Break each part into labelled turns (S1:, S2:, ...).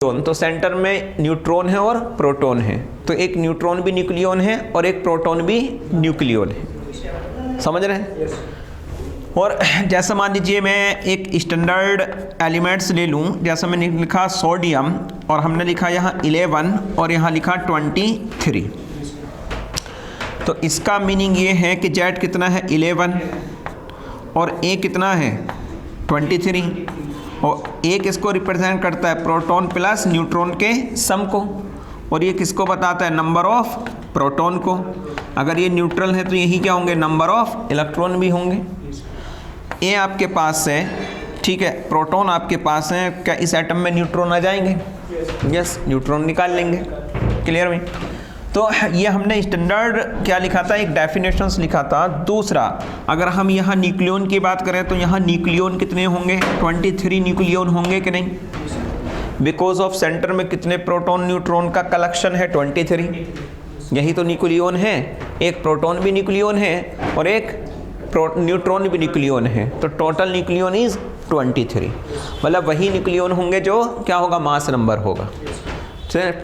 S1: तो सेंटर में न्यूट्रॉन है और प्रोटॉन है, तो एक न्यूट्रॉन भी न्यूक्लियन है और एक प्रोटॉन भी न्यूक्लियन है, समझ रहे हैं। और जैसा मान लीजिए मैं एक स्टैंडर्ड एलिमेंट्स ले लूँ, जैसा मैंने लिखा सोडियम और हमने लिखा यहाँ 11 और यहाँ लिखा 23, तो इसका मीनिंग ये है कि जेड कितना है 11 और ए कितना है 23, और एक इसको रिप्रेजेंट करता है प्रोटॉन प्लस न्यूट्रॉन के सम को, और ये किसको बताता है नंबर ऑफ प्रोटॉन को। अगर ये न्यूट्रल है तो यही क्या होंगे नंबर ऑफ इलेक्ट्रॉन भी होंगे। ए आपके पास है, ठीक है, प्रोटॉन आपके पास है, क्या इस एटम में न्यूट्रॉन आ जाएंगे? यस, न्यूट्रॉन निकाल लेंगे। क्लियर में? तो ये हमने स्टैंडर्ड क्या लिखा था, एक डेफिनेशंस लिखा था। दूसरा, अगर हम यहाँ न्यूक्लियन की बात करें तो यहाँ न्यूक्लियन कितने होंगे 23 न्यूक्लियन होंगे कि नहीं, बिकॉज ऑफ सेंटर में कितने प्रोटॉन न्यूट्रॉन का कलेक्शन है 23, यही तो न्यूक्लियन है। एक प्रोटॉन भी न्यूक्लियन है और एक न्यूट्रॉन भी न्यूक्लियन है, तो टोटल न्यूक्लियन इज 23, मतलब वही न्यूक्लियन होंगे जो क्या होगा मास नंबर होगा।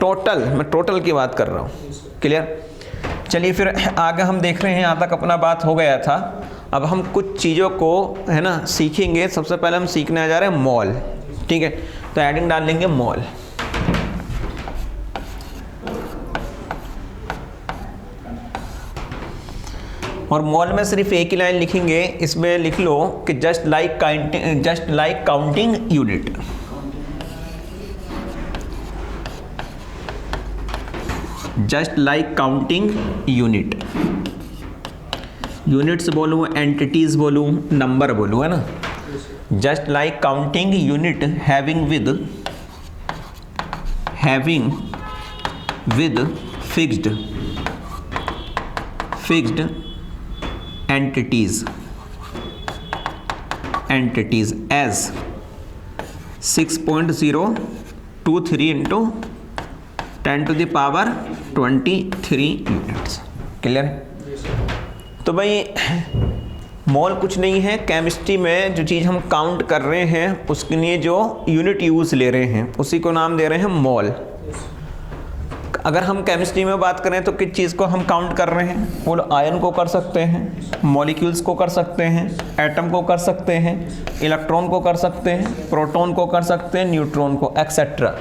S1: टोटल, मैं टोटल की बात कर रहा हूँ। क्लियर? चलिए फिर आगे हम देख रहे हैं, यहाँ तक अपना बात हो गया था। अब हम कुछ चीज़ों को है ना सीखेंगे। सबसे पहले हम सीखने जा रहे हैं मोल, ठीक है, तो एडिंग डाल लेंगे मोल। और मोल में सिर्फ एक ही लाइन लिखेंगे, इसमें लिख लो कि just like counting unit. Just like counting unit, units बोलूँ, एंटिटीज बोलूँ, नंबर बोलूँ, है ना। Just like counting unit having with fixed entities as 6.023 into 10 to the power 23 units. Clear है? तो भाई मोल कुछ नहीं है, केमिस्ट्री में जो चीज़ हम काउंट कर रहे हैं उसके लिए जो यूनिट यूज़ ले रहे हैं उसी को नाम दे रहे हैं मोल। अगर हम केमिस्ट्री में बात करें तो किस चीज़ को हम काउंट कर रहे हैं, वो आयन को कर सकते हैं, मॉलिक्यूल्स को कर सकते हैं, एटम को कर सकते हैं, इलेक्ट्रॉन को कर सकते हैं, प्रोटॉन को कर सकते हैं, न्यूट्रॉन को, एक्सेट्रा।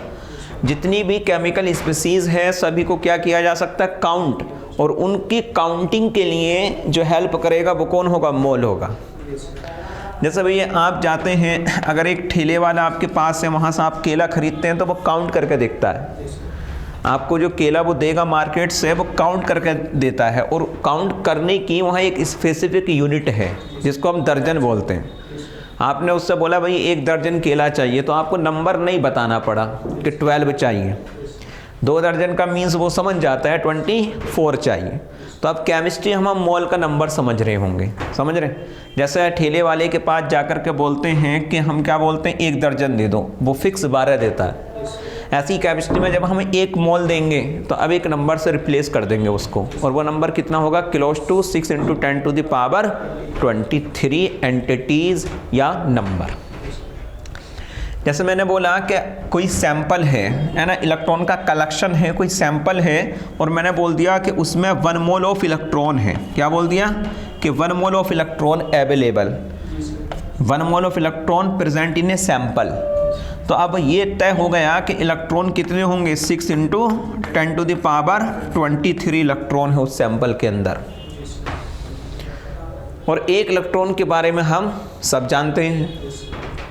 S1: जितनी भी केमिकल स्पीसीज है सभी को क्या किया जा सकता है काउंट, और उनकी काउंटिंग के लिए जो हेल्प करेगा वो कौन होगा, मोल होगा। जैसे भैया आप जाते हैं, अगर एक ठेले वाला आपके पास है, वहाँ से आप केला खरीदते हैं तो वो काउंट करके देखता है। आपको जो केला वो देगा मार्केट से, वो काउंट करके देता है, और काउंट करने की वहाँ एक स्पेसिफिक यूनिट है जिसको हम दर्जन बोलते हैं। आपने उससे बोला भाई 1 दर्जन केला चाहिए, तो आपको नंबर नहीं बताना पड़ा कि 12 चाहिए। 2 दर्जन का मीन्स वो समझ जाता है 24 चाहिए। तो अब केमिस्ट्री हम मोल का नंबर समझ रहे होंगे, समझ रहे हैं। जैसे ठेले वाले के पास जाकर के बोलते हैं कि हम क्या बोलते हैं 1 दर्जन दे दो, वो फिक्स 12 देता है। ऐसी केमिस्ट्री में जब हम 1 मोल देंगे तो अब एक नंबर से रिप्लेस कर देंगे उसको, और वो नंबर कितना होगा, close to 6 × 10 to the power 23 entities या नंबर। जैसे मैंने बोला कि कोई सैंपल है ना, इलेक्ट्रॉन का कलेक्शन है, कोई सैंपल है, और मैंने बोल दिया कि उसमें 1 मोल ऑफ इलेक्ट्रॉन है। क्या बोल दिया कि 1 mole of electron available, 1 mole of electron present in a sample. तो अब ये तय हो गया कि इलेक्ट्रॉन कितने होंगे, 6 × 10 to the power 23 इलेक्ट्रॉन है उस सैंपल के अंदर। और 1 इलेक्ट्रॉन के बारे में हम सब जानते हैं,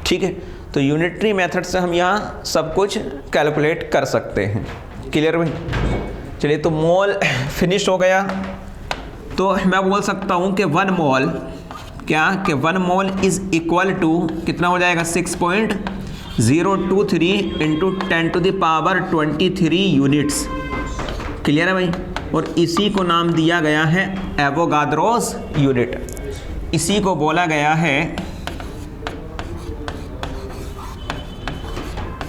S1: ठीक है। तो यूनिटरी मेथड से हम यहाँ सब कुछ कैलकुलेट कर सकते हैं। क्लियर भाई? चलिए, तो मोल फिनिश हो गया। तो मैं बोल सकता हूँ कि 1 मोल क्या, कि 1 मोल इज इक्वल टू कितना हो जाएगा, 6.023 into 10 to the power 23 units. Clear है भाई? और इसी को नाम दिया गया है एवोगाद्रोस यूनिट। इसी को बोला गया है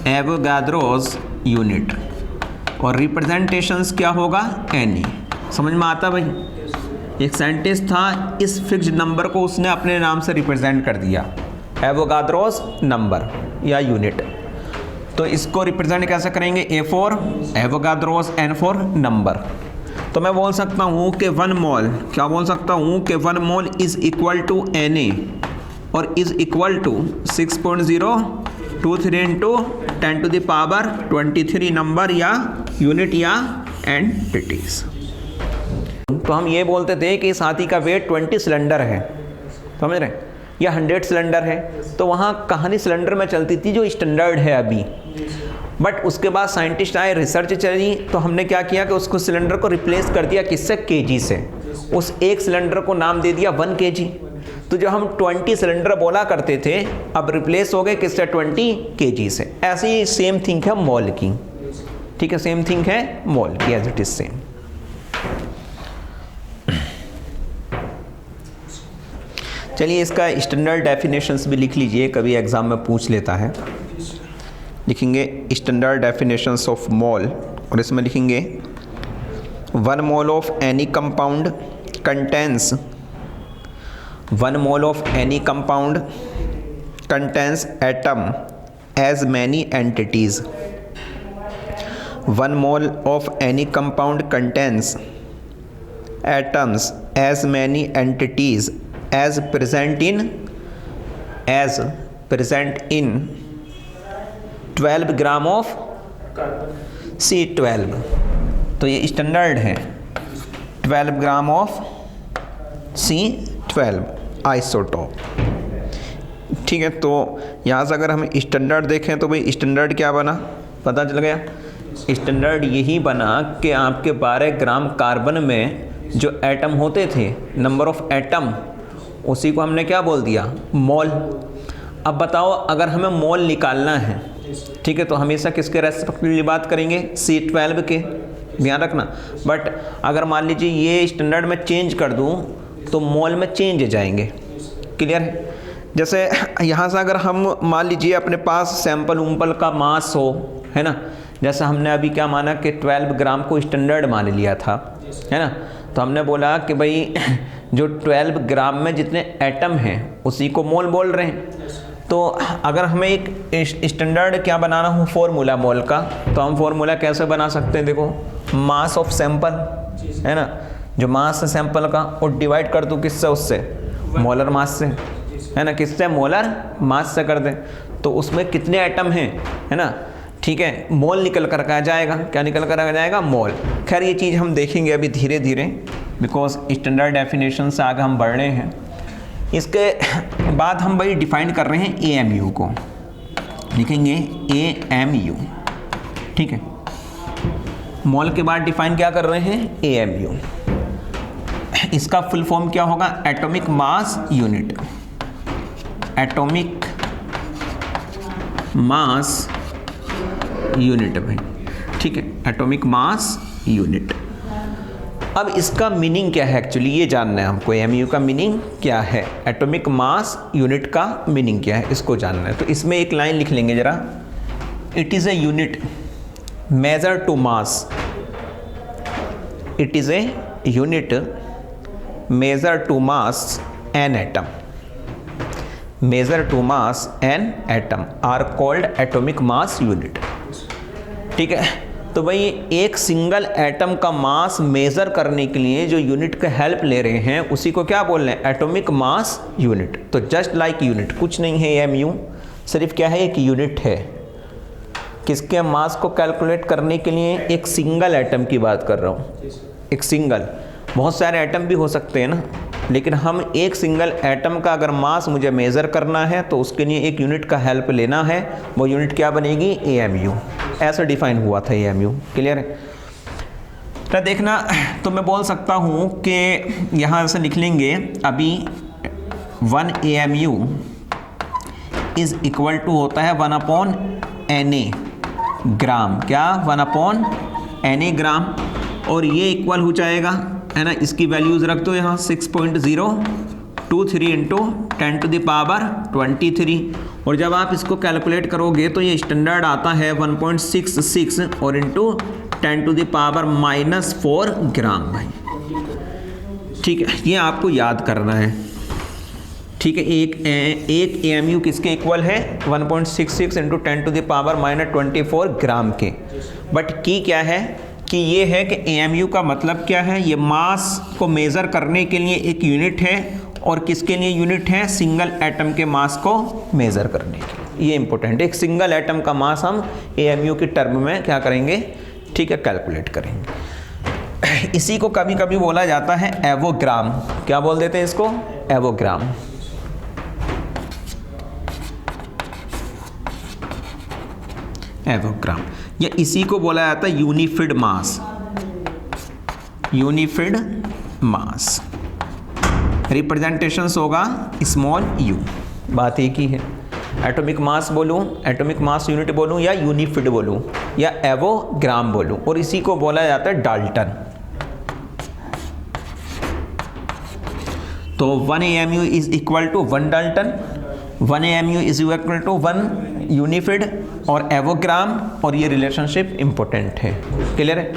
S1: एवोगाद्रोस यूनिट, और रिप्रेजेंटेशंस क्या होगा, एन। समझ में आता भाई? एक साइंटिस्ट था, इस फिक्स्ड नंबर को उसने अपने नाम से रिप्रेजेंट कर दिया, एवोगाद्रोस नंबर या यूनिट। तो इसको रिप्रेजेंट कैसे करेंगे, A for Avogadro's, N for number. तो मैं बोल सकता हूँ कि 1 मोल, क्या बोल सकता हूँ कि 1 mole is equal to Na और is equal to 6.023 into 10 to the power 23 number या यूनिट या एंटिटीज। तो हम ये बोलते थे कि इस हाथी का वेट 20 सिलेंडर है, समझ रहे हैं, या 100 सिलेंडर है। तो वहाँ कहानी सिलेंडर में चलती थी जो स्टैंडर्ड है अभी, बट उसके बाद साइंटिस्ट आए, रिसर्च चली, तो हमने क्या किया कि उसको सिलेंडर को रिप्लेस कर दिया किससे, केजी से। उस एक सिलेंडर को नाम दे दिया 1 kg। तो जो हम 20 सिलेंडर बोला करते थे अब रिप्लेस हो गए किससे, 20 kg से। ऐसे ही सेम थिंग है मोल की, ठीक है, सेम थिंग है मोल की, एज इट इज सेम। चलिए इसका स्टैंडर्ड डेफिनेशंस भी लिख लीजिए, कभी एग्जाम में पूछ लेता है। लिखेंगे स्टैंडर्ड डेफिनेशंस ऑफ मोल, और इसमें लिखेंगे 1 mole of any compound contains 1 mole of any compound contains atom as many entities. 1 mole of any compound contains atoms as many entities as present in 12 gram of C12। तो ये standard है 12 gram of C12 isotope, ठीक है। तो यहाँ से अगर हम स्टैंडर्ड देखें तो भाई स्टैंडर्ड क्या बना, पता चल गया। स्टैंडर्ड यही बना कि आपके 12 ग्राम कार्बन में जो एटम होते थे, नंबर ऑफ एटम, उसी को हमने क्या बोल दिया, मोल। अब बताओ अगर हमें मोल निकालना है, ठीक है, तो हमेशा किसके रेस्पेक्टिवली बात करेंगे, C12 के, ध्यान रखना। बट अगर मान लीजिए ये स्टैंडर्ड में चेंज कर दूं तो मोल में चेंज जाएंगे, क्लियर है। जैसे यहाँ से अगर हम मान लीजिए अपने पास सैंपल उम्पल का मास हो, है ना, जैसे हमने अभी क्या माना कि 12 ग्राम को स्टैंडर्ड मान लिया था, है ना। तो हमने बोला कि भाई जो 12 ग्राम में जितने एटम हैं उसी को मोल बोल रहे हैं। तो अगर हमें एक स्टैंडर्ड क्या बनाना हो, फॉर्मूला मोल का, तो हम फॉर्मूला कैसे बना सकते हैं, देखो, मास ऑफ सैंपल, है ना, जो मास है सैंपल का, और डिवाइड कर दूँ किससे, उससे मोलर मास से, है ना, किससे, मोलर मास से कर दें, तो उसमें कितने एटम हैं, है ना, ठीक है, मोल निकल कर आ जाएगा। क्या निकल कर आ जाएगा, मोल। खैर ये चीज़ हम देखेंगे अभी धीरे धीरे, बिकॉज स्टैंडर्ड डेफिनेशन से आगे हम बढ़ रहे हैं। इसके बाद हम भाई डिफाइन कर रहे हैं AMU को, लिखेंगे AMU, ठीक है। मोल के बाद डिफाइन क्या कर रहे हैं, AMU। इसका फुल फॉर्म क्या होगा, atomic mass unit, atomic mass unit भाई, ठीक है, एटॉमिक मास यूनिट। अब इसका मीनिंग क्या है, एक्चुअली ये जानना है हमको, AMU का मीनिंग क्या है, एटॉमिक मास यूनिट का मीनिंग क्या है, इसको जानना है। तो इसमें एक लाइन लिख लेंगे जरा, it is a unit measure to mass, it is a unit measure to mass an atom, measure to mass an atom are called atomic mass unit, ठीक है। तो भाई एक सिंगल एटम का मास मेज़र करने के लिए जो यूनिट का हेल्प ले रहे हैं उसी को क्या बोल रहे हैं, एटॉमिक मास यूनिट। तो जस्ट लाइक यूनिट, कुछ नहीं है AMU, सिर्फ क्या है, एक यूनिट है। किसके मास को कैलकुलेट करने के लिए, एक सिंगल एटम की बात कर रहा हूँ, एक सिंगल, बहुत सारे एटम भी हो सकते हैं ना, लेकिन हम एक सिंगल एटम का अगर मास मुझे मेज़र करना है तो उसके लिए एक यूनिट का हेल्प लेना है, वो यूनिट क्या बनेगी, AMU। ऐसा डिफाइन हुआ था AMU, क्लियर है। तो देखना, तो मैं बोल सकता हूँ कि यहाँ से लिख लेंगे अभी 1 AMU इज़ इक्वल टू होता है 1/Na ग्राम, क्या, 1/Na ग्राम, और ये इक्वल हो जाएगा, है ना, इसकी वैल्यूज़ रख दो यहाँ 6.023 इंटू 10 टू द पावर 23, और जब आप इसको कैलकुलेट करोगे तो ये स्टैंडर्ड आता है 1.66 और इंटू 10 टू द पावर -4 ग्राम भाई, ठीक है। ये आपको याद करना है, ठीक है, एक AMU किसके इक्वल है 1.66 इंटू 10⁻⁻24 ग्राम के। बट की क्या है कि ये है कि AMU का मतलब क्या है, ये मास को मेज़र करने के लिए एक यूनिट है, और किसके लिए यूनिट है, सिंगल एटम के मास को मेज़र करने के लिए। ये इंपॉर्टेंट है, एक सिंगल एटम का मास हम AMU के टर्म में क्या करेंगे, ठीक है, कैलकुलेट करेंगे। इसी को कभी कभी बोला जाता है एवोग्राम। क्या बोल देते हैं इसको, एवोग्राम। एवोग्राम, या इसी को बोला जाता है यूनिफिड मास। यूनिफिड मास रिप्रेजेंटेशंस होगा स्मॉल u। बात एक ही है, एटॉमिक मास बोलूं, एटॉमिक मास यूनिट बोलूं, या यूनिफिड बोलूं, या एवोग्राम बोलूं, और इसी को बोला जाता है डाल्टन। तो 1 AMU is equal to 1 Dalton, 1 AMU is equal to 1 unified और एवोग्राम, और ये रिलेशनशिप इंपॉर्टेंट है। क्लियर है?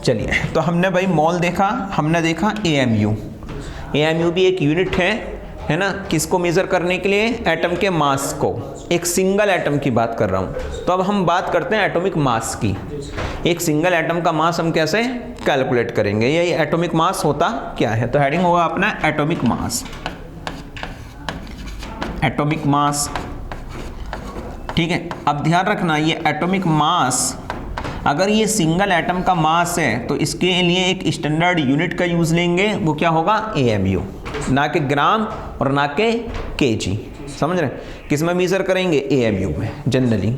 S1: चलिए, तो हमने भाई मोल देखा, हमने देखा AMU। AMU भी एक यूनिट है ना, किसको मेज़र करने के लिए, एटम के मास को, एक सिंगल एटम की बात कर रहा हूँ। तो अब हम बात करते हैं एटॉमिक मास की। एक सिंगल एटम का मास हम कैसे कैलकुलेट करेंगे, ये एटॉमिक मास होता क्या है। तो हेडिंग होगा अपना एटॉमिक मास। एटॉमिक मास, ठीक है। अब ध्यान रखना, ये एटॉमिक मास, अगर ये सिंगल एटम का मास है तो इसके लिए एक स्टैंडर्ड यूनिट का यूज़ लेंगे, वो क्या होगा, AMU, ना कि ग्राम और ना के kg। समझ रहे हैं, किस में मेज़र करेंगे, AMU में जनरली।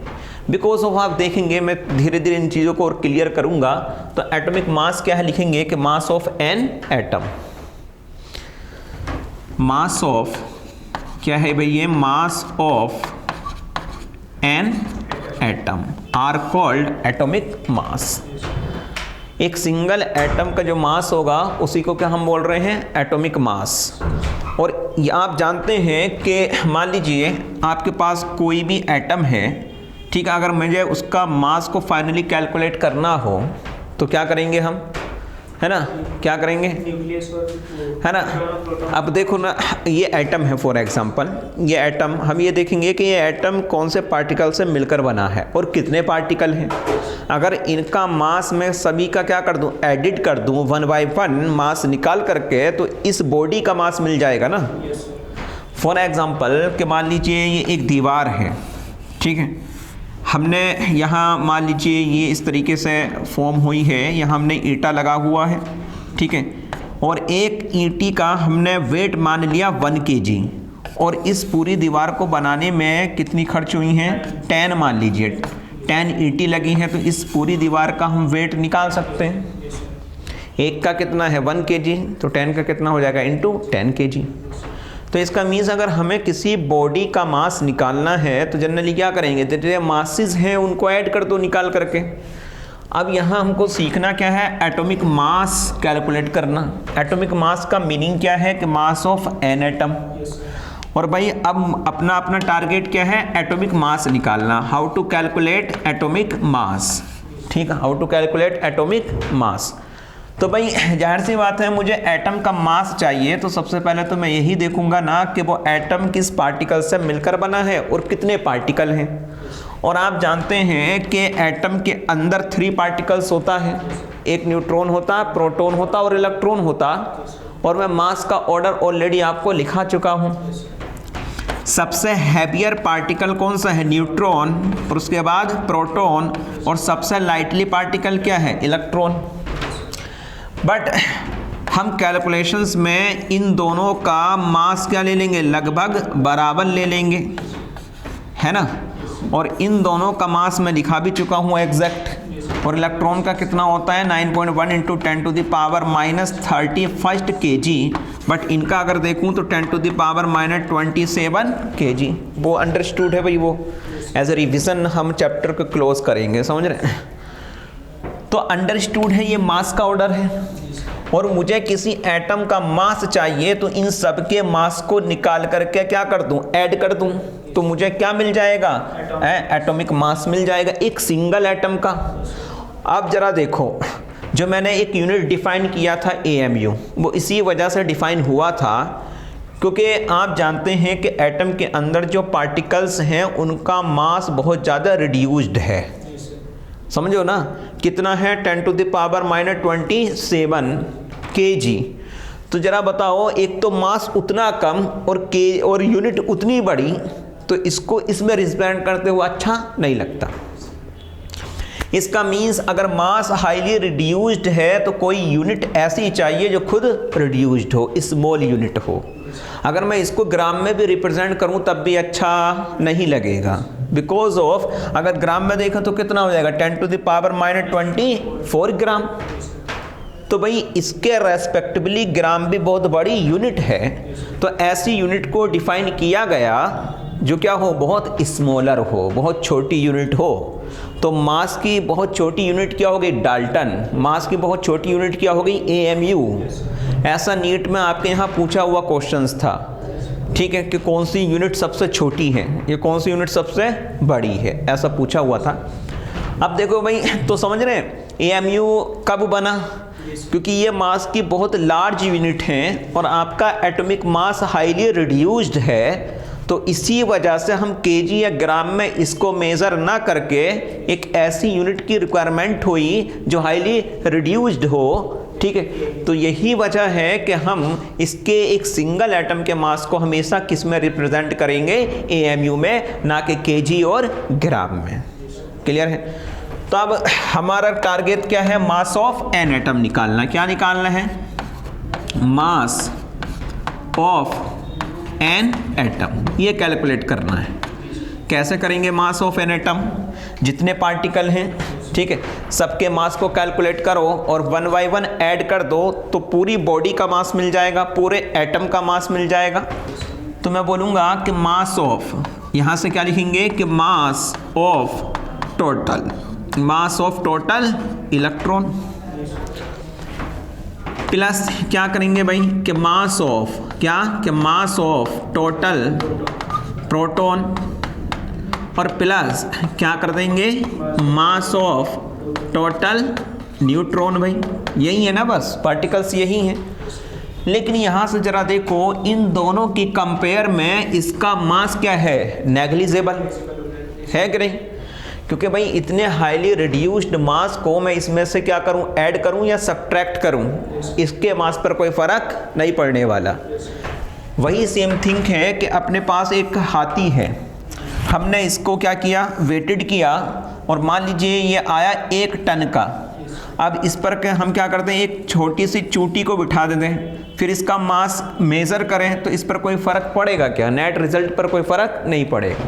S1: बिकॉज ऑफ आप देखेंगे, मैं धीरे धीरे इन चीज़ों को और क्लियर करूंगा। तो एटॉमिक मास क्या है, लिखेंगे कि mass of an atom. Mass of क्या है भाई, ये mass of an atom are called atomic mass. एक सिंगल एटम का जो मास होगा उसी को क्या हम बोल रहे हैं, एटॉमिक मास। और ये आप जानते हैं कि मान लीजिए आपके पास कोई भी एटम है, ठीक है, अगर मुझे उसका मास को फाइनली कैलकुलेट करना हो तो क्या करेंगे हम, है ना, क्या करेंगे, है ना। अब देखो ना, ये एटम है फॉर एग्जांपल, ये एटम, हम ये देखेंगे कि ये एटम कौन से पार्टिकल से मिलकर बना है और कितने पार्टिकल हैं। अगर इनका मास मैं सभी का क्या कर दूं, एडिट कर दूं 1 by 1 मास निकाल करके, तो इस बॉडी का मास मिल जाएगा ना। फॉर एग्जांपल कि मान लीजिए ये एक दीवार है, ठीक है, हमने यहाँ मान लीजिए ये इस तरीके से फॉर्म हुई है, यहाँ हमने ईंटा लगा हुआ है, ठीक है, और एक ईंटी का हमने वेट मान लिया 1 kg, और इस पूरी दीवार को बनाने में कितनी खर्च हुई हैं, 10 मान लीजिए, 10 ईंटी लगी हैं, तो इस पूरी दीवार का हम वेट निकाल सकते हैं। एक का कितना है 1 kg, तो 10 का कितना हो जाएगा इंटू 10 kg। तो इसका मीन्स अगर हमें किसी बॉडी का मास निकालना है तो जनरली क्या करेंगे, जो मासेस हैं उनको ऐड कर दो निकाल करके। अब यहाँ हमको सीखना क्या है, एटॉमिक मास कैलकुलेट करना। एटॉमिक मास का मीनिंग क्या है कि मास ऑफ एन एटम। और भाई अब अपना अपना टारगेट क्या है, एटॉमिक मास निकालना। How to calculate atomic mass, ठीक है, how to calculate atomic mass. तो भाई जाहिर सी बात है, मुझे एटम का मास चाहिए, तो सबसे पहले तो मैं यही देखूंगा ना कि वो एटम किस पार्टिकल से मिलकर बना है और कितने पार्टिकल हैं। और आप जानते हैं कि एटम के अंदर 3 पार्टिकल्स होता है, एक न्यूट्रॉन होता, प्रोटॉन होता और इलेक्ट्रॉन होता। और मैं मास का ऑर्डर ऑलरेडी आपको लिखा चुका हूँ। सबसे हैवियर पार्टिकल कौन सा है, न्यूट्रॉन, और उसके बाद प्रोटॉन, और सबसे लाइटली पार्टिकल क्या है, इलेक्ट्रॉन। बट हम कैलकुलेशंस में इन दोनों का मास क्या ले लेंगे, लगभग बराबर ले लेंगे, है ना। और इन दोनों का मास मैं लिखा भी चुका हूँ एग्जैक्ट। और इलेक्ट्रॉन का कितना होता है 9.1 इंटू 10⁻⁻31 kg। बट इनका अगर देखूँ तो 10⁻⁻27 kg। वो अंडरस्टूड है भाई, वो एज ए रिविज़न हम चैप्टर को क्लोज करेंगे, समझ रहे हैं। तो अंडरस्टूड है, ये मास का ऑर्डर है। और मुझे किसी एटम का मास चाहिए, तो इन सब के मास को निकाल करके क्या कर दूं, ऐड कर दूं, तो मुझे क्या मिल जाएगा, एटॉमिक मास मिल जाएगा एक सिंगल एटम का। अब जरा देखो, जो मैंने एक यूनिट डिफाइन किया था AMU, वो इसी वजह से डिफाइन हुआ था क्योंकि आप जानते हैं कि एटम के अंदर जो पार्टिकल्स हैं उनका मास बहुत ज़्यादा रिड्यूस्ड है, समझो ना, कितना है 10⁻⁻27 kg। तो ज़रा बताओ, एक तो मास उतना कम और यूनिट उतनी बड़ी, तो इसको इसमें रिप्रेजेंट करते हुए अच्छा नहीं लगता। इसका मीन्स अगर मास हाईली रिड्यूस्ड है तो कोई यूनिट ऐसी चाहिए जो खुद रिड्यूस्ड हो, स्मॉल यूनिट हो। अगर मैं इसको ग्राम में भी रिप्रेजेंट करूं तब भी अच्छा नहीं लगेगा, बिकॉज ऑफ अगर ग्राम में देखें तो कितना हो जाएगा 10⁻⁻24 ग्राम। तो भाई इसके रेस्पेक्टिवली ग्राम भी बहुत बड़ी यूनिट है, तो ऐसी यूनिट को डिफाइन किया गया जो क्या हो, बहुत स्मॉलर हो, बहुत छोटी यूनिट हो। तो मास की बहुत छोटी यूनिट क्या हो गई, डाल्टन। मास की बहुत छोटी यूनिट क्या हो गई, AMU। ऐसा नीट में आपके यहाँ पूछा हुआ क्वेश्चंस था, ठीक है, कि कौन सी यूनिट सबसे छोटी है, ये कौन सी यूनिट सबसे बड़ी है, ऐसा पूछा हुआ था। अब देखो भाई, तो समझ रहे हैं AMU कब बना, क्योंकि ये मास की बहुत लार्ज यूनिट है और आपका एटॉमिक मास हाईली रिड्यूस्ड है। तो इसी वजह से हम केजी या ग्राम में इसको मेज़र ना करके एक ऐसी यूनिट की रिक्वायरमेंट हुई जो हाईली रिड्यूस्ड हो, ठीक है। तो यही वजह है कि हम इसके एक सिंगल एटम के मास को हमेशा किस में रिप्रेजेंट करेंगे, AMU में, ना कि केजी और ग्राम में। क्लियर है। तो अब हमारा टारगेट क्या है, मास ऑफ एन एटम निकालना। क्या निकालना है, मास ऑफ एन एटम, ये कैलकुलेट करना है। कैसे करेंगे मास ऑफ एन एटम, जितने पार्टिकल हैं, ठीक है, सबके मास को कैलकुलेट करो और 1 बाय 1 ऐड कर दो तो पूरी बॉडी का मास मिल जाएगा, पूरे एटम का मास मिल जाएगा। तो मैं बोलूँगा कि मास ऑफ, यहाँ से क्या लिखेंगे कि mass of total, mass of total electron, plus क्या करेंगे भाई कि मास ऑफ क्या, कि मास ऑफ टोटल प्रोटॉन, और प्लस क्या कर देंगे, मास ऑफ टोटल न्यूट्रॉन। भाई यही है ना, बस पार्टिकल्स यही हैं। लेकिन यहाँ से जरा देखो, इन दोनों की कंपेयर में इसका मास क्या है, नेग्लिजिबल है कि नहीं, क्योंकि भाई इतने हाईली रिड्यूस्ड मास को मैं इसमें से क्या करूं, ऐड करूं या सब्ट्रैक्ट करूं, इसके मास पर कोई फर्क नहीं पड़ने वाला। वही सेम थिंग है कि अपने पास एक हाथी है, हमने इसको क्या किया, वेटेड किया, और मान लीजिए ये आया 1 टन का। अब इस पर हम क्या करते हैं, एक छोटी सी चूटी को बिठा देते हैं, फिर इसका मास मेज़र करें तो इस पर कोई फ़र्क पड़ेगा क्या, नेट रिजल्ट पर कोई फ़र्क नहीं पड़ेगा,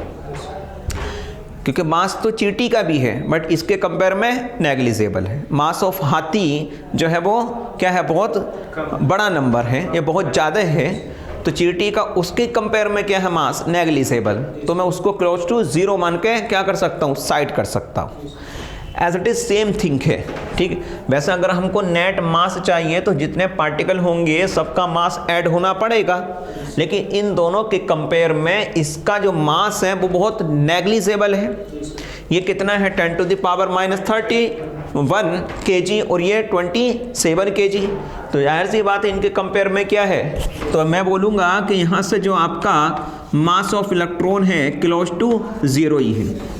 S1: क्योंकि मास तो चींटी का भी है बट इसके कंपेयर में नेग्लिजिबल है। मास ऑफ हाथी जो है वो क्या है, बहुत बड़ा नंबर है, ये बहुत ज़्यादा है। तो चींटी का उसके कंपेयर में क्या है, मास नेग्लिजिबल, तो मैं उसको क्लोज टू 0 मान के क्या कर सकता हूँ, साइड कर सकता हूँ। As it is same thing है, ठीक। वैसे अगर हमको नेट मास चाहिए तो जितने पार्टिकल होंगे सबका मास ऐड होना पड़ेगा, लेकिन इन दोनों के कंपेयर में इसका जो मास है वो बहुत नेग्लिजिबल है। ये कितना है, 10⁻31 kg और ये 27 kg। तो जाहिर सी बात है इनके कंपेयर में क्या है, तो मैं बोलूँगा कि यहाँ से जो आपका मास ऑफ इलेक्ट्रॉन है क्लोज टू 0 ही है।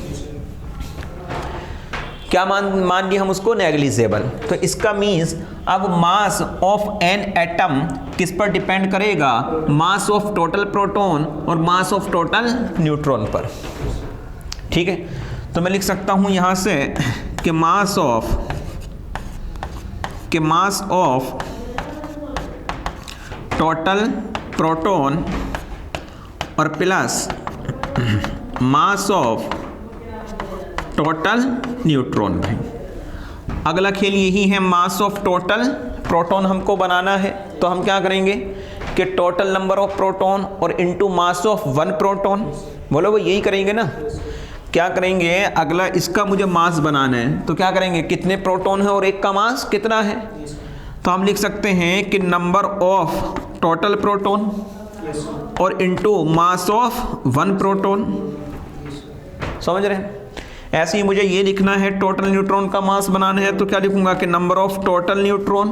S1: क्या मान लिया हम उसको, नेग्लिजिबल। तो इसका मीन्स अब मास ऑफ एन एटम किस पर डिपेंड करेगा, मास ऑफ टोटल प्रोटॉन और मास ऑफ टोटल न्यूट्रॉन पर, ठीक है। तो मैं लिख सकता हूं यहां से कि मास ऑफ टोटल प्रोटॉन और plus mass of total neutron. भाई अगला खेल यही है, मास ऑफ टोटल प्रोटॉन हमको बनाना है। तो हम क्या करेंगे कि टोटल नंबर ऑफ प्रोटॉन और इनटू मास ऑफ 1 प्रोटॉन, बोलो वो यही करेंगे ना। क्या करेंगे, अगला इसका मुझे मास बनाना है, तो क्या करेंगे, कितने प्रोटॉन है और एक का मास कितना है। तो हम लिख सकते हैं कि नंबर ऑफ टोटल प्रोटॉन और इनटू मास ऑफ 1 प्रोटॉन। समझ रहे हैं। ऐसे ही मुझे ये लिखना है, टोटल न्यूट्रॉन का मास बनाना है, तो क्या लिखूंगा कि नंबर ऑफ टोटल न्यूट्रॉन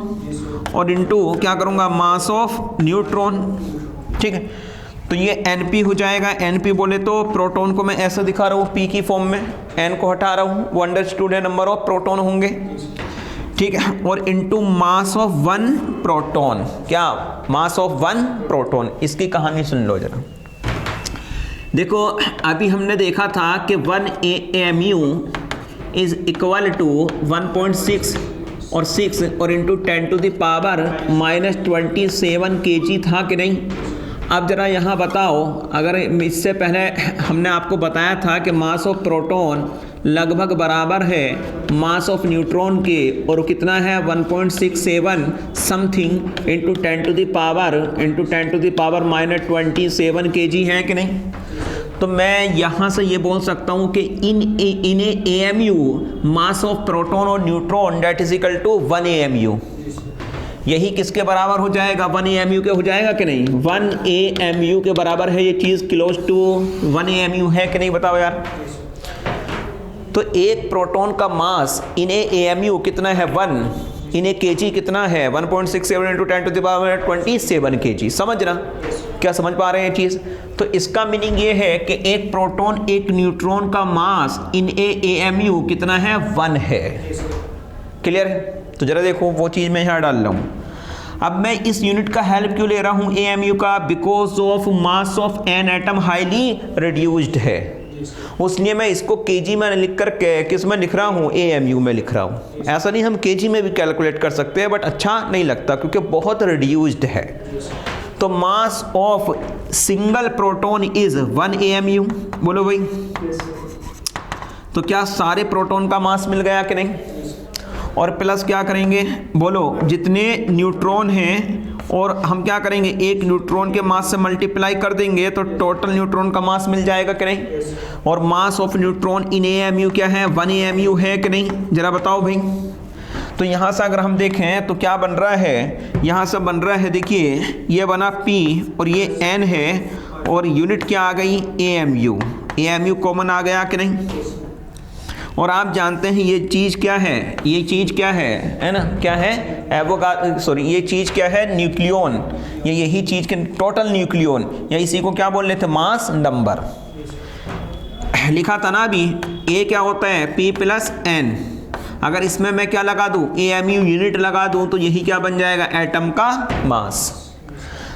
S1: और इनटू क्या करूंगा, मास ऑफ न्यूट्रॉन। ठीक है, तो ये Np हो जाएगा। Np बोले तो प्रोटॉन को मैं ऐसा दिखा रहा हूँ P की फॉर्म में, N को हटा रहा हूँ, वो अंडरस्टूड है नंबर ऑफ प्रोटॉन होंगे, ठीक है, और into mass of one proton, क्या मास ऑफ वन प्रोटॉन। इसकी कहानी सुन लो जरा। देखो अभी हमने देखा था कि 1 AMU इज इक्वल टू 1.6 और 6 और into 10 to the power -27 kg था कि नहीं। अब ज़रा यहाँ बताओ, अगर इससे पहले हमने आपको बताया था कि मास ऑफ प्रोटॉन लगभग बराबर है मास ऑफ न्यूट्रॉन के, और कितना है 1.67 something into 10 to the power -27 kg है कि नहीं। तो मैं यहाँ से ये बोल सकता हूँ कि in AMU mass of proton और neutron that is equal to 1 AMU। यही किसके बराबर हो जाएगा, 1 AMU के हो जाएगा कि नहीं। 1 AMU के बराबर है ये चीज़, क्लोज टू 1 AMU है कि नहीं, बताओ यार। तो एक प्रोटॉन का मास इन AMU कितना है 1, इन kg कितना है 1.67 into 10 to the power 27 kg। समझ रहा, क्या समझ पा रहे हैं चीज़। तो इसका मीनिंग ये है कि एक प्रोटॉन एक न्यूट्रॉन का मास इन AMU कितना है 1 है। क्लियर है। तो जरा देखो वो चीज़ मैं यहाँ डाल रहा हूँ। अब मैं इस यूनिट का हेल्प क्यों ले रहा हूँ AMU का, because of mass of an atom highly reduced है, उसलिए मैं इसको kg में लिख कर के किस में लिख रहा हूँ, AMU में लिख रहा हूँ। ऐसा नहीं, हम kg में भी कैलकुलेट कर सकते हैं, बट अच्छा नहीं लगता क्योंकि बहुत रिड्यूस्ड है। तो मास of single proton is 1 AMU। बोलो भाई, तो क्या सारे प्रोटॉन का मास मिल गया कि नहीं। और प्लस क्या करेंगे, बोलो जितने न्यूट्रॉन हैं, और हम क्या करेंगे एक न्यूट्रॉन के मास से मल्टीप्लाई कर देंगे तो टोटल न्यूट्रॉन का मास मिल जाएगा कि नहीं। और mass of neutron in AMU क्या है, 1 AMU है कि नहीं, जरा बताओ भाई। तो यहाँ से अगर हम देखें तो क्या बन रहा है, यहाँ से बन रहा है, देखिए ये बना P और ये N है, और यूनिट क्या आ गई AMU। AMU कॉमन आ गया कि नहीं। और आप जानते हैं ये चीज़ क्या है, ये चीज़ क्या है ना, क्या है ये चीज़ क्या है, न्यूक्लियन। ये यही चीज़ के टोटल न्यूक्लियन, या इसी को क्या बोल रहे थे, मास नंबर। लिखा था ना अभी, A क्या होता है P प्लस N। अगर इसमें मैं क्या लगा दूँ, AMU यूनिट लगा दूँ, तो यही क्या बन जाएगा, एटम का मास।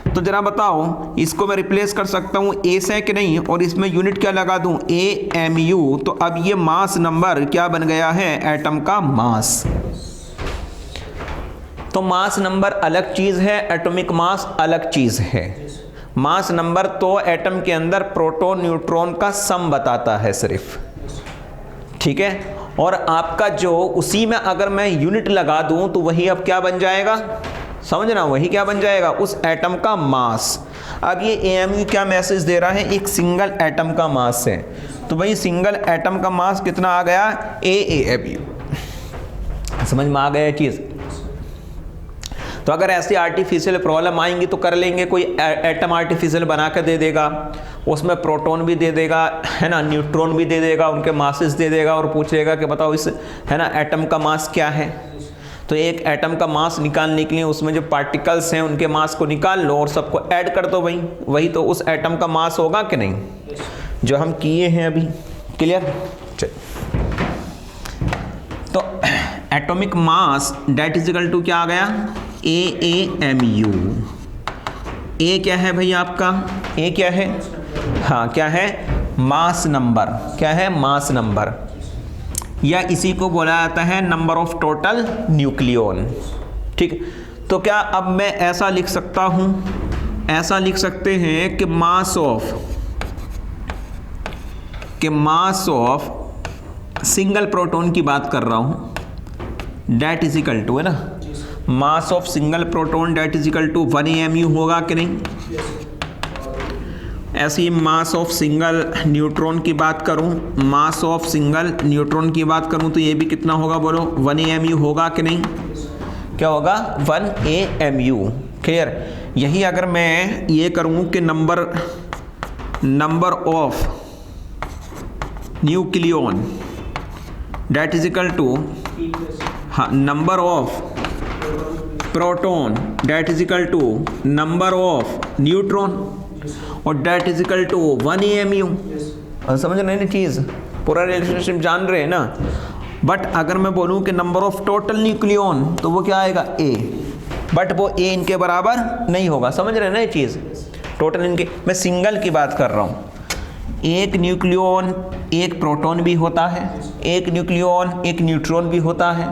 S1: तो जरा बताओ, इसको मैं रिप्लेस कर सकता हूँ A से कि नहीं, और इसमें यूनिट क्या लगा दूँ, AMU। तो अब ये मास नंबर क्या बन गया है, एटम का मास। तो मास नंबर अलग चीज़ है, एटॉमिक मास अलग चीज़ है। मास नंबर तो एटम के अंदर प्रोटॉन न्यूट्रॉन का सम बताता है सिर्फ, ठीक है। और आपका जो उसी में अगर मैं यूनिट लगा दूँ तो वही अब क्या बन जाएगा, समझना, वही क्या बन जाएगा, उस एटम का मास। अब ये AMU क्या मैसेज दे रहा है, एक सिंगल एटम का मास है, तो भाई सिंगल एटम का मास कितना आ गया, AMU। समझ में आ गया चीज़। तो अगर ऐसी आर्टिफिशियल प्रॉब्लम आएंगी तो कर लेंगे, कोई एटम आर्टिफिशियल बना कर दे देगा, उसमें प्रोटॉन भी दे देगा, है ना, न्यूट्रॉन भी दे देगा, उनके मासेस दे देगा, और पूछेगा कि बताओ इस, है ना, एटम का मास क्या है। तो एक एटम का मास निकालने के लिए उसमें जो पार्टिकल्स हैं उनके मास को निकाल लो और सबको ऐड कर दो, भाई वही तो उस एटम का मास होगा कि नहीं, जो हम किए हैं अभी। क्लियर। चल, तो atomic mass that is equal to क्या आ गया, AMU। ए क्या है भाई आपका, ए क्या है, हाँ क्या है, मास नंबर। क्या है, मास नंबर, या इसी को बोला जाता है नंबर ऑफ टोटल न्यूक्लियन। ठीक। तो क्या अब मैं ऐसा लिख सकता हूं, ऐसा लिख सकते हैं कि मास ऑफ सिंगल प्रोटॉन की बात कर रहा हूं, डेट इज इक्वल टू, है ना, mass of single proton that is equal to 1 AMU होगा कि नहीं। ऐसी मास ऑफ सिंगल न्यूट्रॉन की बात करूं, मास ऑफ सिंगल न्यूट्रॉन की बात करूं तो ये भी कितना होगा, बोलो 1 AMU होगा कि नहीं। क्या होगा, 1 AMU। क्लियर। यही अगर मैं ये करूं कि number of nucleon that is equal to, हाँ, number of proton that is equal to number of neutron और that is equal to 1 AMU। समझ रहे हैं ना चीज़, पूरा रिलेशनशिप जान रहे हैं ना। बट अगर मैं बोलूँ कि नंबर ऑफ टोटल न्यूक्लियन तो वो क्या आएगा A, बट वो A इनके बराबर नहीं होगा। समझ रहे हैं ना ये चीज़, टोटल इनके, मैं सिंगल की बात कर रहा हूँ। एक न्यूक्लियन एक प्रोटॉन भी होता है, एक न्यूक्लियन एक न्यूट्रॉन भी होता है,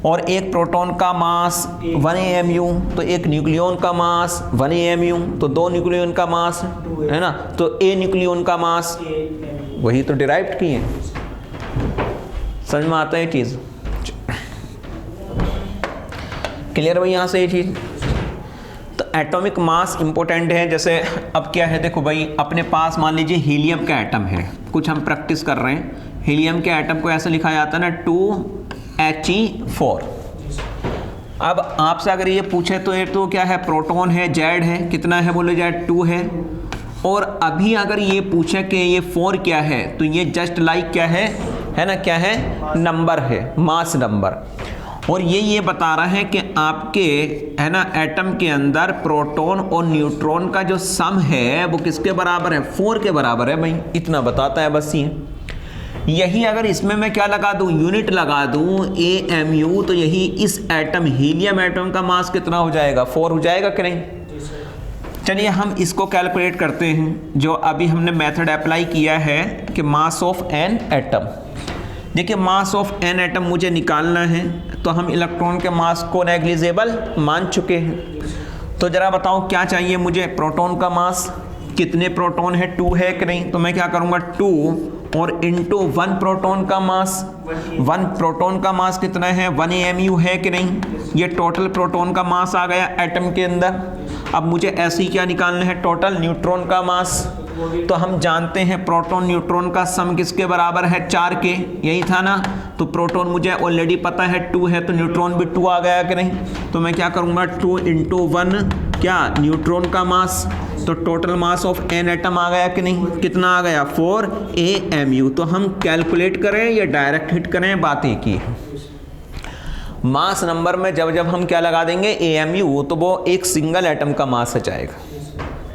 S1: और एक प्रोटॉन का मास 1 AMU तो एक न्यूक्लियन का मास 1 AMU तो 2 न्यूक्लियन का मास है ना, तो A न्यूक्लियन का मास वही तो डिराइव किए। समझ में आता है ये चीज़, क्लियर भाई यहाँ से ये चीज़। तो एटॉमिक मास इंपॉर्टेंट है। जैसे अब क्या है, देखो भाई अपने पास मान लीजिए हीलियम का एटम है, कुछ हम प्रैक्टिस कर रहे हैं। हीलियम के एटम को ऐसे लिखा जाता है ना 2He4। अब आपसे अगर ये पूछे तो ये तो क्या है, प्रोटॉन है, जेड है, कितना है बोले जेड 2 है। और अभी अगर ये पूछे कि ये 4 क्या है तो ये जस्ट लाइक क्या है ना, क्या है, नंबर है, मास नंबर। और ये बता रहा है कि आपके है ना एटम के अंदर प्रोटॉन और न्यूट्रॉन का जो सम है वो किसके बराबर है, 4 के बराबर है भाई, इतना बताता है बस ये। यही अगर इसमें मैं क्या लगा दूं, यूनिट लगा दूं AMU, तो यही इस एटम हीलियम एटम का मास कितना हो जाएगा, 4 हो जाएगा कि नहीं। चलिए हम इसको कैलकुलेट करते हैं, जो अभी हमने मेथड अप्लाई किया है कि मास ऑफ एन एटम। देखिए मास ऑफ एन एटम मुझे निकालना है, तो हम इलेक्ट्रॉन के मास को नेग्लिजिबल मान चुके हैं। तो ज़रा बताओ क्या चाहिए मुझे, प्रोटॉन का मास, कितने प्रोटॉन है, 2 है कि नहीं। तो मैं क्या करूँगा 2 और इंटू 1 प्रोटॉन का मास, 1 प्रोटॉन का मास कितना है, 1 AMU है कि नहीं। ये टोटल प्रोटॉन का मास आ गया एटम के अंदर। अब मुझे ऐसे ही क्या निकालना है, टोटल न्यूट्रॉन का मास। तो हम जानते हैं प्रोटॉन न्यूट्रॉन का सम किसके बराबर है, 4 के, यही था ना। तो प्रोटॉन मुझे ऑलरेडी पता है 2 है, तो न्यूट्रॉन भी 2 आ गया कि नहीं। तो मैं क्या करूँगा 2 इंटू 1 क्या, न्यूट्रॉन का मास, तो total mass of an atom आ गया कि नहीं, कितना आ गया 4 AMU। तो हम कैलकुलेट करें या डायरेक्ट हिट करें, बात एक ही है। मास नंबर में जब जब हम क्या लगा देंगे AMU, तो वो एक सिंगल एटम का मास आ जाएगा।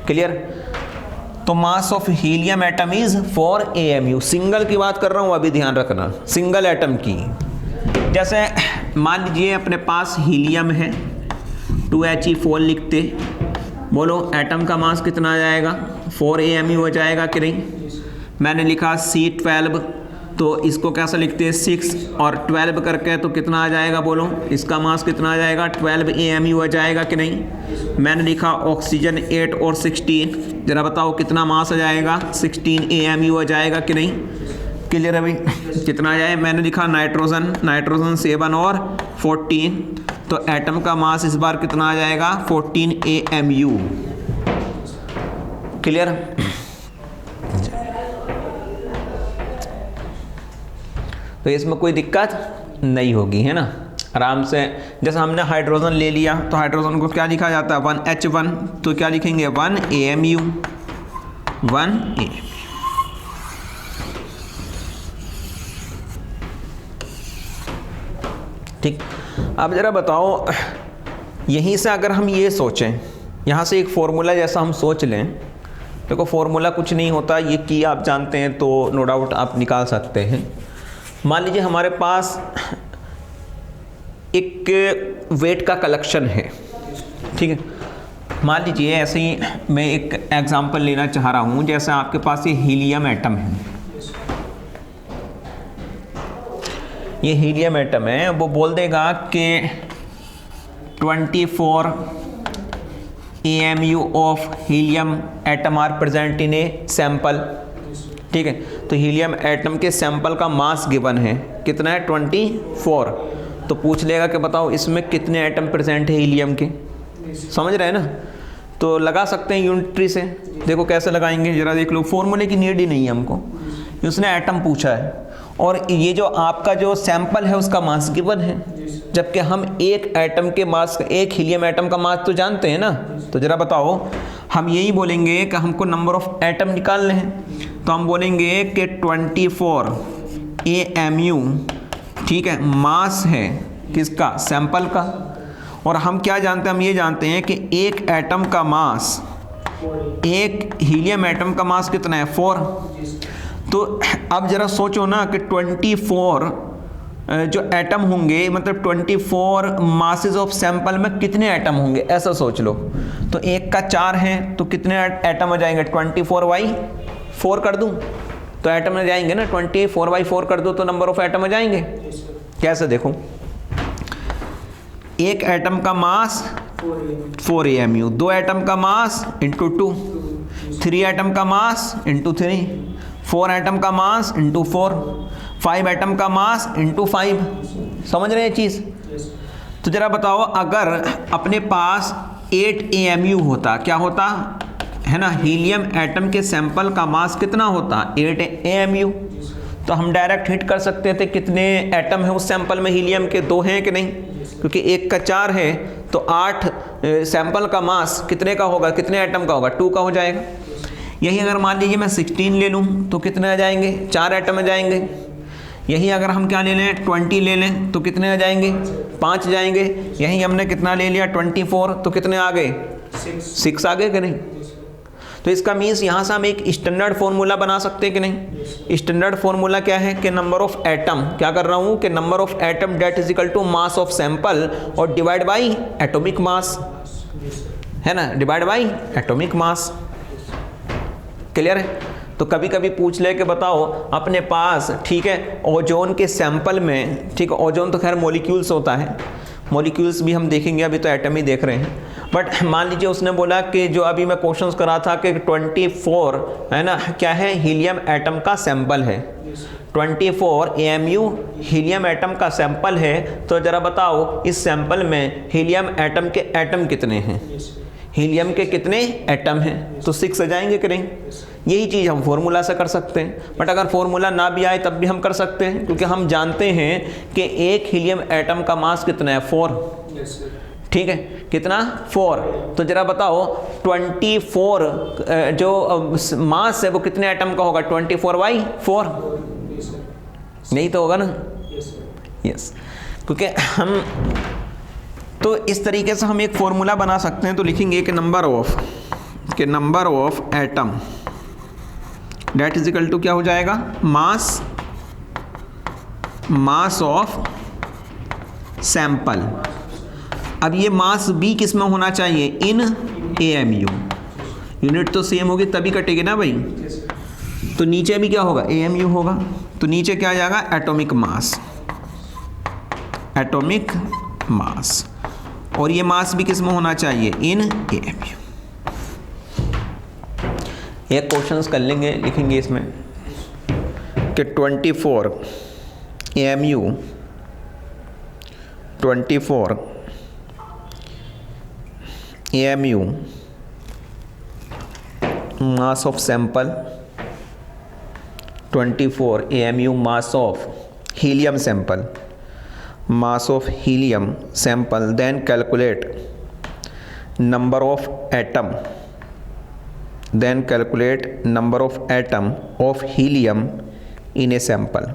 S1: क्लियर। तो mass of helium atom is 4 AMU। Single की बात कर रहा हूँ अभी, ध्यान रखना, सिंगल एटम की। जैसे मान लीजिए अपने पास हीलियम है, 2He4 लिखते, बोलो एटम का मास कितना आ जाएगा, 4 AMU हो जाएगा कि नहीं। मैंने लिखा C12, तो इसको कैसे लिखते हैं 6 और 12 करके, तो कितना आ जाएगा बोलो, इसका मास कितना आ जाएगा 12 AMU हो जाएगा कि नहीं। मैंने लिखा ऑक्सीजन 8 और 16, जरा बताओ कितना मास आ जाएगा, 16 AMU हो जाएगा कि नहीं। क्लियर है भाई, कितना आ जाए। मैंने लिखा नाइट्रोजन 7 और 14, तो एटम का मास इस बार कितना आ जाएगा 14 AMU। क्लियर। तो इसमें कोई दिक्कत नहीं होगी, है ना, आराम से। जैसे हमने हाइड्रोजन ले लिया, तो हाइड्रोजन को क्या लिखा जाता है 1H1, तो क्या लिखेंगे 1 AMU, 1 AMU। ठीक। अब ज़रा बताओ, यहीं से अगर हम ये सोचें, यहाँ से एक फॉर्मूला जैसा हम सोच लें, देखो फॉर्मूला कुछ नहीं होता, ये की आप जानते हैं तो नो डाउट आप निकाल सकते हैं। मान लीजिए हमारे पास एक वेट का कलेक्शन है, ठीक है। मान लीजिए ऐसे ही मैं एक एग्जांपल लेना चाह रहा हूँ, जैसे आपके पास ये हीलियम एटम है, ये हीलियम एटम है, वो बोल देगा कि 24 AMU of helium atom are present in a sample, ठीक है। तो हीलियम एटम के सैंपल का मास गिवन है, कितना है 24। तो पूछ लेगा कि बताओ इसमें कितने एटम प्रेजेंट है हीलियम के, समझ रहे हैं ना। तो लगा सकते हैं यूनिट्री से, देखो कैसे लगाएंगे, जरा देख लो, फॉर्मूले की नीड ही नहीं है हमको, उसने एटम पूछा है और ये जो आपका जो सैंपल है उसका मास गिवन है, जबकि हम एक एटम के मास, एक हीलियम एटम का मास तो जानते हैं ना। तो ज़रा बताओ, हम यही बोलेंगे कि हमको नंबर ऑफ एटम निकालने हैं, तो हम बोलेंगे कि 24 AMU, ठीक है, मास है किसका, सैंपल का। और हम क्या जानते हैं, हम ये जानते हैं कि एक एटम का मास, एक हीलियम एटम का मास कितना है 4। तो अब जरा सोचो ना कि 24 जो एटम होंगे, मतलब 24 मासेस ऑफ सैंपल में कितने एटम होंगे, ऐसा सोच लो। तो एक का 4 है तो कितने एटम आ जाएंगे, 24/4 कर दूं तो एटम आ जाएंगे ना, 24/4 कर दो तो नंबर ऑफ एटम आ जाएंगे। कैसे देखो, एक एटम का मास 4 AMU, 2 एटम का मास इंटू 2, 3 एटम का मास इंटू 3, 4 एटम का मास इंटू 4, 5 एटम का मास इंटू 5। समझ रहे हैं चीज़? तो जरा बताओ, अगर अपने पास 8 AMU होता, क्या होता है ना, हीलियम एटम के सैंपल का मास कितना होता, 8 AMU, तो हम डायरेक्ट हिट कर सकते थे कितने एटम है उस सैंपल में हीलियम के, 2 हैं कि नहीं, क्योंकि एक का 4 है तो 8 सैंपल का मास कितने का होगा, कितने एटम का होगा, 2 का हो जाएगा। यही अगर मान लीजिए मैं 16 ले लूँ तो कितने आ जाएंगे, 4 एटम आ जाएंगे। यही अगर हम क्या ले लें, 20 ले लें तो कितने आ जाएंगे, 5 जाएंगे। यही हमने कितना ले लिया 24, तो कितने आ गए, 6 आ गए कि नहीं। तो इसका मीन्स यहाँ से हम एक स्टैंडर्ड फॉर्मूला बना सकते हैं कि नहीं। स्टैंडर्ड फॉर्मूला क्या है कि नंबर ऑफ एटम, क्या कर रहा हूँ कि number of atom that is equal to mass of sample और डिवाइड बाई एटॉमिक मास, है ना, divide by atomic mass. Clear है? तो कभी कभी पूछ ले कि बताओ अपने पास, ठीक है, ओजोन के सैंपल में, ठीक है, ओजोन तो खैर मॉलिक्यूल्स होता है, मॉलिक्यूल्स भी हम देखेंगे, अभी तो एटम ही देख रहे हैं। बट मान लीजिए उसने बोला कि जो अभी मैं क्वेश्चंस करा था कि 24 है ना, क्या है, हीलियम एटम का सैंपल है, 24 AMU हीलियम एटम का सैंपल है। तो जरा बताओ इस सैंपल में हीलियम एटम के एटम कितने हैं, हीलियम के कितने एटम हैं, तो 6 आ जाएंगे कि नहीं। यही चीज़ हम फॉर्मूला से कर सकते हैं, बट अगर फॉर्मूला ना भी आए तब भी हम कर सकते हैं, क्योंकि हम जानते हैं कि एक हीलियम एटम का मास कितना है 4, ठीक है, कितना 4। तो जरा बताओ 24 जो मास है वो कितने एटम का होगा, 24/4, नहीं तो होगा ना, यस। क्योंकि हम तो इस तरीके से हम एक फॉर्मूला बना सकते हैं। तो लिखेंगे कि number of atom that is equal to क्या हो जाएगा, मास ऑफ सैंपल। अब ये मास भी किस में होना चाहिए, इन AMU, यूनिट तो सेम होगी तभी कटेगी ना भाई। तो नीचे भी क्या होगा, AMU होगा, तो नीचे क्या आ जाएगा, एटॉमिक मास, और ये मास भी किस में होना चाहिए, इन AMU। एक क्वेश्चंस कर लेंगे, लिखेंगे इसमें कि 24 AMU mass of sample, 24 AMU mass of helium sample, mass of helium sample, then calculate number of atom of helium in a sample।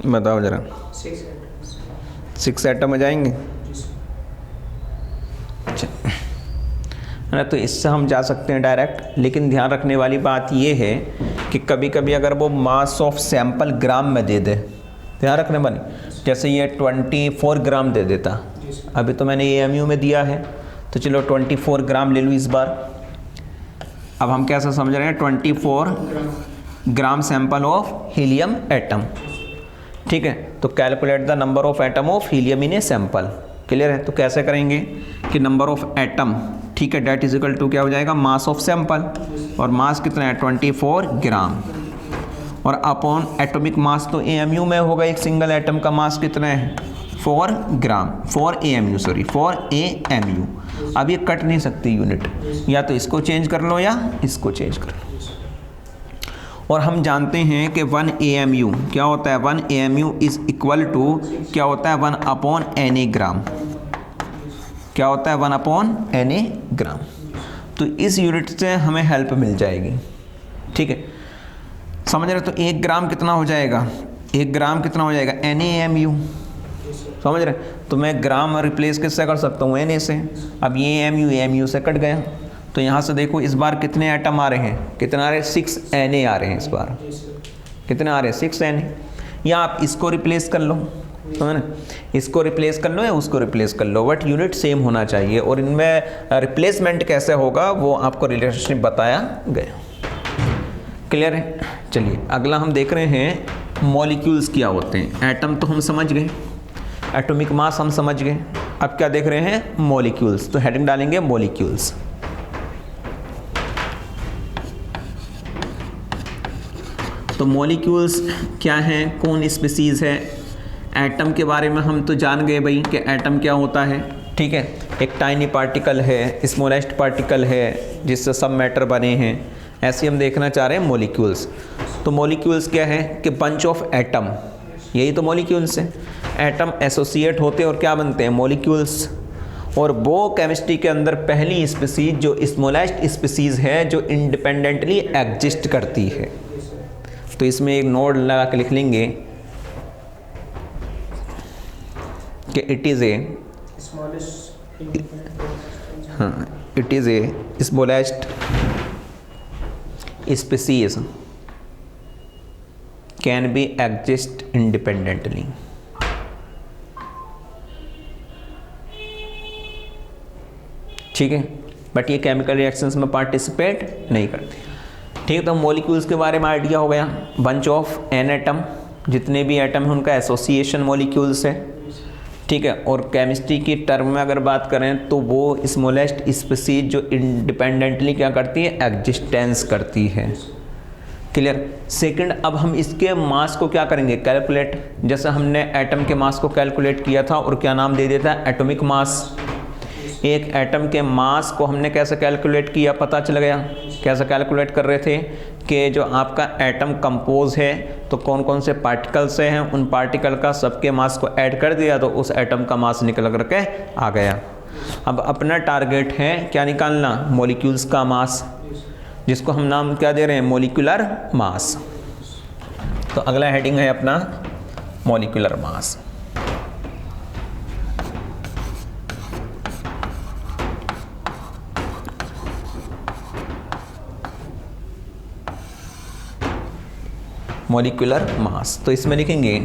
S1: बताओ जरा, 6 एटम आ जाएंगे। अच्छा, तो इससे हम जा सकते हैं डायरेक्ट, लेकिन ध्यान रखने वाली बात ये है कि कभी कभी अगर वो मास ऑफ सैंपल ग्राम में दे दे, ध्यान रखने वाली, जैसे ये 24 ग्राम दे देता, अभी तो मैंने AMU में दिया है, तो चलो 24 ग्राम ले लूँ इस बार। अब हम कैसा समझ रहे हैं, 24 gram sample of helium atom, ठीक है। तो calculate the number of atom of helium in a sample. Clear है? तो कैसे करेंगे कि नंबर ऑफ एटम, ठीक है, डेट इज इक्वल टू क्या हो जाएगा, मास ऑफ सैंपल, और मास कितना है 24 ग्राम, और अपॉन एटॉमिक मास तो AMU में होगा, एक सिंगल एटम का मास कितना है 4 ग्राम, 4 AMU। अब ये कट नहीं सकती यूनिट, या तो इसको चेंज कर लो या इसको चेंज कर लो। और हम जानते हैं कि 1 AMU क्या होता है, 1 AMU इज इक्वल टू क्या होता है 1/Na ग्राम, क्या होता है 1/Na ग्राम। तो इस यूनिट से हमें हेल्प मिल जाएगी, ठीक है, समझ रहे। तो 1 ग्राम कितना हो जाएगा, 1 ग्राम कितना हो जाएगा NaMu, समझ रहे। तो मैं ग्राम रिप्लेस किससे कर सकता हूँ, Na से। अब ये AMU से कट गया, तो यहाँ से देखो इस बार कितने एटम आ रहे हैं, कितना आ रहे हैं 6 Na आ रहे हैं इस बार, कितने आ रहे हैं 6 Na। या आप इसको रिप्लेस कर लो, समझ ना, इसको रिप्लेस कर लो या उसको रिप्लेस कर लो, बट यूनिट सेम होना चाहिए। और इनमें रिप्लेसमेंट कैसे होगा वो आपको रिलेशनशिप बताया गया, क्लियर है। चलिए अगला हम देख रहे हैं मॉलिक्यूल्स क्या होते हैं। एटम तो हम समझ गए, एटॉमिक मास हम समझ गए, अब क्या देख रहे हैं मॉलिक्यूल्स। तो हेडिंग डालेंगे मॉलिक्यूल्स। तो मॉलिक्यूल्स क्या हैं, कौन स्पीसीज़ है। एटम के बारे में हम तो जान गए भाई कि एटम क्या होता है, ठीक है, एक टाइनी पार्टिकल है, स्मॉलेस्ट पार्टिकल है जिससे सब मैटर बने हैं। ऐसे हम देखना चाह रहे हैं मॉलिक्यूल्स। तो मॉलिक्यूल्स क्या है कि बंच ऑफ एटम, यही तो मॉलिक्यूल्स हैं। एटम एसोसिएट होते हैं और क्या बनते हैं मॉलिक्यूल्स। और वो केमिस्ट्री के अंदर पहली स्पीसीज जो स्मॉलेस्ट स्पीसीज है जो इंडिपेंडेंटली एग्जिस्ट करती है। तो इसमें एक नोड लगा के लिख लेंगे कि इट इज़ ए, हाँ, it is A smallest species can be exist independently. ठीक है, बट ये केमिकल रिएक्शंस में पार्टिसिपेट नहीं करते। ठीक है, तो मॉलिक्यूल्स के बारे में आइडिया हो गया। बंच ऑफ एन एटम, जितने भी एटम हैं उनका एसोसिएशन मॉलिक्यूल्स है, ठीक है। और केमिस्ट्री की टर्म में अगर बात करें तो वो स्मॉलेस्ट स्पीसीज जो इंडिपेंडेंटली क्या करती है, एग्जिस्टेंस करती है, क्लियर। सेकंड, अब हम इसके मास को क्या करेंगे, कैलकुलेट। जैसे हमने एटम के मास को कैलकुलेट किया था और क्या नाम दे दिया था, एटॉमिक मास। एक एटम के मास को हमने कैसे कैलकुलेट किया, पता चल गया। कैसे कैलकुलेट कर रहे थे कि जो आपका एटम कंपोज है तो कौन कौन से पार्टिकल से हैं, उन पार्टिकल का सबके मास को ऐड कर दिया तो उस एटम का मास निकल करके आ गया। अब अपना टारगेट है क्या निकालना, मॉलिक्यूल्स का मास, जिसको हम नाम क्या दे रहे हैं, मॉलिक्यूलर मास। तो अगला हेडिंग है अपना मॉलिक्यूलर मास। मॉलिक्यूलर मास, तो इसमें लिखेंगे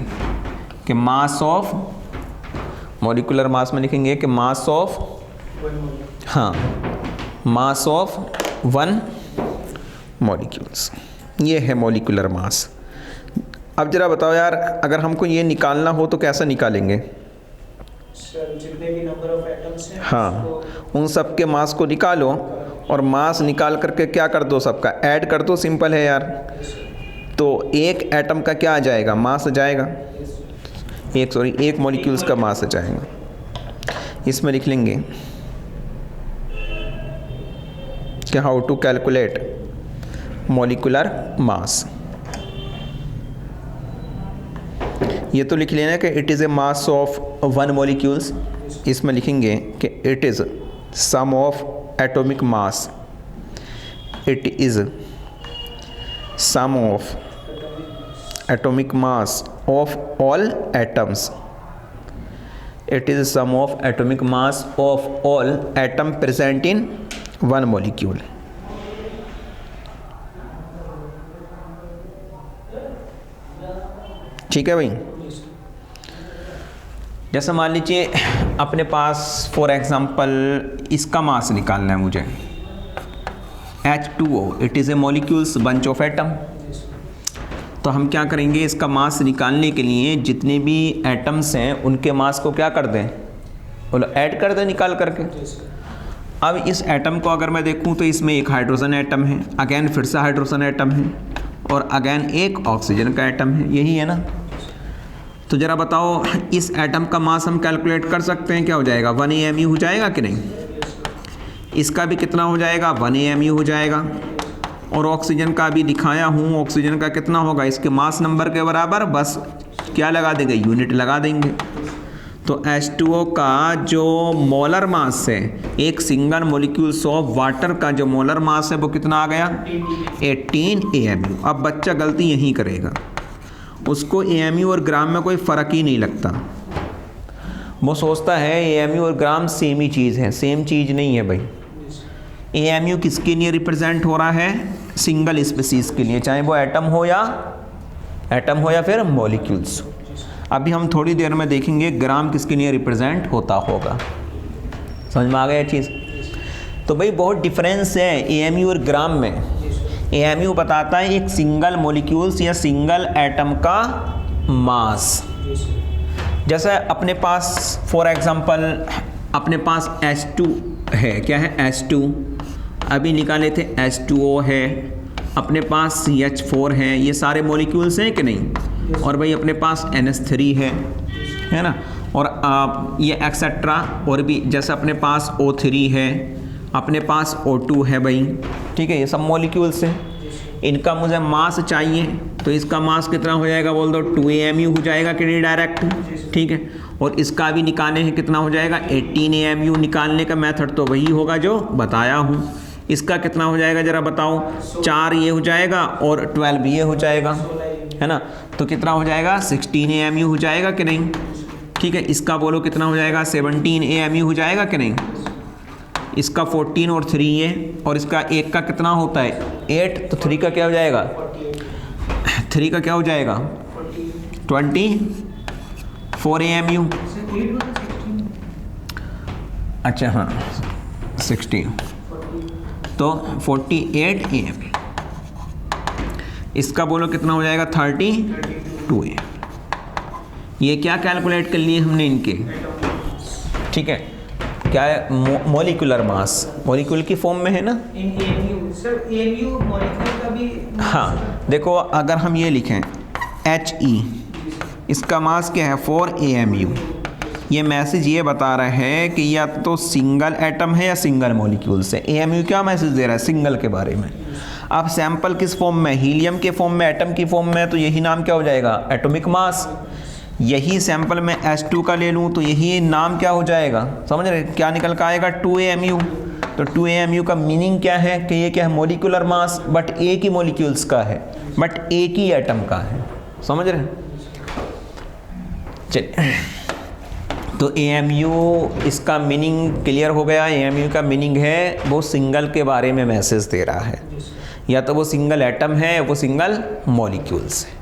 S1: कि मास ऑफ, मॉलिक्यूलर मास में लिखेंगे कि मास ऑफ, हाँ, मास ऑफ वन मॉलिक्यूल्स, ये है मॉलिक्यूलर मास। अब जरा बताओ यार, अगर हमको ये निकालना हो तो कैसे निकालेंगे।
S2: जितने भी नंबर ऑफ एटम्स हैं,
S1: हाँ, उन सब के मास को निकालो और मास निकाल करके क्या कर दो, सबका ऐड कर दो, सिंपल है यार। तो एक एटम का क्या आ जाएगा, मास आ जाएगा, एक मॉलिक्यूल्स का मास आ जाएगा। इसमें लिख लेंगे कि how to calculate molecular mass. ये तो लिख लेना कि it is a mass of one molecules. इसमें लिखेंगे कि it is sum of atomic mass, it is sum of atomic mass of all atoms, it is sum of atomic mass of all atom present in one molecule। ठीक है भाई। जैसे मान लीजिए अपने पास फॉर एग्जांपल इसका मास निकालना है मुझे, H2O, it is A molecules bunch of atom. तो हम क्या करेंगे, इसका मास निकालने के लिए जितने भी एटम्स हैं उनके मास को क्या कर दें, बोलो ऐड कर दें निकाल करके। अब इस एटम को अगर मैं देखूं तो इसमें एक हाइड्रोजन एटम है, अगेन फिर से हाइड्रोजन एटम है, और अगेन एक ऑक्सीजन का एटम है, यही है ना। तो ज़रा बताओ, इस एटम का मास हम कैलकुलेट कर सकते हैं, क्या हो जाएगा, 1 AMU हो जाएगा कि नहीं। इसका भी कितना हो जाएगा, 1 AMU हो जाएगा। और ऑक्सीजन का भी दिखाया हूँ। ऑक्सीजन का कितना होगा, इसके मास नंबर के बराबर, बस क्या लगा देंगे, यूनिट लगा देंगे। तो H2O का जो मोलर मास है, एक सिंगल मोलिक्यूल्स ऑफ वाटर का जो मोलर मास है वो कितना आ गया, 18 AMU। अब बच्चा गलती यहीं करेगा, उसको AMU और ग्राम में कोई फ़र्क ही नहीं लगता। वो सोचता है AMU और ग्राम सेम ही चीज़ है, सेम चीज़ नहीं है भाई। AMU किसके लिए रिप्रेजेंट हो रहा है, सिंगल स्पीसीज के लिए, चाहे वो एटम हो या फिर मॉलिक्यूल्स। अभी हम थोड़ी देर में देखेंगे ग्राम किसके लिए रिप्रेजेंट होता होगा। समझ में आ गया चीज़। तो भाई बहुत डिफरेंस है AMU और ग्राम में। AMU बताता है एक सिंगल मॉलिक्यूल्स या सिंगल एटम का मास। जैसे अपने पास फॉर एग्जांपल अपने पास H2 है, क्या है H2, अभी निकाले थे H2O है, अपने पास CH4 है, ये सारे मॉलिक्यूल्स हैं कि नहीं। और भाई अपने पास NH3 है ना, और ये एक्सेट्रा, और भी जैसे अपने पास O3 है, अपने पास O2 है भाई, ठीक है, ये सब मॉलिक्यूल्स हैं। इनका मुझे मास चाहिए, तो इसका मास कितना हो जाएगा बोल दो, 2 AMU हो जाएगा कि नहीं डायरेक्ट, ठीक है। और इसका भी निकालने हैं, कितना हो जाएगा 18 AMU। निकालने का मेथड तो वही होगा जो बताया हूँ। इसका कितना हो जाएगा ज़रा बताओ, 4 ये हो जाएगा और 12 ये हो जाएगा, है ना। तो कितना हो जाएगा 16 AMU हो जाएगा कि नहीं, ठीक है। इसका बोलो कितना हो जाएगा 17 AMU हो जाएगा कि नहीं। इसका 14 और 3 ये, और इसका एक का कितना होता है 8, तो 3 का क्या हो जाएगा, 3 का क्या हो जाएगा 24 AMU। अच्छा हाँ 16, तो 48 AMU। इसका बोलो कितना हो जाएगा 32 AMU। ये क्या कैलकुलेट कर लिए हमने इनके, ठीक है। क्या है मॉलिक्यूलर मास, मॉलिक्यूल की फॉर्म में है ना।
S2: सर AMU मॉलिक्यूल का भी,
S1: हाँ देखो अगर हम ये लिखें He, इसका मास क्या है 4 AMU। ये मैसेज ये बता रहा है कि या तो सिंगल एटम है या सिंगल मॉलिक्यूल्स है। AMU क्या मैसेज दे रहा है, सिंगल के बारे में। अब सैंपल किस फॉर्म में, हीलियम के फॉर्म में, एटम की फॉर्म में, तो यही नाम क्या हो जाएगा एटॉमिक मास। यही सैंपल में H2 का ले लूँ तो यही नाम क्या हो जाएगा, समझ रहे, क्या निकल कर आएगा 2 AMU। तो 2 AMU का मीनिंग क्या है कि ये क्या है मॉलिक्यूलर मास, बट एक ही मॉलिक्यूल्स का है, बट एक ही एटम का है, समझ रहे। चलिए तो AMU इसका मीनिंग क्लियर हो गया। AMU का मीनिंग है वो सिंगल के बारे में मैसेज दे रहा है, या तो वो सिंगल एटम है, वो सिंगल मॉलिक्यूल्स है।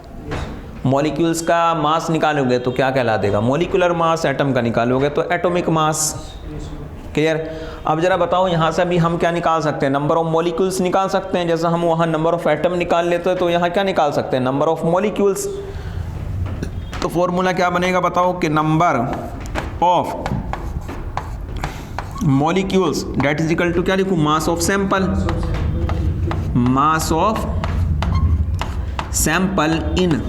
S1: मॉलिक्यूल्स का मास निकालोगे तो क्या कहला देगा, मॉलिक्यूलर मास। एटम का निकालोगे तो एटॉमिक मास। क्लियर। अब जरा बताओ यहाँ से अभी हम क्या निकाल सकते हैं, नंबर ऑफ मॉलिक्यूल्स निकाल सकते हैं। जैसा हम वहाँ नंबर ऑफ एटम निकाल लेते हैं तो यहाँ क्या निकाल सकते हैं, नंबर ऑफ मॉलिक्यूल्स। तो फॉर्मूला क्या बनेगा बताओ कि number of molecules that is equal to क्या लिखूँ, mass of sample, mass of sample in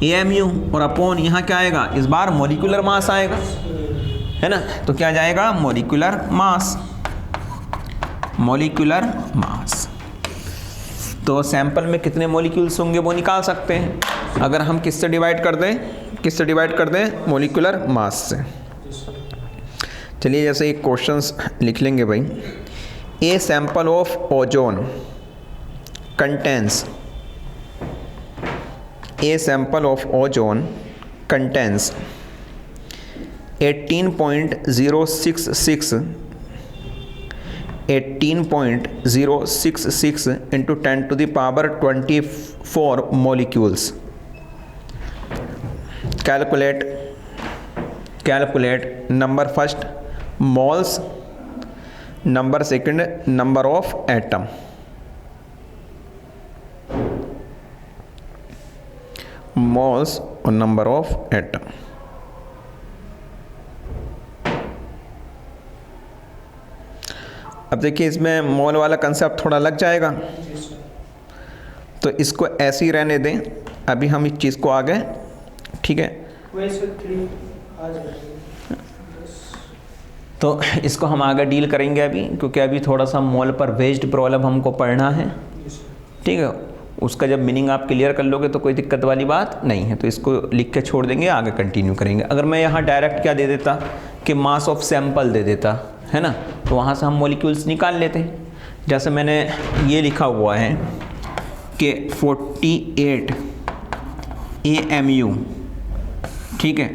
S1: AMU, और अपॉन यहाँ क्या आएगा, इस बार मॉलिक्यूलर मास आएगा, है ना। तो क्या जाएगा मॉलिक्यूलर मास, मॉलिक्यूलर मास। तो सैंपल में कितने मॉलिक्यूल्स होंगे वो निकाल सकते हैं अगर हम किससे डिवाइड कर दें, किससे डिवाइड कर दें, मॉलिक्यूलर मास से। चलिए जैसे एक क्वेश्चंस लिख लेंगे भाई। A sample of ozone contains, A sample of ozone contains 18.066 into 10 to the power 24 molecules. Calculate number first moles, number second number of atom. Moles और नंबर ऑफ एटम। अब देखिए इसमें मोल वाला कंसेप्ट थोड़ा लग जाएगा, तो इसको ऐसे ही रहने दें। अभी हम इस चीज़ को आगे, ठीक है, तो इसको हम आगे डील करेंगे अभी, क्योंकि अभी थोड़ा सा मोल पर बेस्ड प्रॉब्लम हमको पढ़ना है। ठीक है, उसका जब मीनिंग आप क्लियर कर लोगे तो कोई दिक्कत वाली बात नहीं है। तो इसको लिख के छोड़ देंगे, आगे कंटिन्यू करेंगे। अगर मैं यहाँ डायरेक्ट क्या दे देता कि मास ऑफ सैंपल दे देता, है ना, तो वहाँ से हम मॉलिक्यूल्स निकाल लेते। जैसे मैंने ये लिखा हुआ है कि 48 AMU, ठीक है,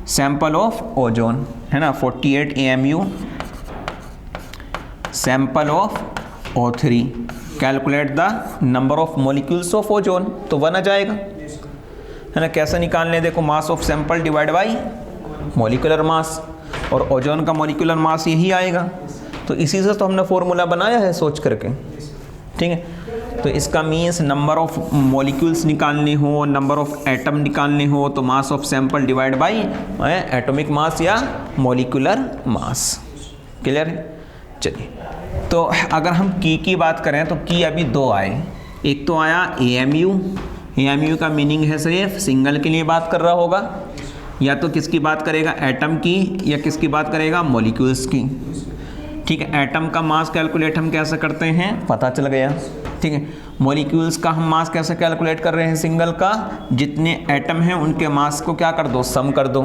S1: सैंपल ऑफ ओजोन, है ना, 48 AMU sample of O3, calculate the number of molecules of ozone, तो 1 आ जाएगा, है ना। कैसे निकालने, देखो मास of sample divide by molecular mass, और ओजोन का मॉलिक्यूलर मास यही आएगा। तो इसी से तो हमने फॉर्मूला बनाया है सोच करके, ठीक है। तो इसका मीन्स नंबर ऑफ मॉलिक्यूल्स निकालने हो, नंबर ऑफ एटम निकालने हो, तो मास of sample divide by atomic मास या मॉलिक्यूलर मास। क्लियर है? चलिए, तो अगर हम की बात करें तो की अभी 2 आए। एक तो आया AMU का मीनिंग है सिर्फ सिंगल के लिए बात कर रहा होगा, या तो किसकी बात करेगा, एटम की, या किसकी बात करेगा, मॉलिक्यूल्स की। ठीक है, एटम का मास कैलकुलेट हम कैसे करते हैं पता चल गया, ठीक है। मॉलिक्यूल्स का हम मास कैसे कैलकुलेट कर रहे हैं, सिंगल का, जितने एटम हैं उनके मास को क्या कर दो, सम कर दो,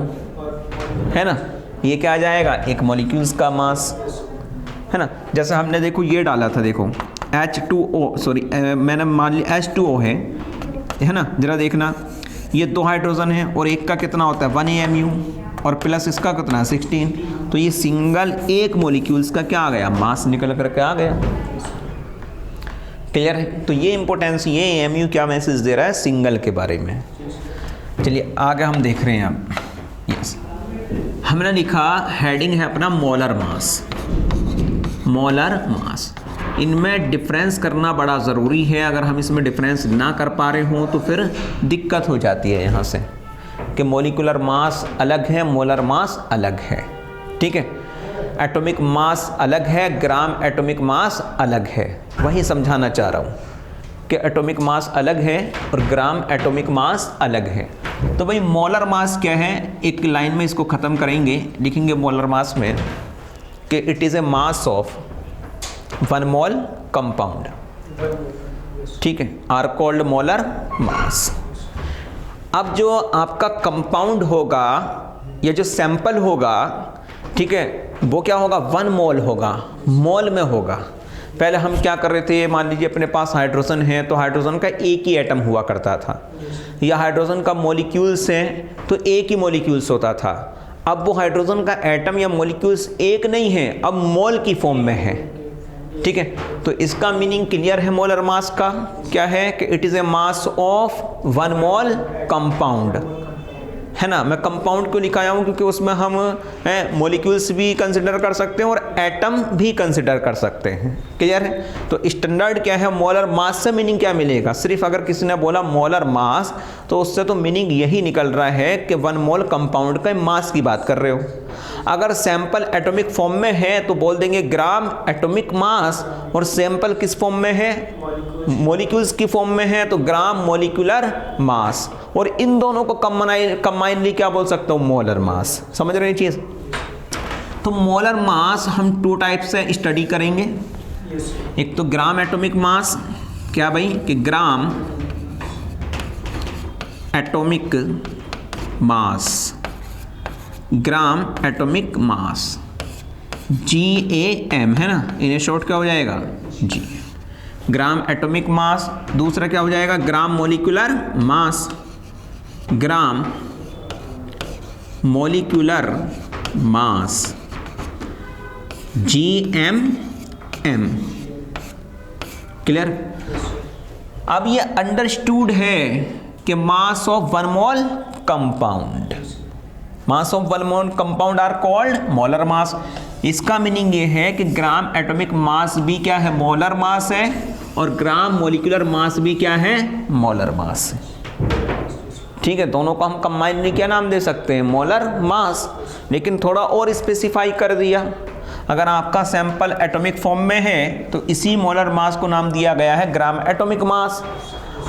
S1: है ना। ये क्या आ जाएगा, एक मॉलिक्यूल्स का मास, है ना। जैसे हमने देखो ये डाला था, देखो H2O, सॉरी मैंने मान लिया H2O है ना। जरा देखना, ये 2 हाइड्रोजन है और एक का कितना होता है 1 AMU, और प्लस इसका कितना है 16। तो ये सिंगल एक मॉलिक्यूल्स का क्या आ गया, मास निकल करके आ गया। क्लियर है? तो ये इंपॉर्टेंस, ये AMU क्या मैसेज दे रहा है, सिंगल के बारे में। चलिए आगे हम देख रहे हैं अब। यस, हमने लिखा हेडिंग है अपना मोलर मास। मोलर मास, इनमें डिफरेंस करना बड़ा ज़रूरी है। अगर हम इसमें डिफरेंस ना कर पा रहे हों तो फिर दिक्कत हो जाती है यहाँ से कि मॉलिक्यूलर मास अलग है, मोलर मास अलग है, ठीक है। एटॉमिक मास अलग है, ग्राम एटॉमिक मास अलग है। वही समझाना चाह रहा हूँ कि एटॉमिक मास अलग है और ग्राम एटॉमिक मास अलग है। तो भाई मोलर मास क्या है, एक लाइन में इसको ख़त्म करेंगे, लिखेंगे मोलर मास में कि it is a mass of 1 mole compound, ठीक है, आर कॉल्ड मोलर मास। अब जो आपका कंपाउंड होगा या जो सैंपल होगा, ठीक है, वो क्या होगा, 1 मोल होगा, मोल में होगा। पहले हम क्या कर रहे थे, मान लीजिए अपने पास हाइड्रोजन है तो हाइड्रोजन का एक ही एटम हुआ करता था, या हाइड्रोजन का मॉलिक्यूल्स है तो एक ही मॉलिक्यूल्स होता था। अब वो हाइड्रोजन का एटम या मॉलिक्यूल्स एक नहीं है, अब मोल की फॉर्म में है, ठीक है। तो इसका मीनिंग क्लियर है मोलर मास का, क्या है कि it is a mass of 1 mole compound, है ना। मैं कंपाउंड क्यों लिखाया हूँ, क्योंकि उसमें हम मॉलिक्यूल्स भी कंसिडर कर सकते हैं और एटम भी कंसिडर कर सकते हैं। क्लियर है? तो स्टैंडर्ड क्या है, मोलर मास से मीनिंग क्या मिलेगा, सिर्फ अगर किसी ने बोला मोलर मास तो उससे तो मीनिंग यही निकल रहा है कि 1 मोल कंपाउंड का मास की बात कर रहे हो। अगर सैंपल एटॉमिक फॉर्म में है तो बोल देंगे ग्राम एटॉमिक मास, और सैंपल किस फॉर्म में है, मॉलिक्यूल्स की फॉर्म में है तो ग्राम मॉलिक्यूलर मास, और इन दोनों को कंबाइनली क्या बोल सकता हूँ, मोलर मास। समझ रहे हैं चीज़? तो मोलर मास हम 2 टाइप से स्टडी करेंगे। एक तो ग्राम एटॉमिक मास, क्या भाई कि gram atomic mass, gram atomic mass, GAM, है ना, इन्हें शॉर्ट क्या हो जाएगा, जी, ग्राम एटॉमिक मास। दूसरा क्या हो जाएगा, gram molecular mass, gram molecular mass, GMM। Clear? अब ये अंडरस्टूड है कि mass of 1 mole compound, mass of 1 mole compound are called molar mass. इसका मीनिंग ये है कि ग्राम एटॉमिक मास भी क्या है, मोलर मास है, और ग्राम मॉलिक्यूलर मास भी क्या है, मोलर मास है। ठीक है, दोनों को हम कंबाइनली क्या नाम दे सकते हैं, मोलर मास। लेकिन थोड़ा और स्पेसिफाई कर दिया, अगर आपका सैंपल एटॉमिक फॉर्म में है तो इसी मोलर मास को नाम दिया गया है ग्राम एटॉमिक मास,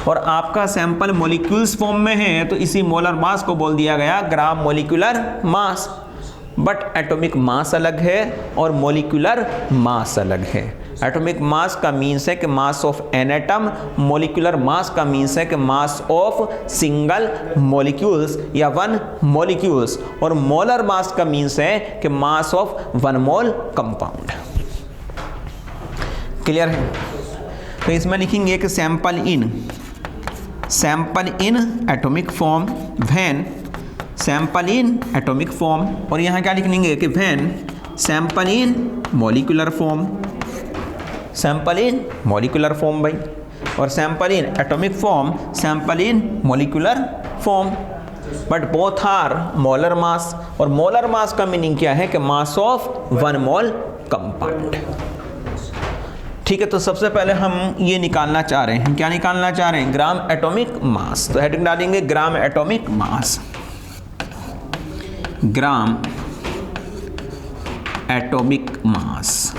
S1: और आपका सैंपल मॉलिक्यूल्स फॉर्म में है तो इसी मोलर मास को बोल दिया गया ग्राम molecular mass. But atomic mass अलग है और मॉलिक्यूलर मास अलग है। एटॉमिक मास का मीन्स है कि mass of an atom, molecular mass का मीन्स है कि मास ऑफ सिंगल मॉलिक्यूल्स या वन मॉलिक्यूल्स, और मोलर मास का मीन्स है कि mass of one mole compound. Clear है? तो इसमें लिखेंगे कि sample in atomic form when, sample in atomic form, और यहाँ क्या लिख लेंगे कि when sample in molecular form, sample in molecular form भाई, और sample in atomic form, sample in molecular form, but both are molar mass. और molar mass का मीनिंग क्या है कि mass of one mole compound. ठीक है, तो सबसे पहले हम ये निकालना चाह रहे हैं, क्या निकालना चाह रहे हैं? Gram atomic mass. तो हेडिंग डालेंगे gram atomic mass, gram atomic mass,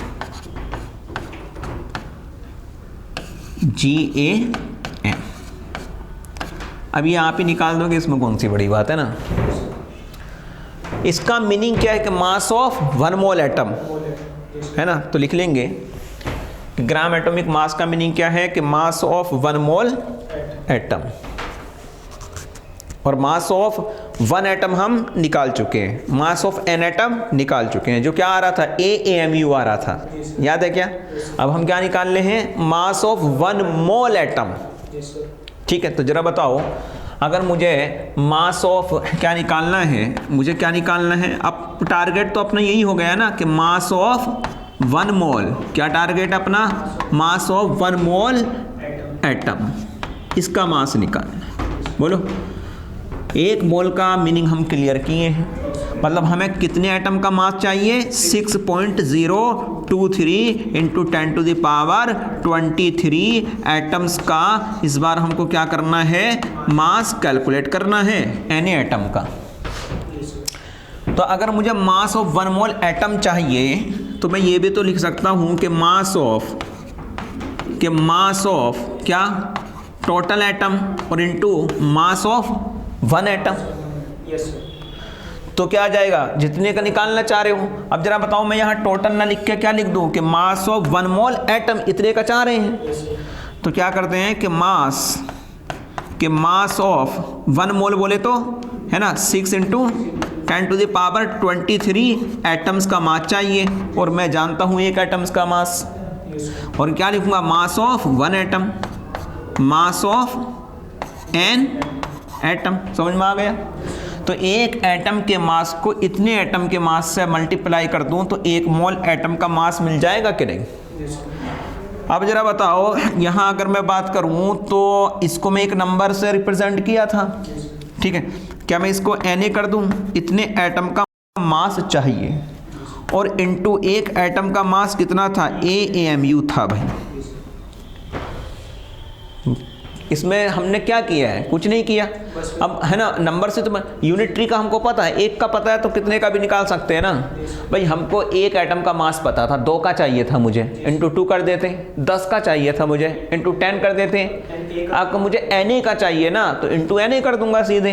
S1: GAM। अब ये आप ही निकाल दोगे, इसमें कौन सी बड़ी बात है ना। इसका मीनिंग क्या है कि mass of one mole atom, है ना। तो लिख लेंगे ग्राम एटॉमिक मास का मीनिंग क्या है कि mass of one mole atom, और मास ऑफ वन एटम हम निकाल चुके हैं, मास ऑफ एन एटम निकाल चुके हैं। जो क्या आ रहा था? AAMU आ रहा था, याद है क्या? अब हम क्या निकाल रहे हैं? मास ऑफ वन मोल एटम। ठीक है, तो जरा बताओ, अगर मुझे मास ऑफ क्या निकालना है, मुझे क्या निकालना है? अब टारगेट तो अपना यही हो गया ना कि मास ऑफ वन मोल। क्या टारगेट अपना? मास ऑफ वन मोल एटम, इसका मास निकालना। बोलो, एक मोल का मीनिंग हम क्लियर किए हैं, मतलब हमें कितने एटम का मास चाहिए? 6.023 इंटू 10⁻23 एटम्स का इस बार हमको क्या करना है? मास कैलकुलेट करना है एन एटम का। तो अगर मुझे मास ऑफ वन मोल एटम चाहिए तो मैं ये भी तो लिख सकता हूँ कि मास ऑफ क्या? टोटल एटम, और into mass of one atom. तो क्या आ जाएगा? जितने का निकालना चाह रहे हो। अब जरा बताओ, मैं यहाँ टोटल ना लिख के क्या लिख दूँ कि mass of one mole atom इतने का चाह रहे हैं। तो क्या करते हैं कि मास ऑफ वन मोल बोले तो, है ना, 6 इंटू 10⁻23 एटम्स का मास चाहिए, और मैं जानता हूँ एक एटम्स का मास। और क्या लिखूंगा? मास of one atom, mass of an atom. समझ में आ गया? तो एक एटम के मास को इतने एटम के मास से मल्टीप्लाई कर दूं तो एक मोल एटम का मास मिल जाएगा कि नहीं? अब जरा बताओ, यहाँ अगर मैं बात करूँ तो इसको मैं एक नंबर से रिप्रेजेंट किया था, ठीक है। क्या मैं इसको Na कर दूं? इतने एटम का मास चाहिए, और इनटू एक एटम का मास कितना था? AAMU था भाई। इसमें हमने क्या किया है? कुछ नहीं किया। अब है ना, नंबर से तो यूनिटरी का हमको पता है, एक का पता है तो कितने का भी निकाल सकते हैं ना भाई। हमको एक एटम का मास पता था, 2 का चाहिए था मुझे, इंटू 2 कर देते। 10 का चाहिए था मुझे, इंटू 10 कर देते। आपको मुझे Na का चाहिए ना, तो इंटू Na कर दूंगा सीधे,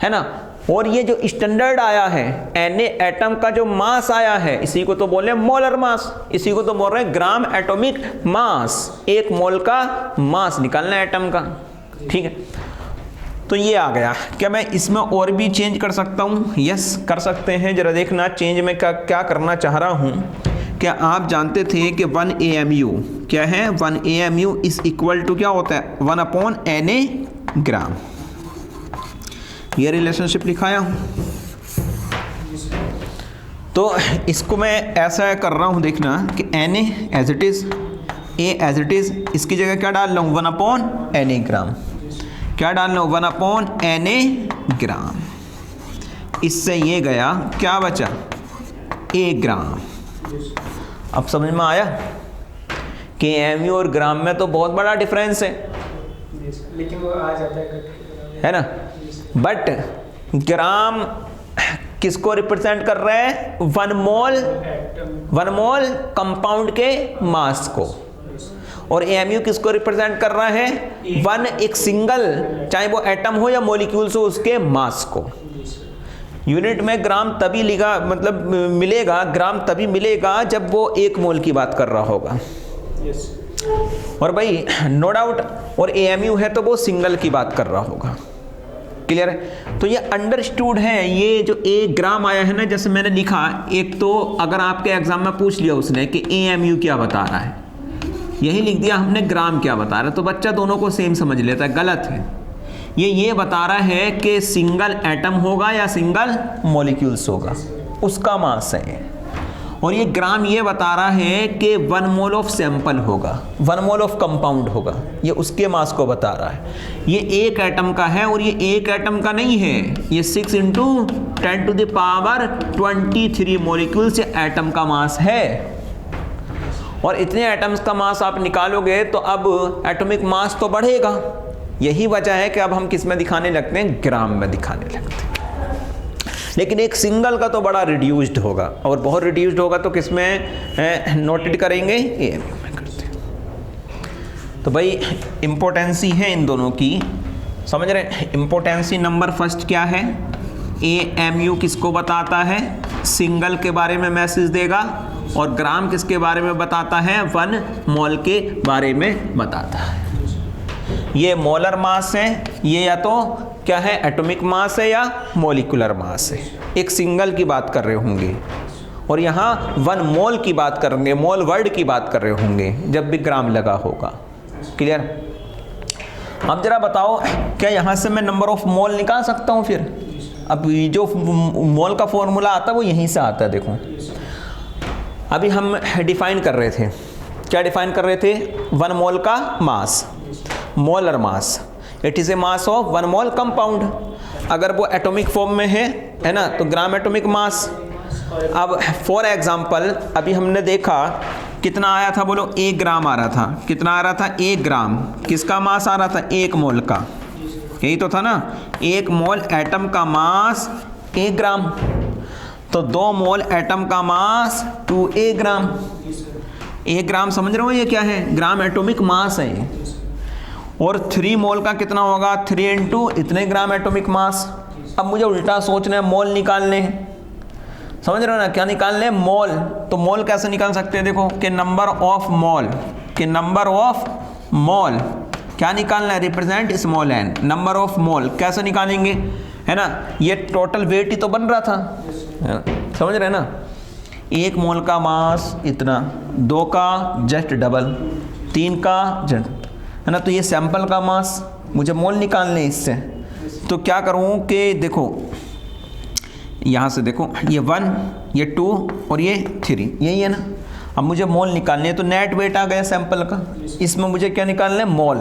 S1: है ना। और ये जो स्टैंडर्ड आया है Na एटम का जो मास आया है, इसी को तो बोले मोलर मास, इसी को तो बोल रहे हैं ग्राम एटॉमिक मास। एक मोल का मास निकालना है एटम का, ठीक है। तो ये आ गया। क्या मैं इसमें और भी चेंज कर सकता हूँ? यस, कर सकते हैं। जरा देखना चेंज में क्या करना चाह रहा हूँ। क्या आप जानते थे कि 1 AMU क्या है? 1 AMU इज इक्वल टू क्या होता है? 1/Na ग्राम। ये रिलेशनशिप लिखाया हूँ। तो इसको मैं ऐसा कर रहा हूँ, देखना कि Na as it is, A as it is, इसकी जगह क्या डाल रहा हूँ? 1/Na ग्राम। क्या डाल रहा हूँ? 1/Na ग्राम। इससे ये गया, क्या बचा? A ग्राम। अब समझ में आया कि AMU और ग्राम में तो बहुत बड़ा डिफरेंस है,
S2: लेकिन वो आ जाता
S1: है ना। बट ग्राम किसको रिप्रेजेंट कर रहा है? वन मोल कंपाउंड के मास को। और AMU किसको रिप्रेजेंट कर रहा है? एक सिंगल, चाहे वो एटम हो या मॉलिक्यूल्स हो, उसके मास को। यूनिट में ग्राम तभी लिखा मतलब मिलेगा, ग्राम तभी मिलेगा जब वो 1 मोल की बात कर रहा होगा।
S2: यस।
S1: और भाई नो डाउट, और AMU है तो वो सिंगल की बात कर रहा होगा। क्लियर है? तो ये अंडरस्टूड है। ये जो 1 ग्राम आया है ना, जैसे मैंने लिखा, एक तो अगर आपके एग्जाम में पूछ लिया उसने कि AMU क्या बता रहा है, यही लिख दिया हमने ग्राम क्या बता रहा है, तो बच्चा दोनों को सेम समझ लेता है। गलत है। ये बता रहा है कि सिंगल एटम होगा या सिंगल मॉलिक्यूल्स होगा, उसका मास है। और ये ग्राम ये बता रहा है कि 1 मोल ऑफ सैंपल होगा, 1 मोल ऑफ कंपाउंड होगा, ये उसके मास को बता रहा है। ये 1 एटम का है, और ये 1 एटम का नहीं है, ये 6 × 10⁻23 मॉलिक्यूल्स एटम का मास है। और इतने एटम्स का मास आप निकालोगे तो अब एटॉमिक मास तो बढ़ेगा। यही वजह है कि अब हम किस में दिखाने लगते हैं, ग्राम में दिखाने लगते हैं। लेकिन एक सिंगल का तो बड़ा रिड्यूस्ड होगा, और बहुत रिड्यूस्ड होगा तो किस में नोटेड करेंगे, AMU में करते हैं। तो भाई इम्पोर्टेंसी है इन दोनों की, समझ रहे हैं? इम्पोर्टेंसी नंबर फर्स्ट क्या है, AMU किसको बताता है, सिंगल के बारे में मैसेज देगा, और ग्राम किसके बारे में बताता है, 1 मोल के बारे में बताता है। ये मोलर मास है, ये या तो क्या है, एटॉमिक मास है या मॉलिक्यूलर मास है। एक सिंगल की बात कर रहे होंगे, और यहाँ 1 मोल की बात करेंगे, मोल वर्ड की बात कर रहे होंगे जब भी ग्राम लगा होगा। क्लियर? अब जरा बताओ, क्या यहाँ से मैं नंबर ऑफ मोल निकाल सकता हूँ फिर? अब जो मोल का फॉर्मूला आता है वो यहीं से आता है। देखो अभी हम डिफाइन कर रहे थे, क्या डिफाइन कर रहे थे, 1 मोल का mass, molar mass, it is a mass of 1 mole compound. अगर वो एटॉमिक फॉर्म में है ना, तो ग्राम एटॉमिक मास। अब फॉर एग्जांपल अभी हमने देखा कितना आया था, बोलो 1 ग्राम आ रहा था। कितना आ रहा था, 1 ग्राम। किसका मास आ रहा था, 1 मोल का। यही तो था ना, 1 मोल एटम का मास 1 ग्राम, तो 2 मोल एटम का मास 2A ग्राम। 1 ग्राम समझ रहे हो ये क्या है, ग्राम एटॉमिक मास है। और 3 मोल का कितना होगा, 3 × इतने ग्राम एटॉमिक मास। अब मुझे उल्टा सोचना है, मोल निकालने हैं, समझ रहे हो ना, क्या निकालने हैं, मोल। तो मोल कैसे निकाल सकते हैं, देखो कि नंबर ऑफ मोल, कि नंबर ऑफ मोल क्या निकालना है, represent small n, number of mole कैसे निकालेंगे, है ना। ये टोटल वेट ही तो बन रहा था, है ना? समझ रहे हैं ना, 1 मोल का मास इतना, 2 का जस्ट डबल, 3 का जस्ट, है ना। तो ये सैंपल का मास मुझे मोल निकालने इससे, तो क्या करूँ कि देखो यहाँ से देखो, ये 1, ये 2 और ये 3, यही है ना। अब मुझे मोल निकालने है, तो नेट वेट आ गया सैंपल का, इसमें मुझे क्या निकालना है, मोल।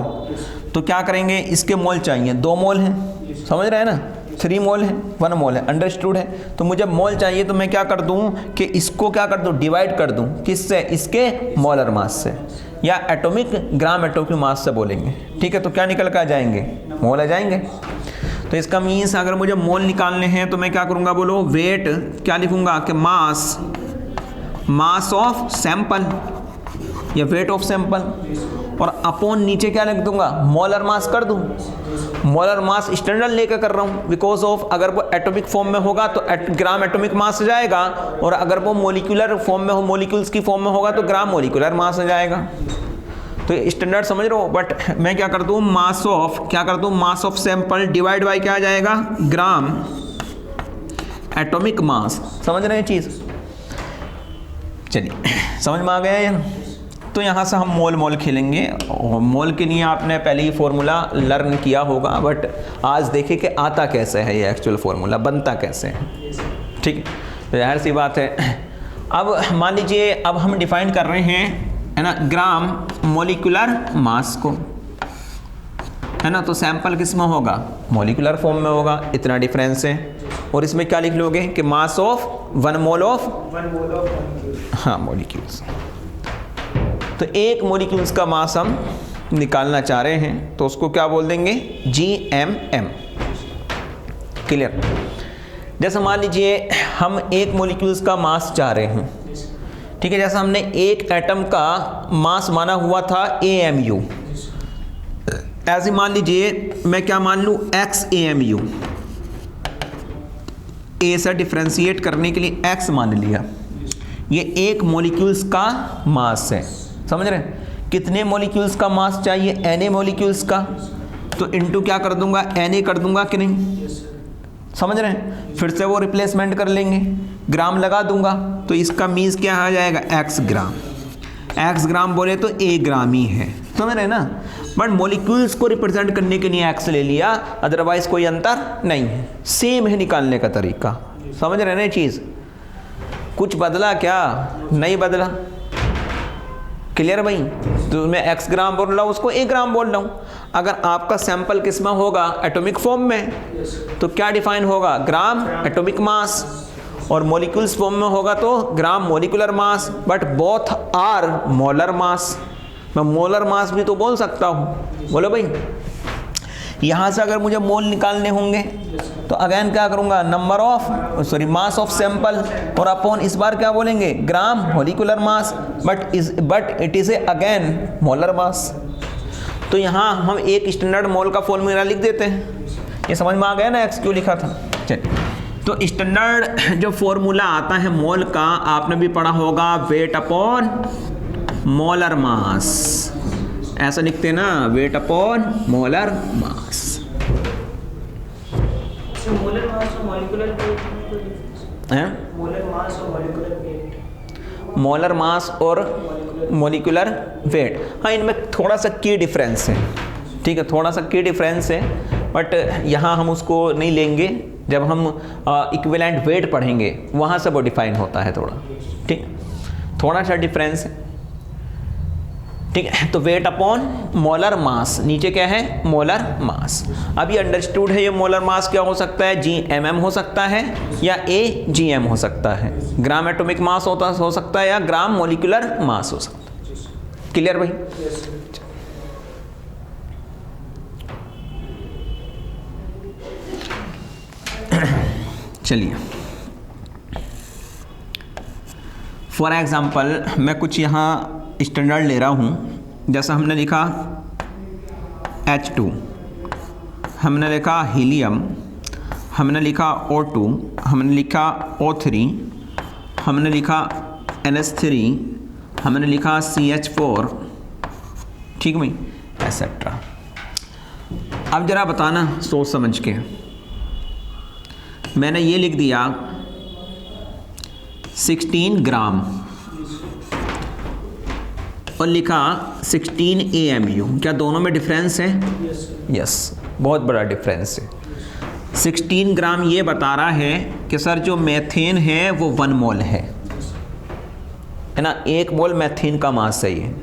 S1: तो क्या करेंगे, इसके मोल चाहिए, 2 मोल हैं, समझ रहे हैं ना, 3 मोल है, 1 मोल है, अंडरस्टूड है। तो मुझे मोल चाहिए, तो मैं क्या कर दूँ कि इसको क्या कर दूँ, डिवाइड कर दूँ, किससे, इसके मोलर मास से, या एटॉमिक ग्राम एटॉमिक मास से बोलेंगे, ठीक है। तो क्या निकल कर आ जाएंगे, मोल आ जाएंगे। तो इसका मीन्स अगर मुझे मोल निकालने हैं तो मैं क्या करूँगा, बोलो वेट क्या लिखूँगा कि मास, मास ऑफ सैंपल या वेट ऑफ सैंपल, और अपॉन नीचे क्या लिख दूंगा, मोलर मास कर दूं। मोलर मास स्टैंडर्ड लेकर कर रहा हूं, बिकॉज ऑफ अगर वो एटॉमिक फॉर्म में होगा तो ग्राम एटॉमिक मास आ जाएगा, और अगर वो मोलिकुलर फॉर्म में हो, मोलिक्यूल्स की फॉर्म में होगा तो ग्राम मोलिकुलर मास आ जाएगा। तो स्टैंडर्ड समझ रहे हो। बट मैं क्या कर दूं, मास ऑफ, क्या कर दूं, मास ऑफ सैंपल डिवाइड बाय क्या आ जाएगा, ग्राम एटॉमिक मास। समझ रहे हैं चीज़, चलिए समझ में आ गया है। तो यहाँ से हम मोल मोल खेलेंगे, और मोल के लिए आपने पहले ही फॉर्मूला लर्न किया होगा, बट आज देखें कि आता कैसे है, ये एक्चुअल फॉर्मूला बनता कैसे है, ठीक है। तो जाहिर सी बात है। अब मान लीजिए, अब हम डिफाइन कर रहे हैं, है ना, ग्राम मोलिकुलर मास को, है ना। तो सैंपल किस में होगा, मोलिकुलर फॉर्म में होगा, इतना डिफरेंस है। और इसमें क्या लिख लोगे कि मास ऑफ 1 मोल ऑफ, हाँ, मोलिक्यूल्स। तो 1 मोलिक्यूल्स का मास हम निकालना चाह रहे हैं, तो उसको क्या बोल देंगे, GMM। क्लियर। जैसे मान लीजिए हम 1 मोलिक्यूल्स का मास चाह रहे हैं, ठीक है। जैसे हमने 1 एटम का मास माना हुआ था AMU, ऐसे मान लीजिए मैं क्या मान लूँ, XAMU। ए से डिफ्रेंशिएट करने के लिए x मान लिया, ये एक मॉलिक्यूल्स का मास है, समझ रहे हैं? कितने मॉलिक्यूल्स का मास चाहिए? Na मॉलिक्यूल्स का, तो इनटू क्या कर दूंगा, Na कर दूंगा कि नहीं, समझ रहे हैं? फिर से वो रिप्लेसमेंट कर लेंगे, ग्राम लगा दूंगा, तो इसका मीन्स क्या आ जाएगा, x ग्राम। x ग्राम बोले तो a ग्राम ही है, समझ रहे हैं ना? बट मॉलिक्यूल्स को रिप्रेजेंट करने के लिए x ले लिया, अदरवाइज कोई अंतर नहीं है, सेम है निकालने का तरीका, समझ रहे हैं ना? ये चीज़ कुछ बदला क्या? नहीं बदला। क्लियर भाई? तो मैं x ग्राम बोल रहा हूँ, उसको a ग्राम बोल रहा हूँ। अगर आपका सैंपल किस में होगा, एटॉमिक फॉर्म में, तो क्या डिफाइन होगा, ग्राम एटॉमिक मास, और मॉलिक्यूल्स फॉर्म में होगा तो gram molecular mass, but both are molar mass. मैं मोलर मास भी तो बोल सकता हूँ, बोलो भाई। यहाँ से अगर मुझे मोल निकालने होंगे तो अगेन क्या करूँगा, number of mass of sample, और अपॉन इस बार क्या बोलेंगे, ग्राम molecular mass, but it is A again molar mass. तो यहाँ हम एक स्टैंडर्ड मोल का फॉर्मूला लिख देते हैं। ये समझ में आ गया ना, x क्यों लिखा था? चलिए, तो स्टैंडर्ड जो फॉर्मूला आता है मोल का, आपने भी पढ़ा होगा, वेट अपॉन मोलर मास, ऐसा लिखते हैं ना, वेट अपॉन मोलर मास।
S2: मोलर मास और मॉलिक्यूलर वेट
S1: हैं?
S2: मोलर मास और मॉलिक्यूलर वेट,
S1: मोलर मास और मॉलिक्यूलर वेट, हाँ, इनमें थोड़ा सा की डिफरेंस है, ठीक है, थोड़ा सा की डिफरेंस है, बट यहाँ हम उसको नहीं लेंगे, जब हम इक्विवेलेंट वेट पढ़ेंगे वहाँ से वो डिफाइन होता है थोड़ा, ठीक, थोड़ा सा डिफरेंस है, ठीक है। तो वेट अपॉन मोलर मास, नीचे क्या है, मोलर मास। अब ये अंडरस्टूड है, ये मोलर मास क्या हो सकता है, GMM हो सकता है या AGM हो सकता है, ग्राम एटॉमिक मास हो सकता है या ग्राम मॉलिक्यूलर मास हो सकता है। क्लियर भाई? चलिए, फॉर एग्जाम्पल मैं कुछ यहाँ स्टैंडर्ड ले रहा हूँ, जैसा हमने लिखा H2, हमने लिखा हीलियम, हमने लिखा O2, हमने लिखा O3, हमने लिखा NH3, हमने लिखा CH4, ठीक भाई, एसेट्रा। अब जरा बताना सोच समझ के, मैंने ये लिख दिया 16 ग्राम और लिखा 16 AMU, क्या दोनों में डिफरेंस है? यस, बहुत बड़ा डिफरेंस है। 16 ग्राम ये बता रहा है कि सर जो मेथेन है वो 1 मोल है ना, 1 मोल मेथेन का मास है ये,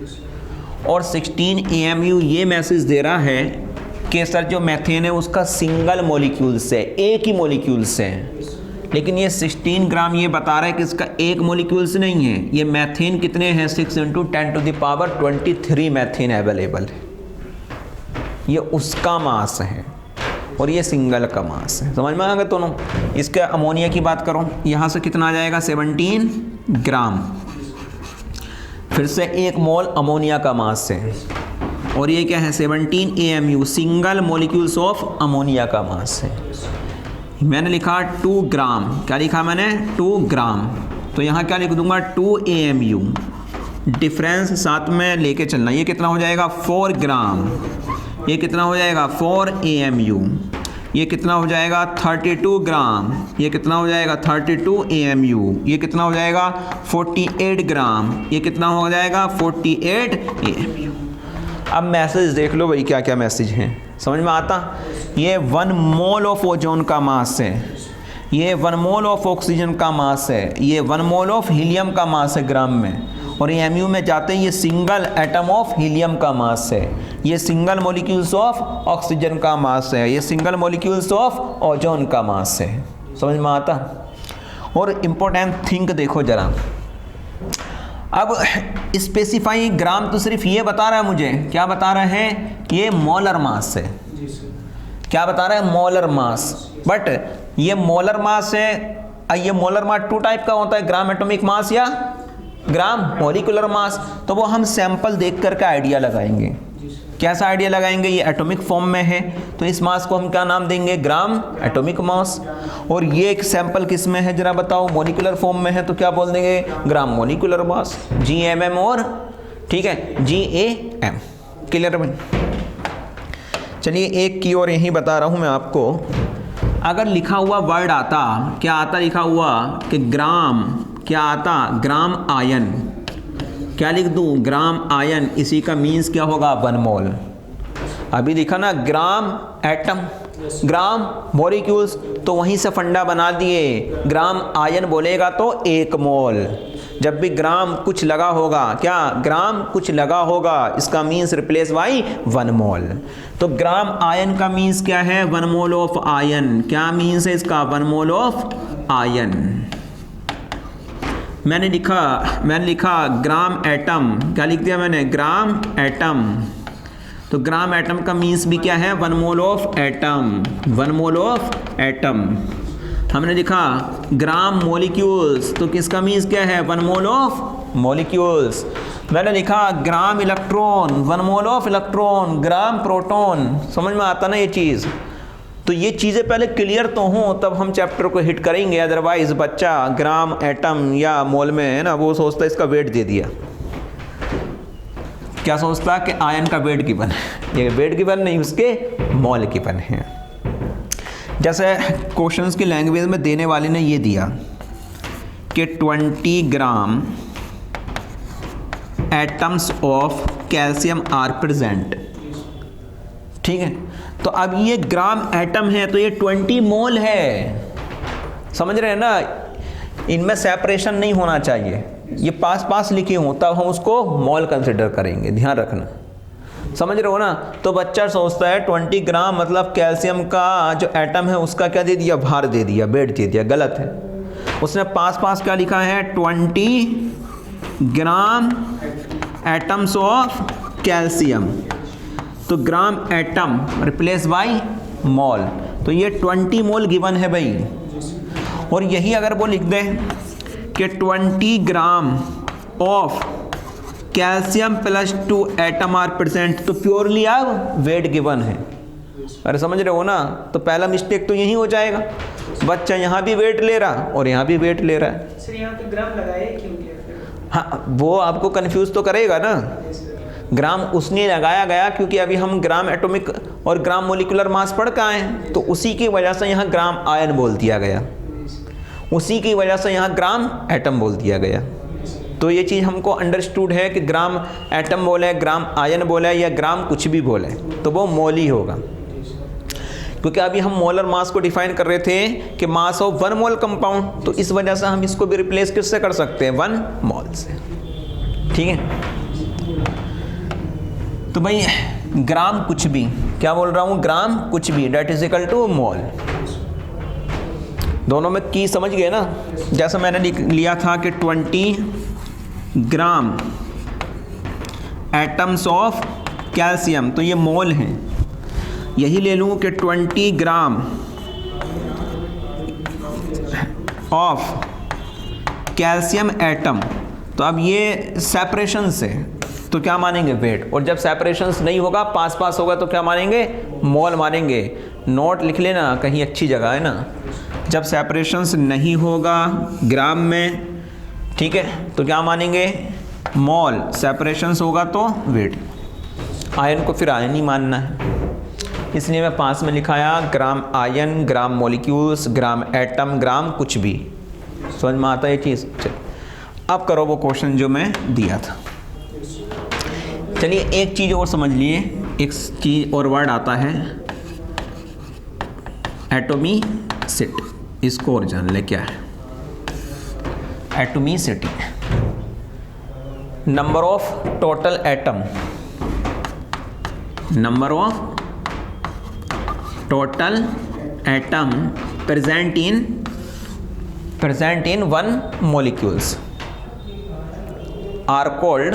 S1: और 16 AMU ये मैसेज दे रहा है कि सर जो मेथेन है उसका सिंगल मॉलिक्यूल से, एक ही मॉलिक्यूल से है। लेकिन ये 16 ग्राम ये बता रहा है कि इसका एक मॉलिक्यूल से नहीं है, ये मेथेन कितने हैं, 6 × 10⁻23 मेथेन अवेलेबल है, ये उसका मास है और ये सिंगल का मास है। समझ में आ गया दोनों? इसके अमोनिया की बात करो, यहाँ से कितना आ जाएगा, 17 ग्राम, फिर से 1 मोल अमोनिया का मास है, और ये क्या है, 17 AMU, single molecules of ammonia का मास है। मैंने लिखा 2 ग्राम, क्या लिखा मैंने, 2 ग्राम, तो यहाँ क्या लिख दूंगा, 2 AMU, डिफरेंस साथ में लेके चलना, ये कितना हो जाएगा, 4 ग्राम, ये कितना हो जाएगा, 4 AMU, ये कितना हो जाएगा, 32 ग्राम, ये कितना हो जाएगा, 32 AMU, ये कितना हो जाएगा, 48 ग्राम, ये कितना हो जाएगा, 48 AMU। अब मैसेज देख लो भाई, क्या क्या मैसेज हैं, समझ में आता? ये 1 मोल ऑफ ओजोन का मास है, ये 1 मोल ऑफ ऑक्सीजन का मास है, ये 1 मोल ऑफ हीलियम का मास है ग्राम में, और ये MU में जाते हैं, ये सिंगल एटम ऑफ हीलियम का मास है, ये सिंगल मॉलिक्यूल्स ऑफ ऑक्सीजन का मास है, ये सिंगल मॉलिक्यूल्स ऑफ ओजोन का मास है। समझ में आता? और इम्पोर्टेंट थिंक देखो जरा, अब स्पेसिफाई ग्राम तो सिर्फ ये बता रहा है मुझे, क्या बता रहा है, ये मोलर मास है, क्या बता रहा है, मोलर मास, बट ये मोलर मास है, ये मोलर मास 2 टाइप का होता है, ग्राम एटॉमिक मास या ग्राम मॉलिक्यूलर मास, तो वो हम सैंपल देख करके आइडिया लगाएंगे।
S2: जी सर।
S1: कैसा आइडिया लगाएंगे, ये एटॉमिक फॉर्म में है तो इस मास को हम क्या नाम देंगे, ग्राम एटॉमिक मास। और ये एक सैंपल किस में है जरा बताओ, मॉलिक्यूलर फॉर्म में है तो क्या बोल देंगे, ग्राम मॉलिक्यूलर मास, GMM और ठीक है GAM। क्लियर बन। चलिए एक की और यही बता रहा हूँ मैं आपको, अगर लिखा हुआ वर्ड आता, क्या आता लिखा हुआ कि ग्राम, क्या आता ग्राम आयन, क्या लिख दूँ ग्राम आयन, इसी का मीन्स क्या होगा 1 मोल। अभी लिखा ना ग्राम एटम, ग्राम मॉलिक्यूल्स, तो वहीं से फंडा बना दिए, ग्राम आयन बोलेगा तो 1 मोल। जब भी ग्राम कुछ लगा होगा, क्या ग्राम कुछ लगा होगा, इसका मीन्स रिप्लेस बाई 1 मोल। तो ग्राम आयन का मीन्स क्या है, 1 मोल ऑफ आयन। क्या मीन्स है इसका, 1 मोल ऑफ आयन। मैंने लिखा ग्राम एटम, क्या लिख दिया मैंने, ग्राम एटम। तो ग्राम एटम का मीन्स भी क्या है, 1 mole of atom, 1 mole of atom. हमने लिखा ग्राम मॉलिक्यूल्स, तो किसका मीन्स क्या है, 1 मोल ऑफ मॉलिक्यूल्स। मैंने लिखा gram electron, 1 mole of electron, gram proton. समझ में आता ना ये चीज़। तो ये चीज़ें पहले क्लियर तो हों तब हम चैप्टर को हिट करेंगे, अदरवाइज बच्चा ग्राम एटम या मोल में है ना, वो सोचता है इसका वेट दे दिया, क्या सोचता है कि आयन का वेट गिवन है, ये वेट गिवन नहीं, उसके मोल गिवन है। जैसे क्वेश्चंस की लैंग्वेज में देने वाले ने ये दिया कि 20 gram atoms of calcium are present, ठीक है। तो अब ये ग्राम एटम है तो ये 20 मोल है, समझ रहे हैं ना, इनमें सेपरेशन नहीं होना चाहिए, ये पास पास लिखे हों तब हम उसको मोल कंसिडर करेंगे, ध्यान रखना, समझ रहे हो ना। तो बच्चा सोचता है 20 ग्राम मतलब कैल्शियम का जो एटम है उसका क्या दे दिया, भार दे दिया, वेट दे दिया, गलत है। उसने पास पास क्या लिखा है, 20 ग्राम एटम्स ऑफ कैल्शियम, तो gram atom replace by mole, तो ये 20 मोल गिवन है भाई। और यही अगर वो लिख दें कि 20 gram of calcium plus 2 atom are present, तो प्योरली अब वेट गिवन है। अरे समझ रहे हो ना, तो पहला मिस्टेक तो यही हो जाएगा, बच्चा यहाँ भी वेट ले रहा और यहाँ भी वेट ले रहा है।
S2: सर यहाँ पे ग्राम लगाए क्यों किया?
S1: हाँ, वो आपको कंफ्यूज तो करेगा ना। ग्राम उसने लगाया गया क्योंकि अभी हम ग्राम एटॉमिक और ग्राम मोलिकुलर मास पढ़ के आए हैं, तो उसी की वजह से यहाँ ग्राम आयन बोल दिया गया, उसी की वजह से यहाँ ग्राम एटम बोल दिया गया। तो ये चीज़ हमको अंडरस्टूड है कि ग्राम एटम बोले, ग्राम आयन बोले या ग्राम कुछ भी बोले तो वो मोल ही होगा, क्योंकि अभी हम मोलर मास को डिफाइन कर रहे थे कि मास ऑफ 1 मोल कंपाउंड, तो इस वजह से हम इसको भी रिप्लेस किससे कर सकते हैं, 1 मोल से, ठीक है। तो भाई ग्राम कुछ भी, क्या बोल रहा हूँ, ग्राम कुछ भी डेट इज इक्वल टू मोल। दोनों में की समझ गए ना। जैसा मैंने लिया था कि 20 ग्राम एटम्स ऑफ कैल्शियम, तो ये मोल हैं, यही ले लूँ कि 20 ग्राम ऑफ कैल्शियम एटम, तो अब ये सेपरेशन से तो क्या मानेंगे, वेट। और जब सेपरेशंस नहीं होगा, पास पास होगा, तो क्या मानेंगे, मोल मानेंगे। नोट लिख लेना कहीं अच्छी जगह है ना, जब सेपरेशंस नहीं होगा ग्राम में, ठीक है, तो क्या मानेंगे, मोल, सेपरेशंस होगा तो वेट। आयन को फिर आयन ही मानना है, इसलिए मैं पास में लिखाया ग्राम आयन, ग्राम मॉलिक्यूल्स, ग्राम एटम, ग्राम कुछ भी। समझ में आता है ये चीज़। अब करो वो क्वेश्चन जो मैं दिया था। चलिए एक चीज़ और समझ लिए, एक चीज़ और वर्ड आता है एटोमिसिटी, इसको और जान ले क्या है atomicity. Number of total atom, number of total atom present in 1 molecules are called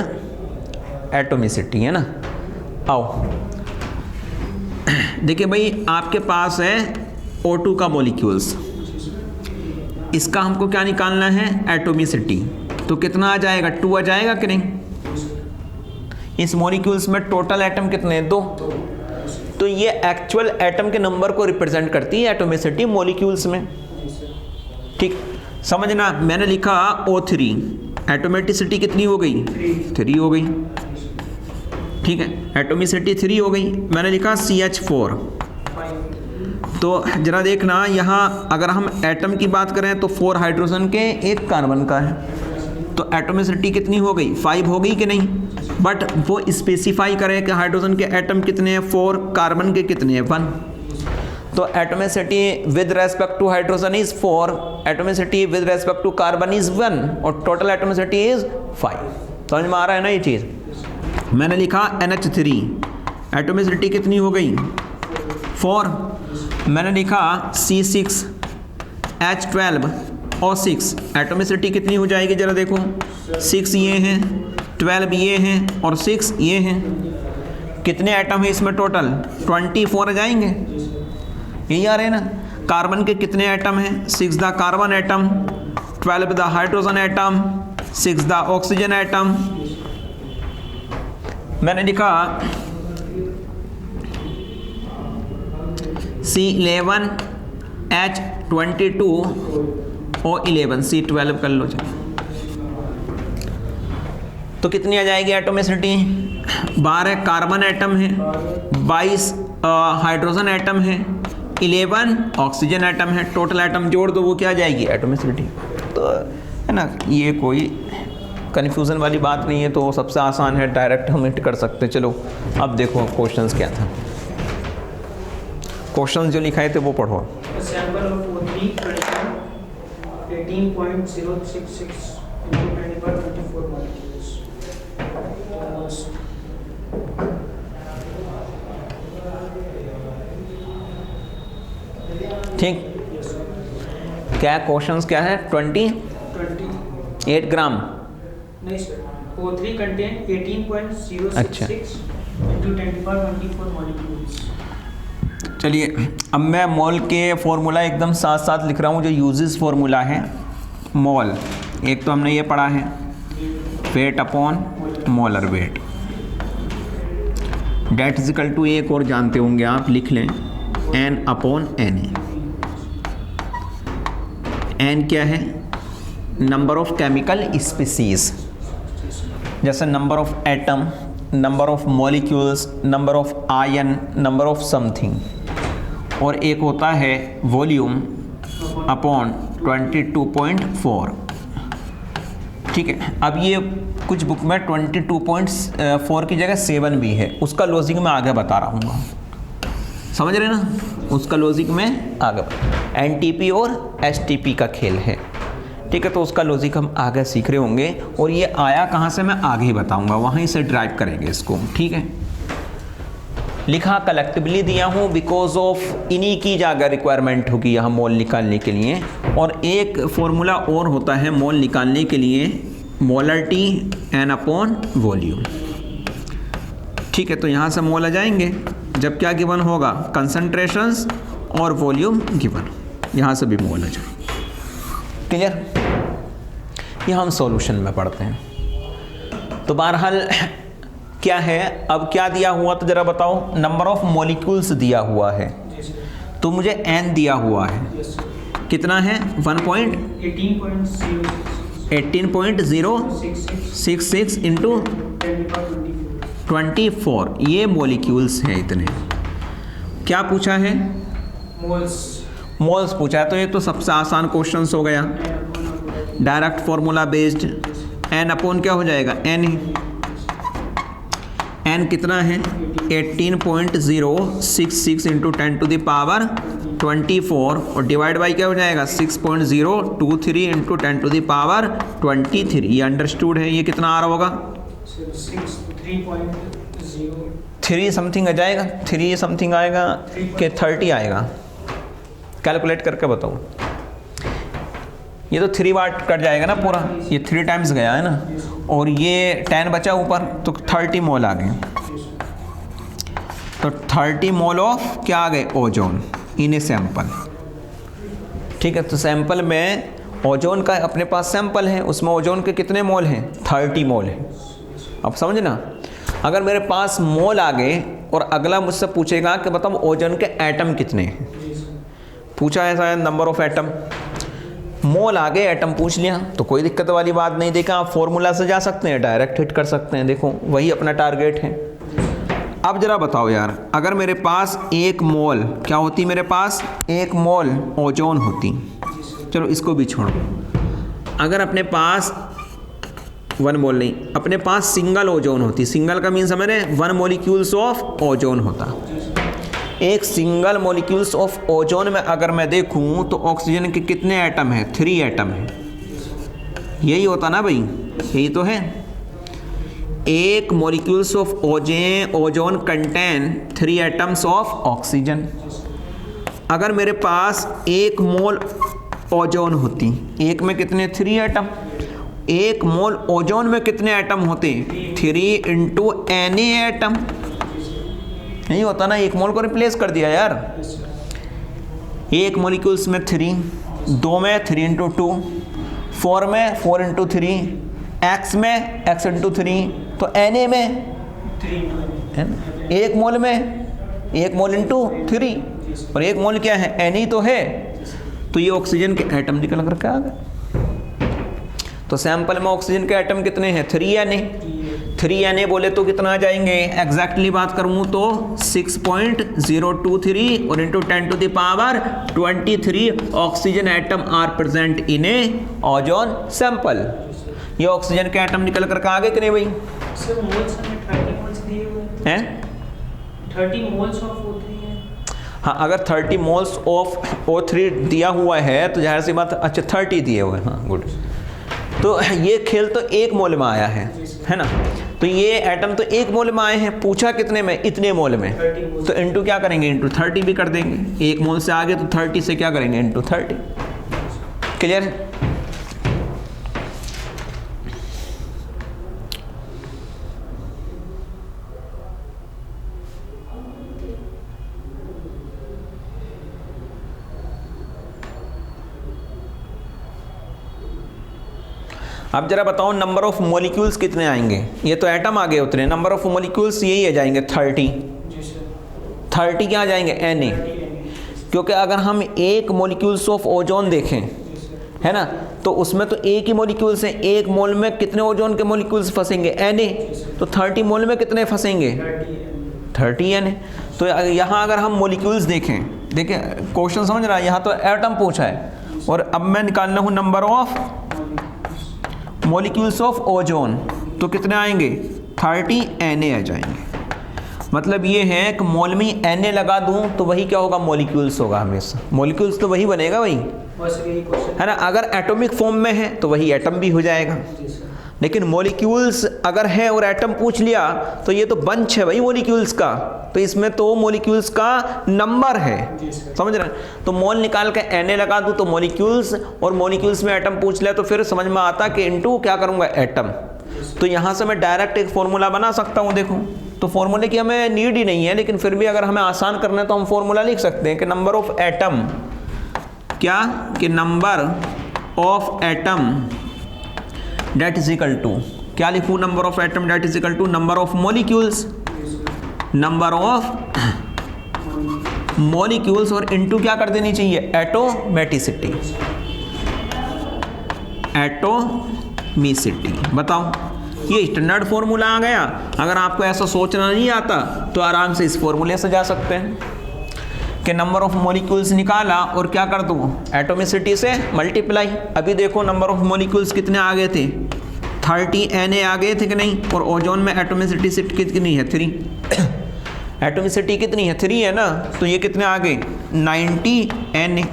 S1: atomicity, है ना। आओ देखिए भाई, आपके पास है O2 का मॉलिक्यूल्स, इसका हमको क्या निकालना है, एटोमिसिटी। तो कितना आ जाएगा, 2 आ जाएगा कि नहीं। इस मॉलिक्यूल्स में टोटल एटम कितने हैं? 2। तो ये एक्चुअल एटम के नंबर को रिप्रेजेंट करती है एटोमिसिटी मॉलिक्यूल्स में। ठीक, समझना, मैंने लिखा O3, एटोमेटिसिटी कितनी हो गई? 3 हो गई। ठीक है, एटोमिसिटी 3 हो गई। मैंने लिखा CH4, तो जरा देखना यहाँ अगर हम एटम की बात करें तो 4 हाइड्रोजन के 1 कार्बन का है, तो एटोमिसिटी कितनी हो गई? 5 हो गई कि नहीं? बट वो स्पेसिफाई करें कि हाइड्रोजन के एटम कितने हैं? 4, कार्बन के कितने हैं? 1। तो atomicity with respect to hydrogen is 4, atomicity with respect to carbon is 1 और टोटल एटोमिसिटी इज 5। समझ में आ रहा है ना ये चीज़? मैंने लिखा NH3, एटोमिसिटी कितनी हो गई? 4। मैंने लिखा C6H12O6, एटोमिसिटी कितनी हो जाएगी? जरा देखो, 6 ये हैं, 12 ये हैं और 6 ये हैं। कितने एटम है इसमें टोटल? 24 आ जाएंगे। यही आ रहे हैं ना? कार्बन के कितने एटम हैं? 6 the carbon atom, 12 the hydrogen atom, 6 the oxygen atom. मैंने लिखा C11H22O11, C12 कर लो चलो। तो कितनी आ जाएगी एटोमिसिटी? 12 कार्बन एटम है, 22 हाइड्रोजन एटम है, 11 ऑक्सीजन एटम है। टोटल एटम जोड़ दो, वो क्या आ जाएगी? एटोमिसिटी। तो है ना, ये कोई कन्फ्यूज़न वाली बात नहीं है, तो सबसे आसान है, डायरेक्ट हम हिट कर सकते हैं। चलो अब देखो क्वेश्चंस क्या था। क्वेश्चंस जो लिखाए थे वो पढ़ो।
S2: Sample of O3 18.066 into 10^24 molecules.
S1: ठीक, क्या क्वेश्चंस क्या है? 28 ग्राम
S2: नहीं सर, O3 contain 18.066
S1: अच्छा।
S2: into 10^24 molecules.
S1: चलिए अब मैं मोल के फॉर्मूला एकदम साथ साथ लिख रहा हूँ, जो यूजेस फॉर्मूला है। मोल एक तो हमने ये पढ़ा है, weight upon molar weight, that is equal to एक और जानते होंगे आप, लिख लें N अपॉन Na। N क्या है? नंबर ऑफ केमिकल स्पीसीज, जैसे number of atom, number of molecules, number of ion, number of something. और एक होता है वॉल्यूम अपॉन 22.4। ठीक है, अब ये कुछ बुक में 22.4 की जगह 7 भी है, उसका लॉजिक मैं आगे बता रहा हूँ। समझ रहे ना? उसका लॉजिक में आगे, NTP और STP का खेल है। ठीक है, तो उसका लॉजिक हम आगे सीख रहे होंगे, और ये आया कहाँ से मैं आगे ही बताऊंगा, वहीं से ड्राइव करेंगे इसको। ठीक है, लिखा कलेक्टिवली दिया हूँ बिकॉज ऑफ इन्हीं की जगह रिक्वायरमेंट होगी यहाँ मोल निकालने के लिए। और एक फॉर्मूला और होता है मोल निकालने के लिए, मोलरिटी N अपॉन वॉल्यूम। ठीक है, तो यहाँ से मोल आ जाएंगे जब क्या गिवन होगा? कंसंट्रेशंस और वॉल्यूम गिवन, यहाँ से भी मोल आ जाए। क्लियर? ये हम सॉल्यूशन में पढ़ते हैं। तो बहरहाल क्या है, अब क्या दिया हुआ तो ज़रा बताओ। नंबर ऑफ मॉलिक्यूल्स दिया हुआ है, तो मुझे N दिया हुआ है, कितना है? 18.066 इंटू 24, ये मॉलिक्यूल्स हैं इतने। क्या पूछा है? मोल्स पूछा है, तो ये तो सबसे आसान क्वेश्चन हो गया, direct formula based. N upon क्या हो जाएगा? N ही। N कितना है? 18.066 इंटू 10⁻24 और डिवाइड बाई क्या हो जाएगा? 6.023 इंटू 10⁻23। ये अंडरस्टूड है। ये कितना आ रहा होगा? 3 समथिंग आ जाएगा, 3 समथिंग आएगा कि 30 आएगा? कैलकुलेट करके बताओ। ये तो 3 बार कट जाएगा ना पूरा, ये 3 टाइम्स गया है ना, और ये 10 बचा ऊपर, तो 30 मोल आ गए। तो 30 मोल ऑफ क्या आ गए? Ozone in a sample. ठीक है, तो सैंपल में ओजोन का अपने पास सैंपल है, उसमें ओजोन के कितने मोल हैं? 30 मोल हैं। अब समझना, अगर मेरे पास मोल आ गए और अगला मुझसे पूछेगा कि बताओ ओजोन के एटम कितने हैं, पूछा है शायद नंबर ऑफ एटम, मोल आ गए एटम पूछ लिया, तो कोई दिक्कत वाली बात नहीं। देखा आप फॉर्मूला से जा सकते हैं, डायरेक्ट हिट कर सकते हैं, देखो वही अपना टारगेट है। अब जरा बताओ यार, अगर मेरे पास एक मोल क्या होती, मेरे पास एक मोल ओजोन होती, चलो इसको भी छोड़ो, अगर अपने पास 1 मोल नहीं, अपने पास सिंगल ओजोन होती, सिंगल का मीन समझ रहे हैं, 1 मॉलिक्यूल्स ऑफ ओजोन होता। एक सिंगल मॉलिक्यूल्स ऑफ ओजोन में अगर मैं देखूं तो ऑक्सीजन के कितने एटम हैं, 3 एटम हैं, यही होता ना भाई, यही तो है। एक molecules of ozone contain 3 atoms of oxygen. अगर मेरे पास एक मोल ओजोन होती, एक में कितने, 3 एटम, एक मोल ओजोन में कितने एटम होते, 3 × Na एटम, नहीं होता ना, एक मोल को रिप्लेस कर दिया यार। एक मॉलिक्यूल्स में 3, 2 में 3 × 2, 4 में 4 × 3, X में X × 3, तो Na में 3, एक मोल में 1 मोल × 3, और 1 मोल क्या है, Na तो है, तो ये ऑक्सीजन के एटम निकल करके आ गए। तो सैंपल में ऑक्सीजन के एटम कितने हैं, 3 Na, 3 Na बोले तो कितना आ जाएंगे, एग्जैक्टली बात करूँ तो 6.023 और into 10⁻23 oxygen atom are present in a ozone sample. ये ऑक्सीजन के एटम निकल कर आ गए कि नहीं भाई?
S2: सर मोल्स हमें 30 मोल्स दिए हुए हैं, 30 मोल्स ऑफ O3 है।
S1: हाँ, अगर 30 मोल्स ऑफ O3 दिया हुआ है तो जाहिर सी बात, अच्छा 30 दिए हुए हैं, हाँ गुड। तो ये खेल तो 1 मोल में आया है ना, तो ये एटम तो 1 मोल में आए हैं, पूछा कितने में, इतने मोल में, तो इंटू क्या करेंगे, इंटू 30 भी कर देंगे, 1 मोल से आगे तो 30 से क्या करेंगे, इंटू 30। क्लियर? अब जरा बताओ नंबर ऑफ मॉलिक्यूल्स कितने आएंगे, ये तो एटम आगे उतरे, नंबर ऑफ मॉलिक्यूल्स यही आ जाएंगे 30। 30 क्या आ जाएंगे, Na, क्योंकि अगर हम एक मॉलिक्यूल्स ऑफ ओजोन देखें, है ना, तो उसमें तो एक ही मॉलिक्यूल्स हैं, 1 मोल में कितने ओजोन के मॉलिक्यूल्स फंसेंगे, Na, तो 30 मोल में कितने फंसेंगे, 30 Na। तो यहाँ अगर हम मॉलिक्यूल्स देखें, देखिए क्वेश्चन समझ रहा है, यहाँ तो एटम पूछा है, और अब मैं निकालना हूँ number of molecules of ozone, तो कितने आएंगे, 30 Na आ जाएंगे। मतलब ये है कि मोल में Na लगा दूं तो वही क्या होगा, मॉलिक्यूल्स होगा, हमेशा मॉलिक्यूल्स तो वही बनेगा भाई, है ना। अगर एटॉमिक फॉर्म में है तो वही एटम भी हो जाएगा, लेकिन मॉलिक्यूल्स अगर है और एटम पूछ लिया तो ये तो बंच है भाई मॉलिक्यूल्स का, तो इसमें तो मॉलिक्यूल्स का नंबर है, समझ रहे हैं। तो मोल निकाल के Na लगा दूं तो मॉलिक्यूल्स, और मॉलिक्यूल्स में एटम पूछ लिया तो फिर समझ में आता कि इनटू क्या करूंगा, एटम। तो यहाँ से मैं डायरेक्ट एक फॉर्मूला बना सकता हूँ, देखो तो फॉर्मूले की हमें नीड ही नहीं है, लेकिन फिर भी अगर हमें आसान करना है तो हम फॉर्मूला लिख सकते हैं कि नंबर ऑफ एटम, क्या कि number of atom that is equal to, क्या लिखूँ, number of atom that is equal to number of molecules, number of molecules, और इनटू क्या कर देनी चाहिए, एटोमेटिसिटी, एटोमिसिटी। बताओ, ये स्टैंडर्ड फॉर्मूला आ गया। अगर आपको ऐसा सोचना नहीं आता तो आराम से इस फॉर्मूले से जा सकते हैं कि नंबर ऑफ मॉलिक्यूल्स निकाला और क्या कर दूँ, एटोमिसिटी से मल्टीप्लाई। अभी देखो नंबर ऑफ मॉलिक्यूल्स कितने आ गए थे, 30 Na आ गए थे कि नहीं, और ओजोन में एटोमिसिटी कितनी है, 3। एटोमिसिटी कितनी है, 3 है ना, तो ये कितने आ गए, 90 Na,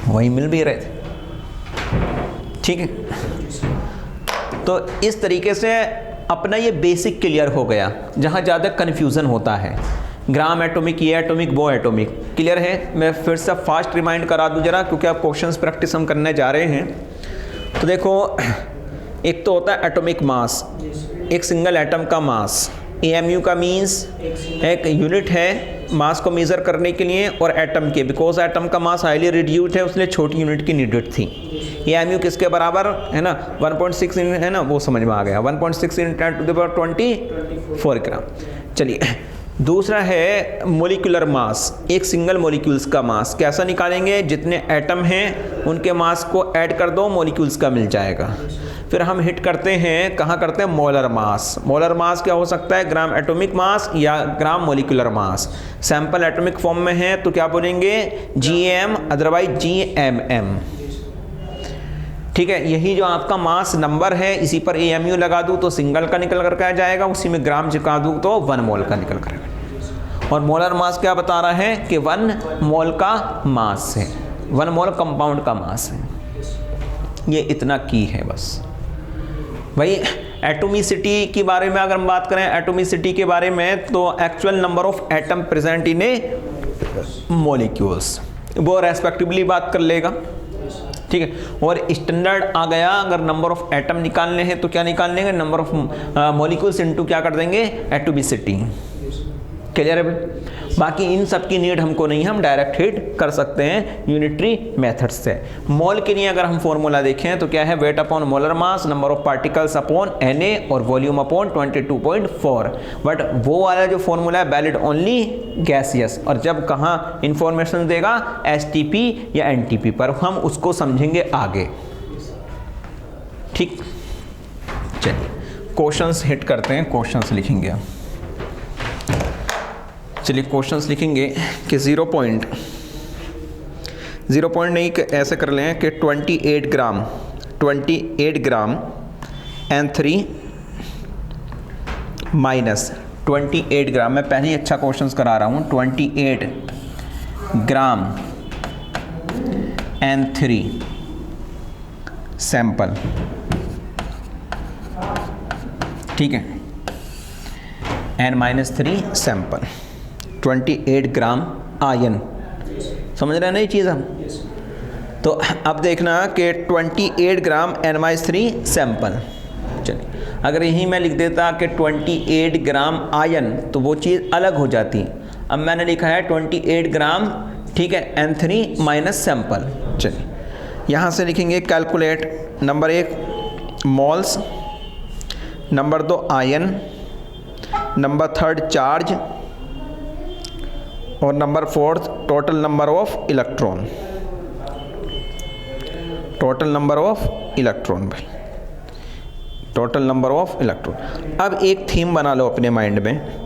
S1: वही मिल भी रहे थे, ठीक है। तो इस तरीके से अपना ये बेसिक क्लियर हो गया, जहाँ ज़्यादा कन्फ्यूज़न होता है, ग्राम एटॉमिक, ये एटॉमिक, वो एटॉमिक, क्लियर है। मैं फिर से फास्ट रिमाइंड करा दूं जरा, क्योंकि आप क्वेश्चंस प्रैक्टिस हम करने जा रहे हैं। तो देखो, एक तो होता है एटॉमिक मास, एक सिंगल एटम का मास, AMU का मीन्स एक यूनिट है मास को मेज़र करने के लिए, और एटम के, बिकॉज एटम का मास हाईली रिड्यूस्ड है, उसलिए छोटी यूनिट की नीडेड थी। AMU किसके बराबर है ना, 1.6 है ना, वो समझ में आ गया, 1.6 × 10⁻24 ग्राम। चलिए दूसरा है मोलिकुलर मास, एक सिंगल मोलिक्यूल्स का मास कैसा निकालेंगे, जितने एटम हैं उनके मास को ऐड कर दो, मोलिक्यूल्स का मिल जाएगा। फिर हम हिट करते हैं, कहाँ करते हैं, मोलर मास। मोलर मास क्या हो सकता है, ग्राम एटॉमिक मास या gram molecular mass. Sample atomic form में है तो क्या बोलेंगे, GM, अदरवाइज GMM। ठीक है, यही जो आपका मास नंबर है इसी पर AMU लगा दूँ तो सिंगल का निकल कर आ जाएगा, उसी में ग्राम चिपका दूँ तो 1 मोल का निकल कर। और मोलर मास क्या बता रहा है कि 1 मोल का मास है, 1 मोल कंपाउंड का मास है। ये इतना की है बस भाई। एटोमिसिटी के बारे में अगर हम बात करें, एटोमिसिटी के बारे में, तो actual number of atom present in A molecules, वो रेस्पेक्टिवली बात कर लेगा। ठीक है, और स्टैंडर्ड आ गया, अगर नंबर ऑफ एटम निकालने हैं तो क्या निकालने हैं, नंबर ऑफ मॉलिक्यूल्स इनटू क्या कर देंगे, एटोमिसिटी। क्लियर है। बाकी इन सब की नीड हमको नहीं है, हम डायरेक्ट हिट कर सकते हैं यूनिटरी मेथड से। मोल के लिए अगर हम फॉर्मूला देखें तो क्या है, weight upon molar mass, number of particles upon Na और वॉल्यूम अपॉन 22.4। बट वो वाला जो फॉर्मूला है वैलिड ओनली गैसियस, और जब कहाँ इंफॉर्मेशन देगा STP या NTP पर, हम उसको समझेंगे आगे। ठीक, चलिए क्वेश्चंस हिट करते हैं, क्वेश्चंस लिखेंगे। चलिए क्वेश्चंस लिखेंगे कि 0 पॉइंट नहीं, ऐसे कर लें कि 28 ग्राम N3 माइनस 28 ग्राम, मैं पहले ही अच्छा क्वेश्चंस करा रहा हूँ, 28 ग्राम N3 सैंपल। ठीक है, N-3 सैंपल, 28 ग्राम आयन। समझ रहे हैं ना ये चीज़ हम। तो अब देखना कि 28 ग्राम N-3 सैंपल। चलिए अगर यही मैं लिख देता कि 28 ग्राम आयन तो वो चीज़ अलग हो जाती। अब मैंने लिखा है 28 ग्राम, ठीक है, N3 माइनस सैंपल। चलिए यहाँ से लिखेंगे calculate, number 1 moles, number 2 ion, number 3 charge, और number 4 total number of electron. Total number of electron भाई, टोटल नंबर ऑफ इलेक्ट्रॉन। अब एक थीम बना लो अपने माइंड में,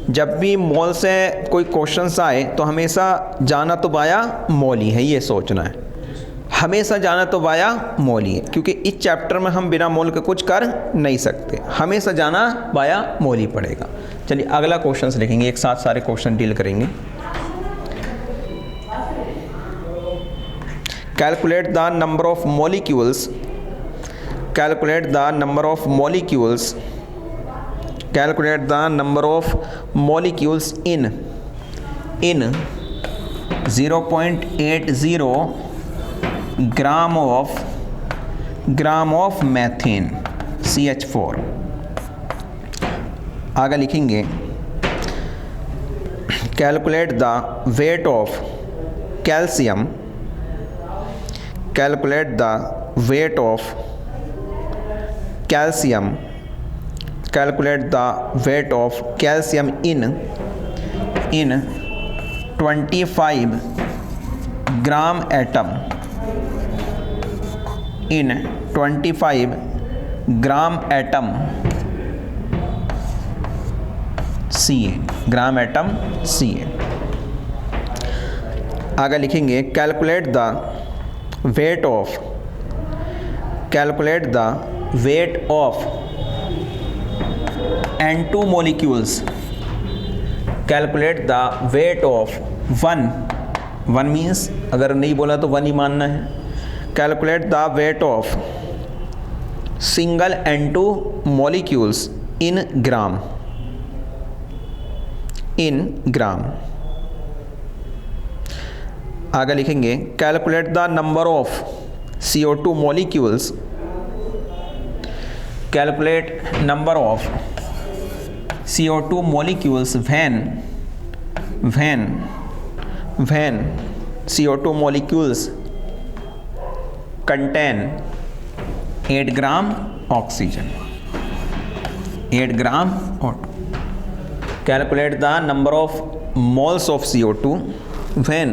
S1: जब भी मोल से कोई क्वेश्चंस आए तो हमेशा जाना तो वाया मोल ही है, ये सोचना है, हमेशा जाना तो वाया मोल ही है, क्योंकि इस चैप्टर में हम बिना मोल के कुछ कर नहीं सकते, हमेशा जाना वाया मोल ही पड़ेगा। चलिए अगला क्वेश्चंस लिखेंगे, एक साथ सारे क्वेश्चन डील करेंगे। Calculate the number of molecules, calculate the number of molecules, calculate the number of molecules in 0.80 gram of methane CH4। आगे लिखेंगे calculate the weight of calcium, calculate the weight of calcium, calculate the weight of calcium in 25 gram atom, in 25 gram atom Ca, gram atom Ca। आगे लिखेंगे calculate the weight of, calculate the weight of N2 molecules, calculate the weight of 1 means अगर नहीं बोला तो 1 ही मानना है। Calculate the weight of single N2 molecules in gram, in gram. आगे लिखेंगे calculate the number of CO2 molecules, calculate number of CO2 molecules when CO2 molecules contain 8 gram oxygen, 8 gram. Calculate the number of moles of CO2 when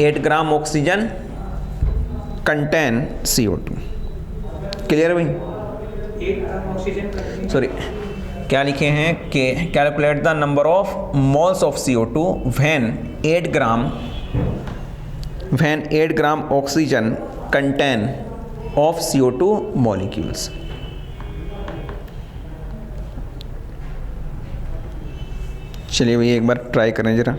S1: 8 gram oxygen contain CO2। Clear भाई?
S2: 8 gram oxygen,
S1: sorry क्या लिखे हैं कि calculate the number of moles of CO2 when 8 gram oxygen contain of CO2 molecules. चलिए भैया एक बार try करें जरा।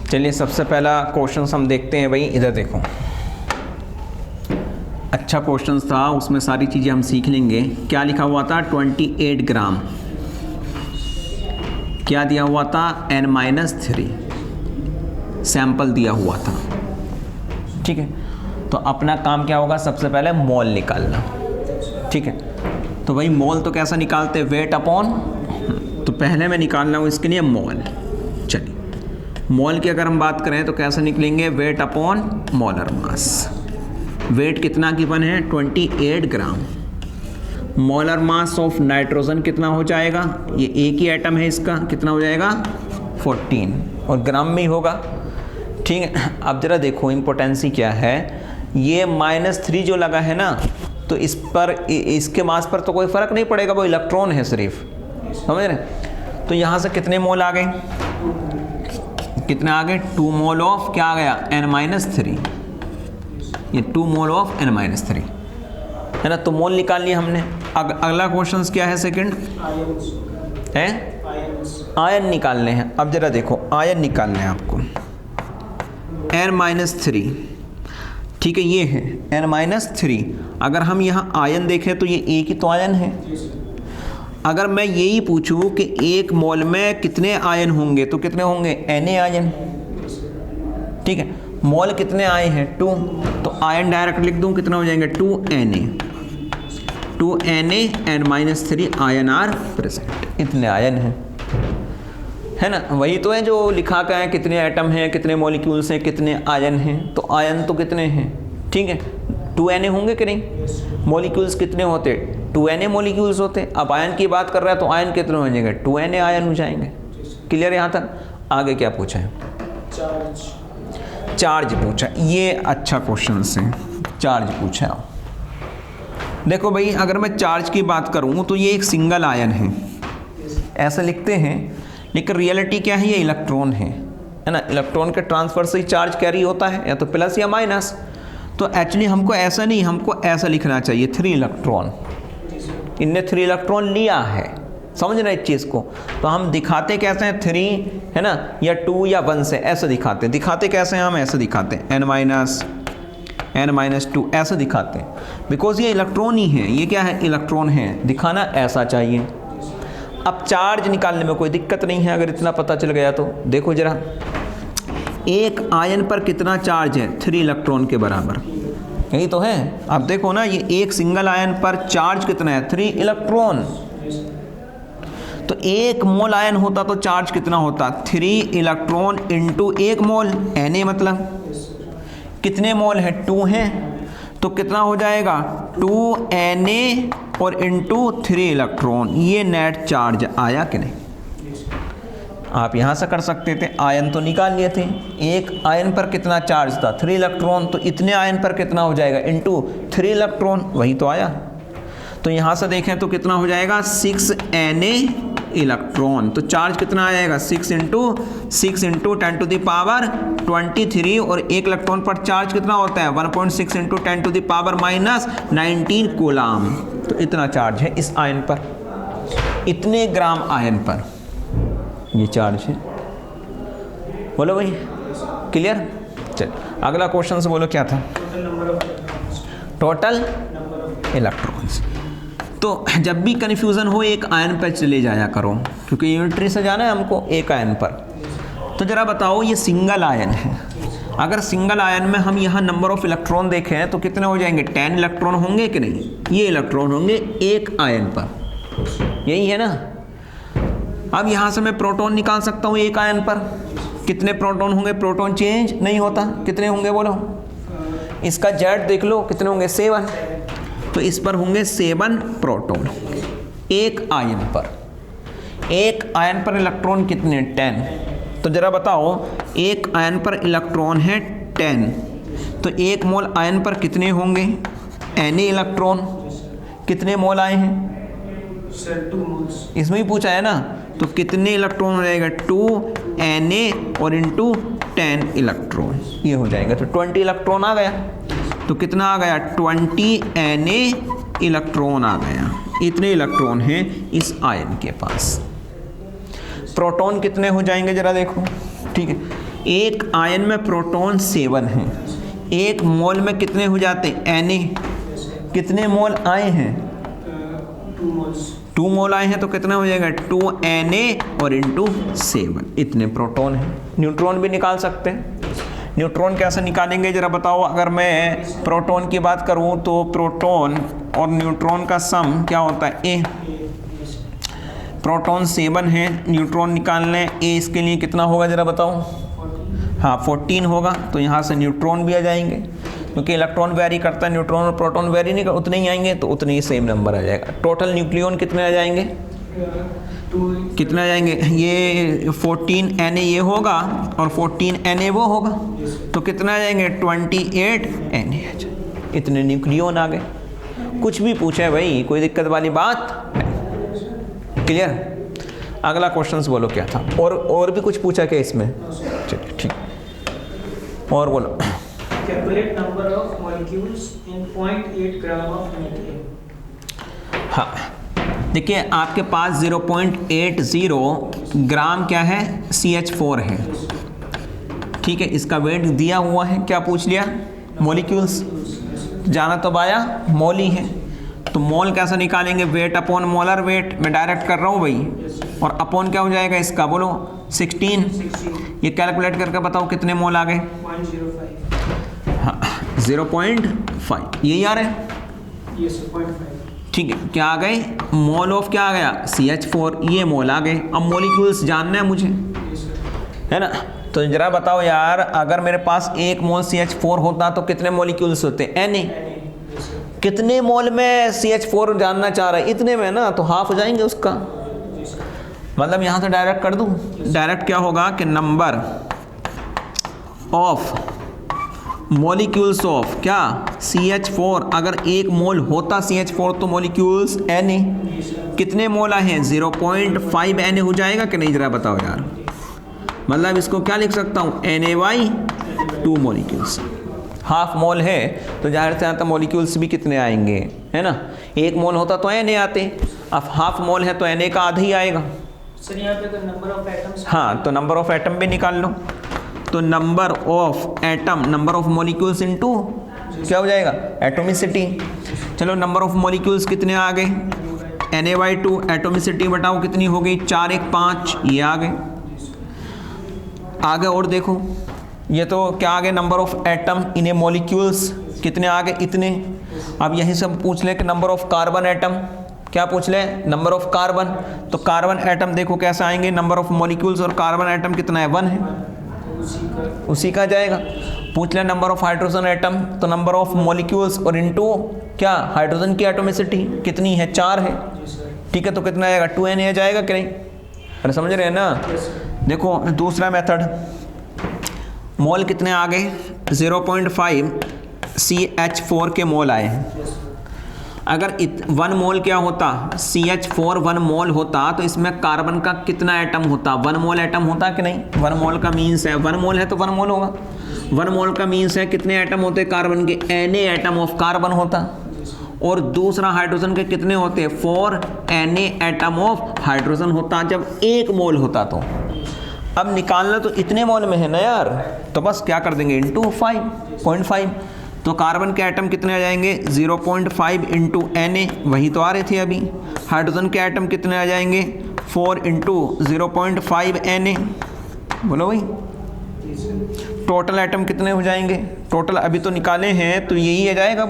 S1: चलिए सबसे पहला क्वेश्चन हम देखते हैं भाई। इधर देखो, अच्छा क्वेश्चन था, उसमें सारी चीज़ें हम सीख लेंगे। क्या लिखा हुआ था? 28 ग्राम। क्या दिया हुआ था? N-3 सैंपल दिया हुआ था। ठीक है, तो अपना काम क्या होगा? सबसे पहले मोल निकालना। ठीक है, तो भाई मोल तो कैसा निकालते हैं? वेट अपॉन, तो पहले मैं निकाल रहा हूँ इसके लिए मोल। चलिए मोल की अगर हम बात करें तो कैसे निकलेंगे? Weight upon molar mass. Weight कितना गिवन है? 28 gram. Molar mass of nitrogen कितना हो जाएगा? ये एक ही एटम है, इसका कितना हो जाएगा? 14, और ग्राम में ही होगा। ठीक है, अब जरा देखो इम्पोर्टेंसी क्या है। ये -3 जो लगा है ना, तो इस पर, इसके मास पर तो कोई फ़र्क नहीं पड़ेगा, वो इलेक्ट्रॉन है सिर्फ, समझ रहे? तो यहाँ से कितने मोल आ गए? कितना आ गए? 2 मोल ऑफ क्या आ गया? N-3। ये 2 मोल ऑफ N-3 है ना। तो मोल निकाल लिया हमने। अगला क्वेश्चन क्या है? सेकंड है आयन निकालने हैं। अब जरा देखो आयन निकालने हैं आपको। N-3, ठीक है, ये है N-3। अगर हम यहाँ आयन देखें तो ये एक ही तो आयन है। अगर मैं यही पूछूं कि 1 मोल में कितने आयन होंगे तो कितने होंगे? Na ion. ठीक है, मोल कितने आए हैं? 2, तो आयन डायरेक्ट लिख दूं, कितना हो जाएंगे? 2Na। N-3 ion are present. इतने आयन हैं, है ना। वही तो है जो लिखा का है, कितने एटम हैं, कितने मॉलिक्यूल्स हैं, कितने आयन हैं। तो आयन तो कितने हैं? ठीक है, 2Na होंगे कि नहीं? मॉलिक्यूल्स कितने होते? 2Na मॉलिक्यूल्स होते। अब आयन की बात कर रहा है तो आयन कितने हो जाएंगे? 2Na आयन हो जाएंगे। क्लियर यहाँ तक? आगे क्या पूछा है? चार्ज पूछा। ये अच्छा क्वेश्चन है, चार्ज पूछा। देखो भाई अगर मैं चार्ज की बात करूँ तो ये एक सिंगल आयन है, ऐसा लिखते हैं, लेकिन रियलिटी क्या है? ये इलेक्ट्रॉन है ना। इलेक्ट्रॉन के ट्रांसफर से ही चार्ज कैरी होता है, या तो प्लस या माइनस। तो एक्चुअली हमको ऐसा नहीं, हमको ऐसा लिखना चाहिए 3 इलेक्ट्रॉन। इनने 3 इलेक्ट्रॉन लिया है, समझ रहे इस चीज़ को। तो हम दिखाते कैसे हैं? 3 है ना, या 2 या 1 से ऐसे दिखाते कैसे हैं? हम ऐसे दिखाते हैं N-2 ऐसे दिखाते हैं, बिकॉज ये इलेक्ट्रॉन ही है। ये क्या है? इलेक्ट्रॉन है, दिखाना ऐसा चाहिए। अब चार्ज निकालने में कोई दिक्कत नहीं है अगर इतना पता चल गया तो। देखो जरा, एक आयन पर कितना चार्ज है? 3 इलेक्ट्रॉन के बराबर, यही तो है। अब देखो ना, ये एक सिंगल आयन पर चार्ज कितना है? 3 इलेक्ट्रॉन। तो 1 मोल आयन होता तो चार्ज कितना होता? 3 इलेक्ट्रॉन इंटू 1 मोल। Na मतलब कितने मोल है? 2 हैं, तो कितना हो जाएगा? 2Na और इंटू 3 इलेक्ट्रॉन। ये नेट चार्ज आया कि नहीं? आप यहाँ से कर सकते थे, आयन तो निकाल लिए थे। एक आयन पर कितना चार्ज था? 3 इलेक्ट्रॉन। तो इतने आयन पर कितना हो जाएगा? इंटू 3 इलेक्ट्रॉन, वही तो आया। तो यहाँ से देखें तो कितना हो जाएगा? 6Na electron. तो चार्ज कितना आएगा? 6 इंटू 10⁻23, और 1 इलेक्ट्रॉन पर चार्ज कितना होता है? 1.6 इंटू 10⁻⁻19 कूलाम। तो इतना चार्ज है इस आयन पर, इतने ग्राम आयन पर। ये चार्ज है। बोलो भाई, क्लियर? चल अगला क्वेश्चन से बोलो क्या था? Total electrons. तो जब भी कन्फ्यूज़न हो एक आयन पर चले जाया करो, क्योंकि यूनिटरी से जाना है हमको एक आयन पर। तो ज़रा बताओ, ये सिंगल आयन है, अगर सिंगल आयन में हम यहाँ नंबर ऑफ इलेक्ट्रॉन देखें तो कितने हो जाएंगे? 10 इलेक्ट्रॉन होंगे कि नहीं? ये इलेक्ट्रॉन होंगे एक आयन पर, यही है ना। अब यहाँ से मैं प्रोटॉन निकाल सकता हूँ एक आयन पर। कितने प्रोटॉन होंगे? प्रोटॉन चेंज नहीं होता, कितने होंगे बोलो? इसका जेड देख लो, कितने होंगे? 7। तो इस पर होंगे 7 प्रोटॉन एक आयन पर। एक आयन पर इलेक्ट्रॉन कितने? 10। तो जरा बताओ, एक आयन पर इलेक्ट्रॉन है 10, तो एक मोल आयन पर कितने होंगे? Na electron. कितने मोल आए हैं?
S2: Sir 2 moles.
S1: इसमें ही पूछा है ना, तो कितने इलेक्ट्रॉन हो जाएगा? 2 Na और इंटू 10 इलेक्ट्रॉन, ये हो जाएगा। तो 20 इलेक्ट्रॉन आ गया। तो कितना आ गया? 20 Na इलेक्ट्रॉन आ गया। इतने इलेक्ट्रॉन हैं इस आयन के पास। प्रोटॉन कितने हो जाएंगे जरा देखो, ठीक है। एक आयन में प्रोटॉन 7 हैं, एक मोल में कितने हो जाते हैं? Na। कितने मोल आए हैं?
S2: 2 मोल्स।
S1: 2 मोल आए हैं, तो कितना हो जाएगा? 2 Na और इंटू 7, इतने प्रोटॉन हैं। न्यूट्रॉन भी निकाल सकते हैं। न्यूट्रॉन कैसे निकालेंगे जरा बताओ? अगर मैं प्रोटॉन की बात करूं तो प्रोटॉन और न्यूट्रॉन का सम क्या होता है? A। प्रोटॉन 7 है, न्यूट्रॉन निकालने A, इसके लिए कितना होगा जरा बताओ?
S2: 14।
S1: हाँ 14 होगा। तो यहाँ से न्यूट्रॉन भी आ जाएंगे, क्योंकि इलेक्ट्रॉन वेरी करता है, न्यूट्रॉन और प्रोटॉन वेरी नहीं कर, उतने ही आएंगे, तो उतने ही सेम नंबर आ जाएगा। टोटल न्यूक्लियन कितने आ जाएंगे?
S2: 2।
S1: कितने आ जाएंगे? ये 14 Na ये होगा और 14 Na वो होगा, तो कितना आ जाएंगे? 28 Na आ जाए। इतने न्यूक्लियन आ गए। कुछ भी पूछे भाई, कोई दिक्कत वाली बात नहीं। क्लियर? अगला क्वेश्चन बोलो क्या था? और भी कुछ पूछा क्या इसमें? चलिए ठीक, और बोलो।
S2: Calculate number of molecules in 0.8 gram of methane.
S1: हाँ देखिए, आपके पास 0.80 ग्राम क्या है? CH4 है, ठीक है। इसका वेट दिया हुआ है, क्या पूछ लिया? मॉलिक्यूल्स। जाना तो बाया मोल ही है, तो मोल कैसे निकालेंगे? वेट अपॉन मोलर वेट, मैं डायरेक्ट कर रहा हूँ भाई। और अपॉन क्या हो जाएगा इसका बोलो? 16। ये कैलकुलेट करके बताओ कितने मोल आ गए?
S2: 0.05।
S1: हाँ 0.5, यही आ रहा है,
S2: ये 0.5।
S1: ठीक है। क्या आ गए? मोल ऑफ क्या आ गया? CH4, ये मोल आ गए। अब मॉलिक्यूल्स जानना है मुझे, है ना। तो जरा बताओ यार, अगर मेरे पास 1 मोल CH4 होता तो कितने मॉलिक्यूल्स होते? Na। कितने मोल में CH4 जानना चाह रहा है? इतने में ना, तो हाफ हो जाएंगे उसका। मतलब यहाँ से डायरेक्ट कर दूँ? डायरेक्ट क्या होगा कि नंबर ऑफ मॉलिक्यूल्स ऑफ क्या? CH4। अगर 1 मोल होता CH4 तो मॉलिक्यूल्स Na कितने मोल आए हैं? 0.5 Na हो जाएगा कि नहीं? जरा बताओ यार। मतलब इसको क्या लिख सकता हूँ? Na/2 molecules. हाफ मोल है तो जाहिर से आता मॉलिक्यूल्स भी कितने आएंगे, है ना। 1 मोल होता तो Na आते, अब हाफ मोल है तो Na का आधा ही आएगा।
S2: सर यहाँ पे तो नंबर ऑफ एटम्स।
S1: हाँ, तो नंबर ऑफ एटम भी निकाल लो। तो number of atom, number of molecules into क्या हो जाएगा? एटोमिसिटी। चलो नंबर ऑफ मॉलिक्यूल्स कितने आ गए? Na/2। एटोमिसिटी बताओ कितनी हो गई? 4 1 5, ये आ गए। आगे और देखो, ये तो क्या आ गए? Number of atom in A molecules कितने आ गए? इतने। अब यही सब पूछ ले कि नंबर ऑफ कार्बन एटम, क्या पूछ ले? Number of carbon. तो कार्बन एटम देखो कैसे आएंगे? नंबर ऑफ मॉलिक्यूल्स और कार्बन एटम कितना है? 1 है, उसी का जाएगा। पूछ ले नंबर ऑफ हाइड्रोजन एटम, तो नंबर ऑफ मॉलिक्यूल्स और इनटू क्या? हाइड्रोजन की एटोमिसिटी कितनी है? 4 है, ठीक है। तो कितना आएगा? 2 Na जाएगा कि नहीं? अरे समझ रहे हैं ना। देखो दूसरा मेथड, मोल कितने आ गए? 0.5 CH4 के मोल आए हैं। अगर 1 मोल क्या होता? CH4 1 मोल होता तो इसमें कार्बन का कितना एटम होता? 1 मोल एटम होता कि नहीं? 1 मोल का मीन्स है, 1 मोल है तो 1 मोल होगा। 1 मोल का मीन्स है कितने एटम होते कार्बन के? Na एटम ऑफ कार्बन होता। और दूसरा हाइड्रोजन के कितने होते? 4 Na एटम ऑफ हाइड्रोजन होता जब 1 मोल होता तो। अब निकालना तो इतने मोल में है ना यार, तो बस क्या कर देंगे इंटू 5.5। तो कार्बन के एटम कितने आ जाएंगे 0.5 इंटू Na, वही तो आ रहे थे अभी। हाइड्रोजन के एटम कितने आ जाएंगे 4 इंटू 0.5 Na, बोलो भाई। टोटल एटम कितने हो जाएंगे, टोटल अभी तो निकाले हैं तो यही आ जाएगा,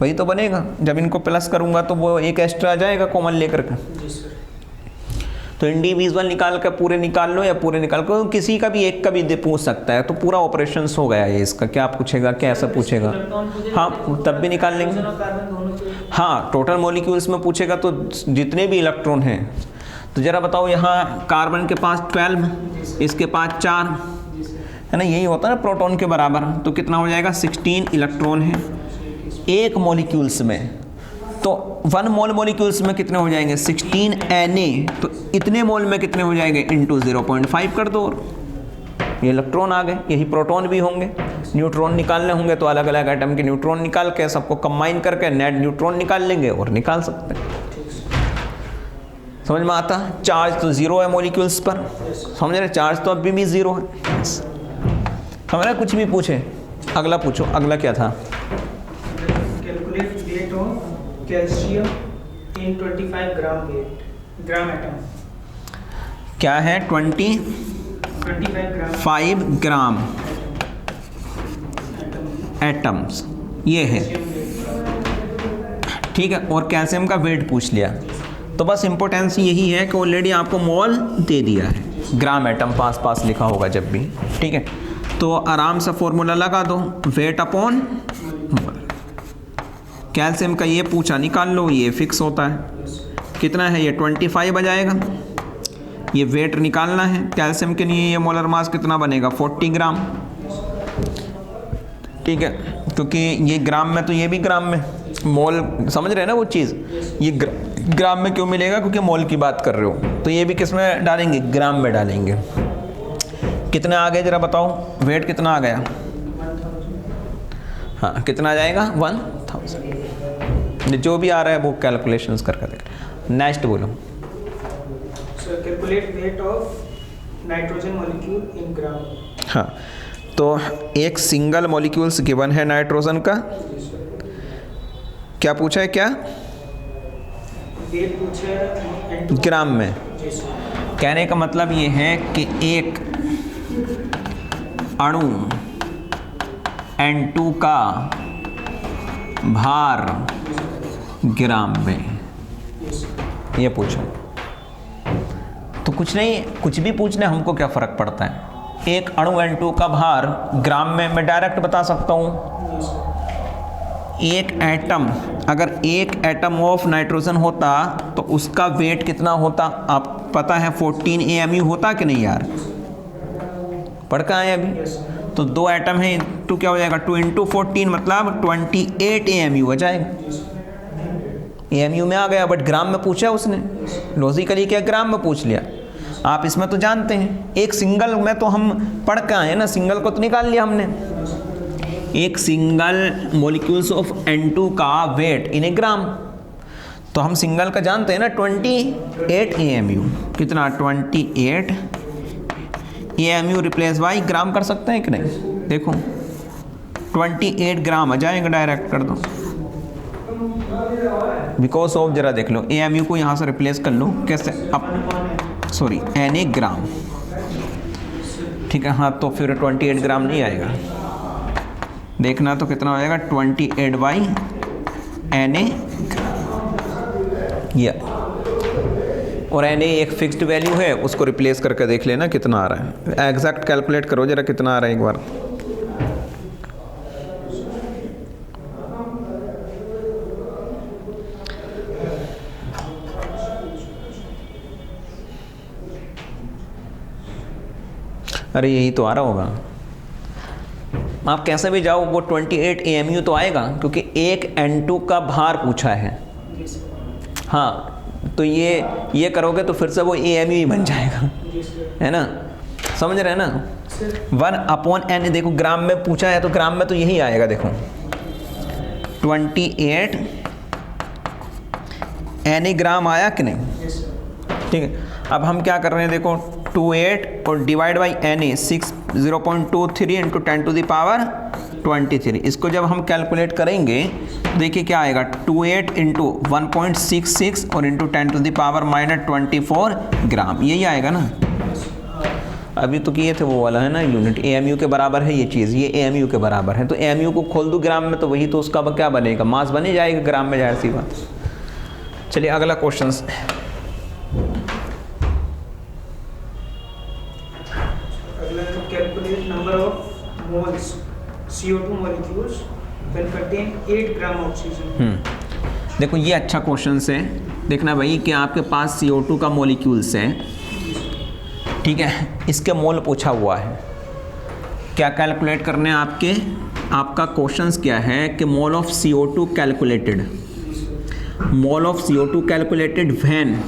S1: वही तो बनेगा। जब इनको प्लस करूंगा तो वो एक एक्स्ट्रा आ जाएगा कॉमन लेकर के। तो इंडिविजुअल निकाल कर पूरे निकाल लो या पूरे निकाल कर, किसी का भी एक का भी पूछ सकता है। तो पूरा ऑपरेशन हो गया है इसका। क्या पूछेगा, क्या ऐसा पूछेगा, हाँ तब भी निकाल लेंगे। हाँ टोटल मॉलिक्यूल्स में पूछेगा तो जितने भी इलेक्ट्रॉन हैं। तो ज़रा बताओ, यहाँ कार्बन के पास 12, इसके पास 4 है ना, यही होता है ना प्रोटॉन के बराबर। तो कितना हो जाएगा 16 इलेक्ट्रॉन है एक मॉलिक्यूल्स में। तो 1 मोल मॉलिक्यूल्स में कितने हो जाएंगे 16 Na। तो इतने मोल में कितने हो जाएंगे इंटू 0.5 कर दो, और ये इलेक्ट्रॉन आ गए। यही प्रोटॉन भी होंगे। न्यूट्रॉन निकालने होंगे तो अलग अलग एटम के न्यूट्रॉन निकाल के सबको कंबाइन करके नेट न्यूट्रॉन निकाल लेंगे और निकाल सकते हैं। समझ में आता। चार्ज तो 0 है मॉलिक्यूल्स पर, समझ रहे, चार्ज तो अभी भी 0 है। समझ रहे, कुछ भी पूछे। अगला पूछो, अगला क्या था।
S2: Calculate weight of calcium in 25 gram atom.
S1: क्या है 25 ग्राम एटम्स, ये है ठीक है। और कैल्शियम का वेट पूछ लिया। तो बस इम्पोर्टेंस यही है कि ऑलरेडी आपको मोल दे दिया है, ग्राम एटम पास लिखा होगा जब भी, ठीक है। तो आराम से फॉर्मूला लगा दो, वेट अपॉन मोल। कैल्शियम का ये पूछा, निकाल लो, ये फिक्स होता है। कितना है ये 25 आ जाएगा। ये वेट निकालना है कैल्शियम के लिए। ये मोलर मास कितना बनेगा 40 ग्राम, ठीक है। क्योंकि ये ग्राम में, तो ये भी ग्राम में, मोल समझ रहे हैं ना वो चीज़। ये ग्राम में क्यों मिलेगा, क्योंकि मोल की बात कर रहे हो। तो ये भी किस में डालेंगे, ग्राम में डालेंगे। कितने आ गए जरा बताओ, वेट कितना आ गया। हाँ कितना आ जाएगा 1000। जो भी आ रहा है वो कैलकुलेशंस करके देख। नेक्स्ट बोलो।
S2: Calculate weight of nitrogen molecule in gram.
S1: हाँ तो एक सिंगल मॉलिक्यूल्स गिवन है नाइट्रोजन का। क्या पूछा है, क्या
S2: वेट पूछा है
S1: ग्राम में। कहने का मतलब ये है कि एक अणु N2 का भार ग्राम में, ये पूछो। तो कुछ नहीं, कुछ भी पूछने हमको क्या फ़र्क पड़ता है। एक अणु N2 का भार ग्राम में मैं डायरेक्ट बता सकता हूँ। एक एटम, अगर एक एटम ऑफ नाइट्रोजन होता तो उसका वेट कितना होता, आप पता है 14 AMU होता कि नहीं यार, पढ़ का है अभी। तो 2 एटम है तो क्या हो जाएगा 2 इंटू 14 मतलब 28 AMU हो जाएगा। AMU में आ गया, बट ग्राम में पूछा उसने। लॉजिकली क्या ग्राम में पूछ लिया। आप इसमें तो जानते हैं, एक सिंगल में तो हम पढ़ के आए ना, सिंगल को तो निकाल लिया हमने। एक सिंगल मॉलिक्यूल्स ऑफ N2 का वेट इन ग्राम, तो हम सिंगल का जानते हैं ना 28 AMU। कितना 28 AMU रिप्लेस बाई ग्राम कर सकते हैं कि नहीं। देखो 28 ग्राम आ जाएगा, डायरेक्ट कर दो बिकॉज ऑफ, जरा देख लो AMU को यहाँ से रिप्लेस कर लो कैसे, अब सॉरी Na ग्राम, ठीक है। हाँ तो फिर 28 ग्राम नहीं आएगा, देखना तो कितना हो जाएगा 28 बाई Na या, और Na एक फिक्स्ड वैल्यू है, उसको रिप्लेस करके देख लेना कितना आ रहा है। एग्जैक्ट कैलकुलेट करो जरा कितना आ रहा है एक बार। अरे यही तो आ रहा होगा। आप कैसे भी जाओ वो 28 AMU तो आएगा, क्योंकि एक N2 का भार पूछा है। हाँ तो ये करोगे तो फिर से वो AMU ही बन जाएगा, है ना, समझ रहे हैं ना। 1/n, देखो ग्राम में पूछा है तो ग्राम में तो यही आएगा। देखो 28 Na ग्राम आया कि नहीं, ठीक है। अब हम क्या कर रहे हैं, देखो 28 और divide by Na 0.23 into 10 to the power 23। इसको जब हम कैलकुलेट करेंगे देखिए क्या आएगा, 28 इंटू 1.66 और इंटू 10 टू द पावर -24 ग्राम, यही आएगा ना। अभी तो किए थे वो वाला है ना यूनिट, AMU के बराबर है ये चीज़, ये AMU के बराबर है। तो AMU को खोल दूँ ग्राम में तो वही तो उसका क्या बनेगा, मास बने जाएगा ग्राम में, जाहिर सी बात। चलिए अगला क्वेश्चन।
S2: अगला तो calculate number of moles CO2 molecules when contain 8 gram oxygen.
S1: देखो ये अच्छा क्वेश्चन है, देखना भाई कि आपके पास CO2 का मोलिक्यूल्स है, ठीक है, इसके मोल पूछा हुआ है, क्या कैलकुलेट करने हैं आपके, आपका क्वेश्चंस क्या है कि mole of CO2 calculated, mole of CO2 calculated when,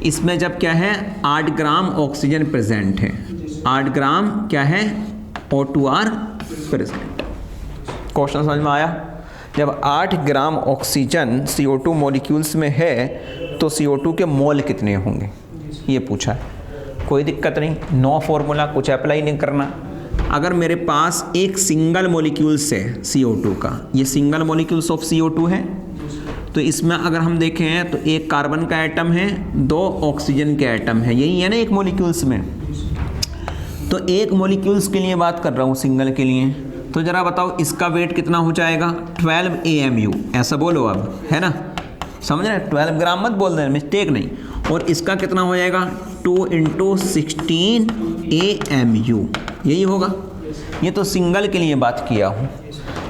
S1: इसमें जब क्या है 8 ग्राम ऑक्सीजन प्रेजेंट है, 8 ग्राम क्या है O2 आर प्रेजेंट। क्वेश्चन समझ में आया? जब 8 ग्राम ऑक्सीजन CO2 मॉलिक्यूल्स में है तो CO2 के मोल कितने होंगे ये पूछा है। कोई दिक्कत नहीं, नो फॉर्मूला, कुछ अप्लाई नहीं करना। अगर मेरे पास एक सिंगल मॉलिक्यूल्स है CO2 का, ये सिंगल मॉलिक्यूल्स ऑफ CO2 है, तो इसमें अगर हम देखें तो एक कार्बन का एटम है, 2 ऑक्सीजन के एटम है, यही है ना एक मॉलिक्यूल्स में। तो एक मॉलिक्यूल्स के लिए बात कर रहा हूँ, सिंगल के लिए। तो ज़रा बताओ इसका वेट कितना हो जाएगा, 12 AMU, ऐसा बोलो अब, है ना, समझ रहे, 12 ग्राम मत बोल देना, मिस्टेक नहीं। और इसका कितना हो जाएगा 2 इंटू 16 AMU, यही होगा। ये तो सिंगल के लिए बात किया हूँ।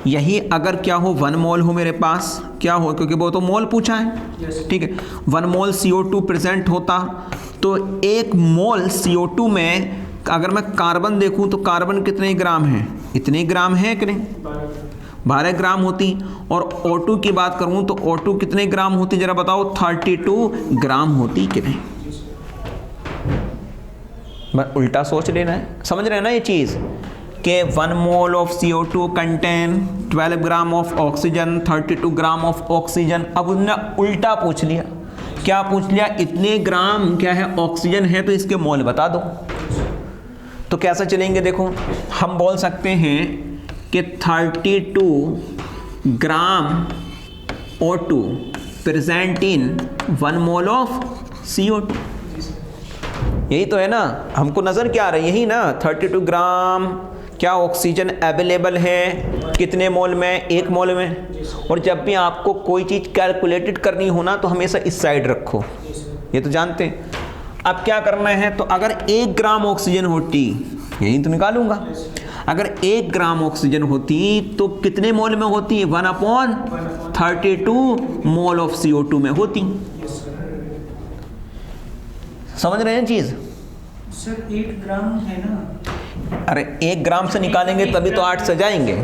S1: यही अगर क्या हो 1 मोल हो मेरे पास, क्या हो, क्योंकि वो तो मोल पूछा है, ठीक है, 1 मोल CO2 प्रेजेंट होता तो 1 मोल CO2 में अगर मैं कार्बन देखूं तो कार्बन कितने ग्राम है, इतने ग्राम है कि नहीं, 12 ग्राम होती। और O2 की बात करूं तो O2 कितने ग्राम होती, जरा बताओ, 32 ग्राम होती कि नहीं। बस उल्टा सोच लेना है, समझ रहे हैं ना ये चीज़ कि 1 mole of CO2 contain 12 gram of oxygen, 32 gram of oxygen. अब उसने उल्टा पूछ लिया, क्या पूछ लिया, इतने ग्राम क्या है ऑक्सीजन है तो इसके मोल बता दो। तो कैसे चलेंगे, देखो हम बोल सकते हैं कि 32 ग्राम O2 present in 1 mole of CO2, यही तो है ना, हमको नज़र क्या आ रहा है, यही ना, 32 ग्राम क्या ऑक्सीजन अवेलेबल है, कितने मोल में, 1 मोल में। और जब भी आपको कोई चीज़ कैलकुलेटेड करनी हो ना तो हमेशा इस साइड रखो, ये तो जानते हैं। अब क्या करना है, तो अगर 1 ग्राम ऑक्सीजन होती, यही तो निकालूंगा, अगर 1 ग्राम ऑक्सीजन होती तो कितने मोल में होती, 1/32 मोल ऑफ CO2 में होती। समझ रहे हैं चीज़?
S2: सर 1 ग्राम है ना,
S1: अरे 1 ग्राम से निकालेंगे तभी तो 8 से जाएंगे।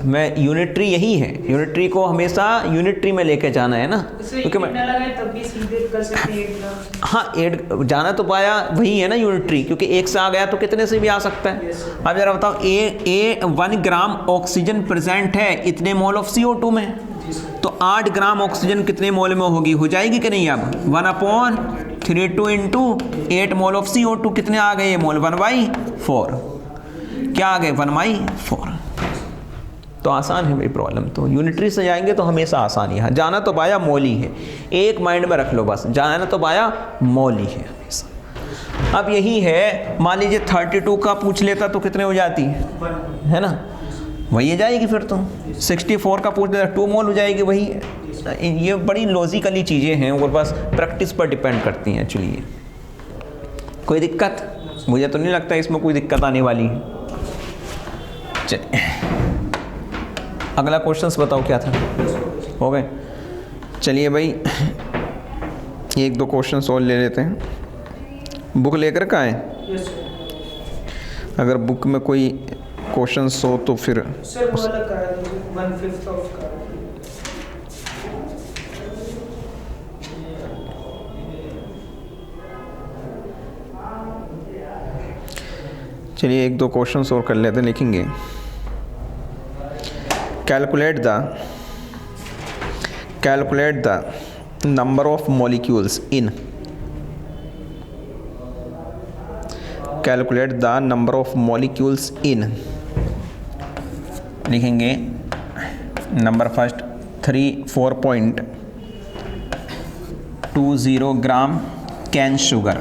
S1: मैं यूनिट्री यही है, यूनिट्री को हमेशा यूनिट्री में लेके जाना है ना, क्योंकि मैं
S2: तब भी सीधे कर सकते हैं 1 ग्राम।
S1: हाँ 8 जाना तो पाया वही है ना यूनिट्री, क्योंकि 1 से आ गया तो कितने से भी आ सकता है। अब जरा बताओ, 1 ग्राम ऑक्सीजन प्रेजेंट है इतने मोल ऑफ CO2 में, तो 8 ग्राम ऑक्सीजन कितने मोल में होगी, हो जाएगी कि नहीं। अब 1/32 इंटू 8 मोल ऑफ CO2 कितने आ गए ये मोल, 1/4, क्या आ गए 1/4। तो आसान है भाई प्रॉब्लम, तो यूनिटरी से जाएंगे तो हमेशा आसानी है। जाना तो पाया मोल ही है, एक माइंड में रख लो बस, जाना तो पाया मोल ही है हमेशा। अब यही है, मान लीजिए 32 का पूछ लेता तो कितने हो जाती है ना, वही जाएगी। फिर तो 64 का पूछ लेता 2 मोल हो जाएगी, वही। ये बड़ी लॉजिकली चीज़ें हैं और बस प्रैक्टिस पर डिपेंड करती हैं। चलिए कोई दिक्कत, मुझे तो नहीं लगता इसमें कोई दिक्कत आने वाली है। चलिए अगला क्वेश्चंस बताओ क्या था, हो गए। चलिए भाई 1-2 क्वेश्चंस और ले लेते हैं। बुक लेकर का आए, अगर बुक में कोई क्वेश्चंस हो तो फिर
S2: सर वो वाला करा दीजिए, 1/5 ऑफ का।
S1: चलिए 1-2 क्वेश्चंस और कर लेते हैं, लिखेंगे। Calculate the number of molecules in calculate the number of molecules in, लिखेंगे number first 4.20 gram cane sugar,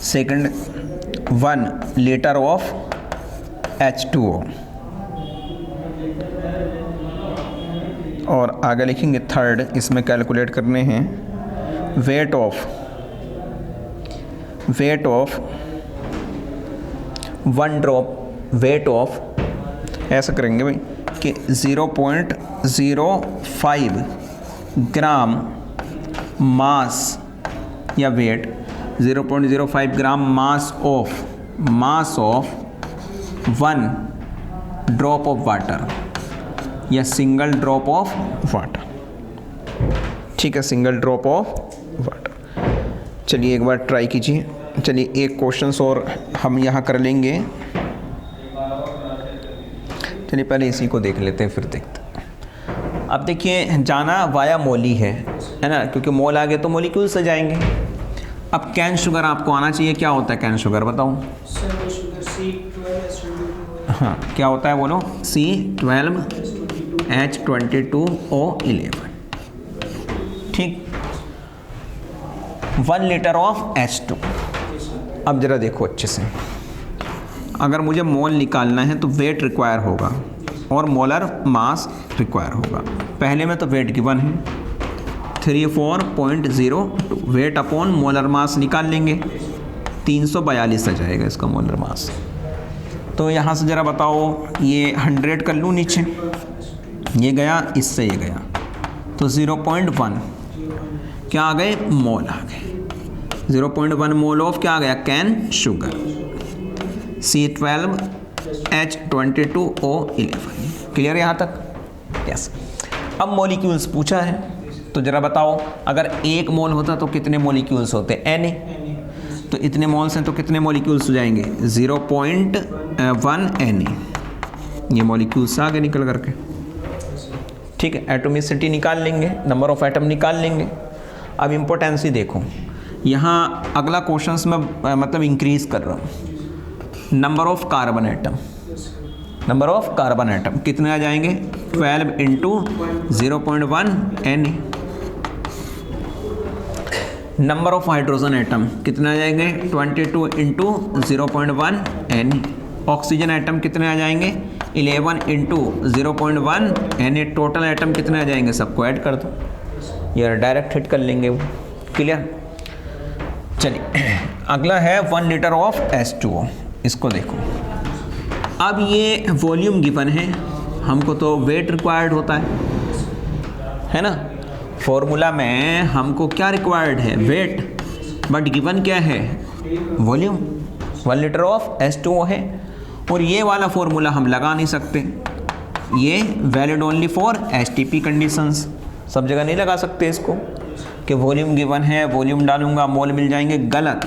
S1: second 1 litre of H2O, और आगे लिखेंगे थर्ड, इसमें कैलकुलेट करने हैं weight of 1 drop, weight of ऐसा करेंगे भाई कि 0.05 ग्राम मास या weight, 0.05 gram mass of 1 drop of water या सिंगल ड्रॉप ऑफ वाटर। ठीक है, सिंगल ड्रॉप ऑफ वाटर। चलिए एक बार ट्राई कीजिए। चलिए एक क्वेश्चन और हम यहाँ कर लेंगे। चलिए पहले इसी को देख लेते हैं फिर देखते हैं। अब देखिए जाना वाया मोली है ना, क्योंकि मोल आ गए तो मोलिक्यूल से जाएंगे। अब कैन शुगर आपको आना चाहिए, क्या होता है कैन शुगर बताऊँ? हाँ क्या होता है बोलो? C12H22O11। ठीक, 1 लीटर ऑफ H2। अब ज़रा देखो अच्छे से, अगर मुझे मोल निकालना है तो वेट रिक्वायर होगा और मोलर मास रिक्वायर होगा। पहले में तो वेट गिवन है 34.02, वेट अपॉन मोलर मास निकाल लेंगे, 342 आ जाएगा इसका मोलर मास। तो यहाँ से ज़रा बताओ, ये 100 कर लूँ नीचे, ये गया इससे ये गया, तो 0.1 क्या आ गए? मोल आ गए। 0.1 मोल ऑफ क्या आ गया? Cane sugar, C12H22O11। क्लियर यहाँ तक? यस। अब मॉलिक्यूल्स पूछा है, तो ज़रा बताओ अगर 1 मोल होता तो कितने मॉलिक्यूल्स होते? Na। तो इतने मोल्स हैं तो कितने मॉलिक्यूल्स हो जाएंगे? 0.1 Na। ये मॉलिक्यूल्स आगे निकल करके, ठीक है। एटोमिसिटी निकाल लेंगे, नंबर ऑफ एटम निकाल लेंगे। अब इम्पोर्टेंसी देखो, यहाँ अगला क्वेश्चन में मतलब इंक्रीज कर रहा हूँ। Number of carbon atom, number of carbon atom कितने आ जाएंगे? 12 into 0.1 Na। Number of hydrogen atom कितने आ जाएंगे? 22 इंटू 0.1 Na। ऑक्सीजन एटम कितने आ जाएंगे? 11 इंटू 0.1 Na। टोटल एटम कितने आ जाएंगे? सबको ऐड कर दो, यार डायरेक्ट हिट कर लेंगे वो। क्लियर? चलिए अगला है 1 लीटर ऑफ H2O, इसको देखो। अब ये वॉल्यूम गिवन है, हमको तो वेट रिक्वायर्ड होता है ना। फॉर्मूला में हमको क्या रिक्वायर्ड है? वेट, बट गिवन क्या है? वॉल्यूम। 1 लीटर ऑफ H2O है, और ये वाला फॉर्मूला हम लगा नहीं सकते, ये valid only for STP conditions. सब जगह नहीं लगा सकते इसको कि वॉल्यूम गिवन है, वॉल्यूम डालूंगा मोल मिल जाएंगे, गलत।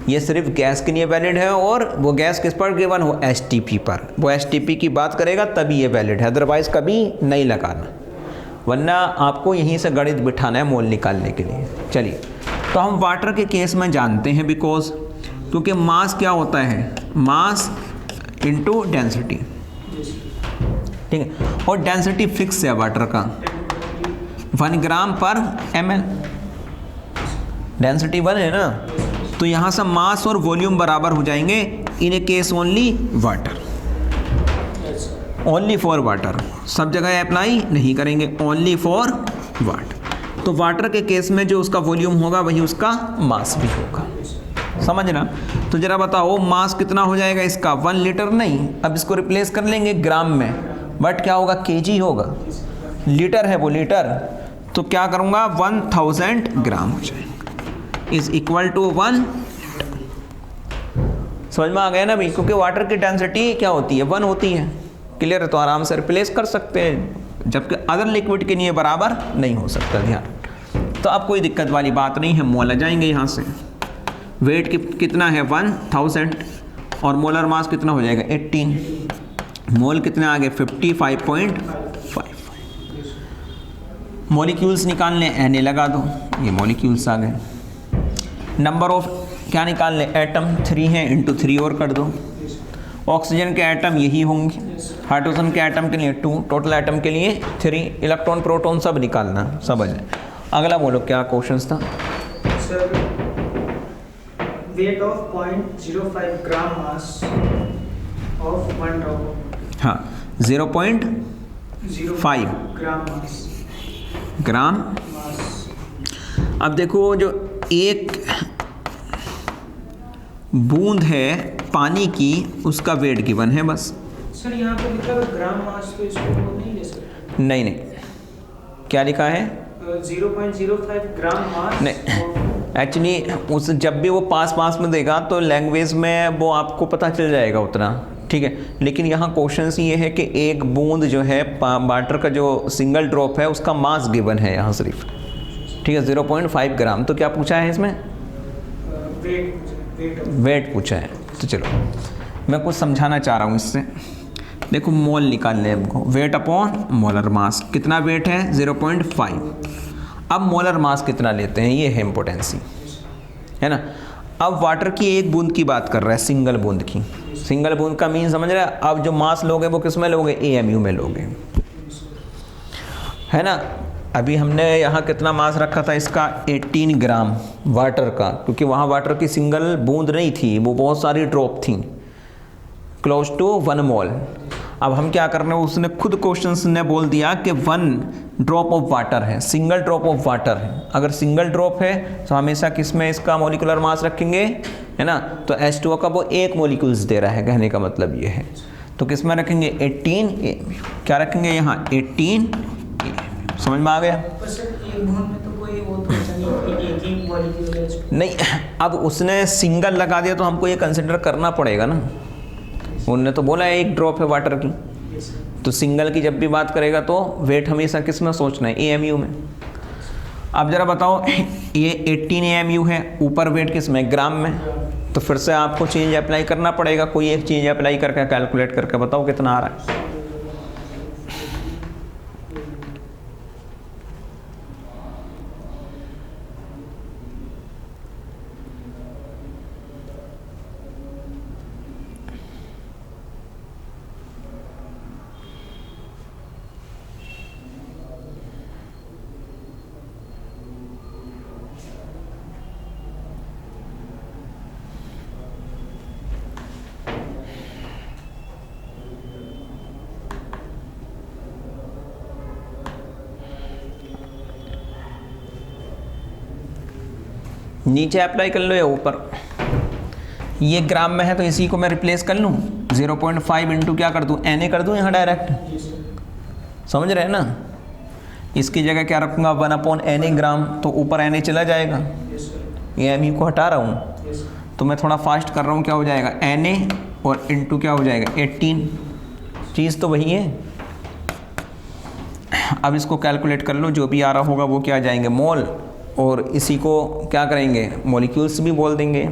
S1: ये सिर्फ गैस के लिए वैलिड है, और वो गैस किस पर गिवन हो? STP पर। वो STP की बात करेगा तभी ये वैलिड है, अदरवाइज़ कभी नहीं लगाना, वरना आपको यहीं से गणित बिठाना है मोल निकालने के लिए। चलिए तो हम वाटर के केस में जानते हैं, बिकॉज क्योंकि मास क्या होता है? मास इनटू डेंसिटी, ठीक है। और डेंसिटी फिक्स है वाटर का, 1 ग्राम पर ml, डेंसिटी 1 है ना। तो यहाँ से मास और वॉल्यूम बराबर हो जाएंगे in a case only water, only for water. सब जगह अप्लाई नहीं करेंगे, ओनली फॉर वाटर। तो वाटर के केस में जो उसका वॉल्यूम होगा वही उसका मास भी होगा, समझना। तो जरा बताओ मास कितना हो जाएगा इसका? 1 लीटर नहीं, अब इसको रिप्लेस कर लेंगे ग्राम में, बट क्या होगा? kg होगा। लीटर है वो, लीटर, तो क्या करूँगा? 1000 ग्राम हो जाएगा, इज इक्वल टू 1। समझ में आ गया ना भाई? क्योंकि वाटर की डेंसिटी क्या होती है? 1 होती है। क्लियर है? तो आराम से रिप्लेस कर सकते हैं, जबकि अदर लिक्विड के लिए बराबर नहीं हो सकता, ध्यान। तो अब कोई दिक्कत वाली बात नहीं है, मोल आ जाएंगे यहाँ से। वेट कितना है? 1000, और मोलर मास कितना हो जाएगा? 18। मोल कितने आ गए? 55.5। मॉलिक्यूल्स निकालने Na लगा दो, ये मॉलिक्यूल्स आ गए। नंबर ऑफ क्या निकालने, एटम 3 है, इंटू 3 और कर दो। ऑक्सीजन के एटम यही होंगे, हाइड्रोजन के एटम के लिए 2, टोटल एटम के लिए 3, इलेक्ट्रॉन प्रोटॉन सब निकालना, सब आ जाए। अगला बोलो क्या क्वेश्चन था
S2: sir? Weight of 0.05 gram mass of 1 drop.
S1: हाँ, 0.05 ग्राम
S2: मास।
S1: अब देखो जो एक बूंद है पानी की, उसका वेट गिवन है बस।
S2: सर यहाँ पे लिखा है ग्राम मास, तो इसको वो नहीं ले सकते?
S1: नहीं, क्या लिखा है?
S2: 0.05 ग्राम मास।
S1: नहीं, एक्चुअली उस जब भी वो पास में देगा तो लैंग्वेज में वो आपको पता चल जाएगा उतना, ठीक है। लेकिन यहाँ क्वेश्चन ये है कि एक बूंद जो है वाटर का जो सिंगल ड्रॉप है उसका मास गिवन है यहाँ सिर्फ, ठीक है, 0.5 ग्राम। तो क्या पूछा है इसमें? वेट पूछा है। तो चलो मैं कुछ समझाना चाह रहा हूँ इससे। देखो मोल निकालने हमको, वेट अपॉन मोलर मास। कितना वेट है? 0.5। अब मोलर मास कितना लेते हैं, ये है इम्पोर्टेंसी, है ना। अब वाटर की एक बूंद की बात कर रहा है, सिंगल बूंद की। सिंगल बूंद का मीन समझ रहे हैं? अब जो मास लोगे वो किस में लोगे? AMU में लोगे, है ना। अभी हमने यहाँ कितना मास रखा था इसका? 18 ग्राम वाटर का, क्योंकि वहाँ वाटर की सिंगल बूंद नहीं थी, वो बहुत सारी ड्रॉप थी, क्लोज टू 1 मोल। अब हम क्या कर रहे हैं, उसने खुद क्वेश्चन ने बोल दिया कि 1 ड्रॉप ऑफ वाटर है, सिंगल ड्रॉप ऑफ वाटर है। अगर सिंगल ड्रॉप है तो हमेशा किस में इसका मॉलिक्यूलर मास रखेंगे, है ना। तो H2O का वो एक मॉलिक्यूल्स दे रहा है, कहने का मतलब ये है। तो किस में रखेंगे? 18 क्या रखेंगे यहाँ? 18। समझ में आ गया?
S2: एक बूंद में तो कोई वो तो एक ही मॉलिक्यूल है।
S1: नहीं, अब उसने सिंगल लगा दिया तो हमको ये कंसिडर करना पड़ेगा ना। उन्होंने तो बोला है एक ड्रॉप है वाटर की, तो सिंगल की जब भी बात करेगा तो वेट हमेशा किस में सोचना है? AMU में। अब जरा बताओ, ये 18 AMU है, ऊपर वेट किस में? ग्राम में। तो फिर से आपको चेंज अप्लाई करना पड़ेगा, कोई एक चेंज अप्लाई करके कैलकुलेट करके बताओ कितना आ रहा है। नीचे अप्लाई कर लो या ऊपर? ये ग्राम में है तो इसी को मैं रिप्लेस कर लूँ, 0.5 इंटू क्या कर दूँ? Na कर दूँ यहाँ डायरेक्ट, समझ रहे हैं ना। इसकी जगह क्या रखूँगा? 1/Na ग्राम, तो ऊपर Na चला जाएगा, AMU को हटा रहा हूँ। तो मैं थोड़ा फास्ट कर रहा हूँ, क्या हो जाएगा? Na और इंटू क्या हो जाएगा? 18। चीज़ तो वही है। अब इसको कैलकुलेट कर लो, जो भी आ रहा होगा वो क्या आ जाएंगे? मोल। और इसी को क्या करेंगे? मॉलिक्यूल्स भी बोल देंगे।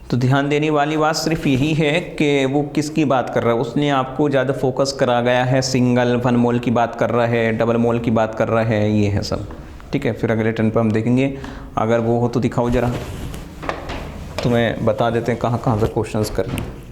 S1: तो ध्यान देने वाली बात सिर्फ यही है कि वो किसकी बात कर रहा है। उसने आपको ज़्यादा फोकस करा गया है, सिंगल 1 मोल की बात कर रहा है, डबल मोल की बात कर रहा है, ये है सब, ठीक है। फिर अगले टर्न पर हम देखेंगे, अगर वो हो तो दिखाओ ज़रा, तुम्हें बता देते हैं कहाँ कहाँ से क्वेश्चंस करने।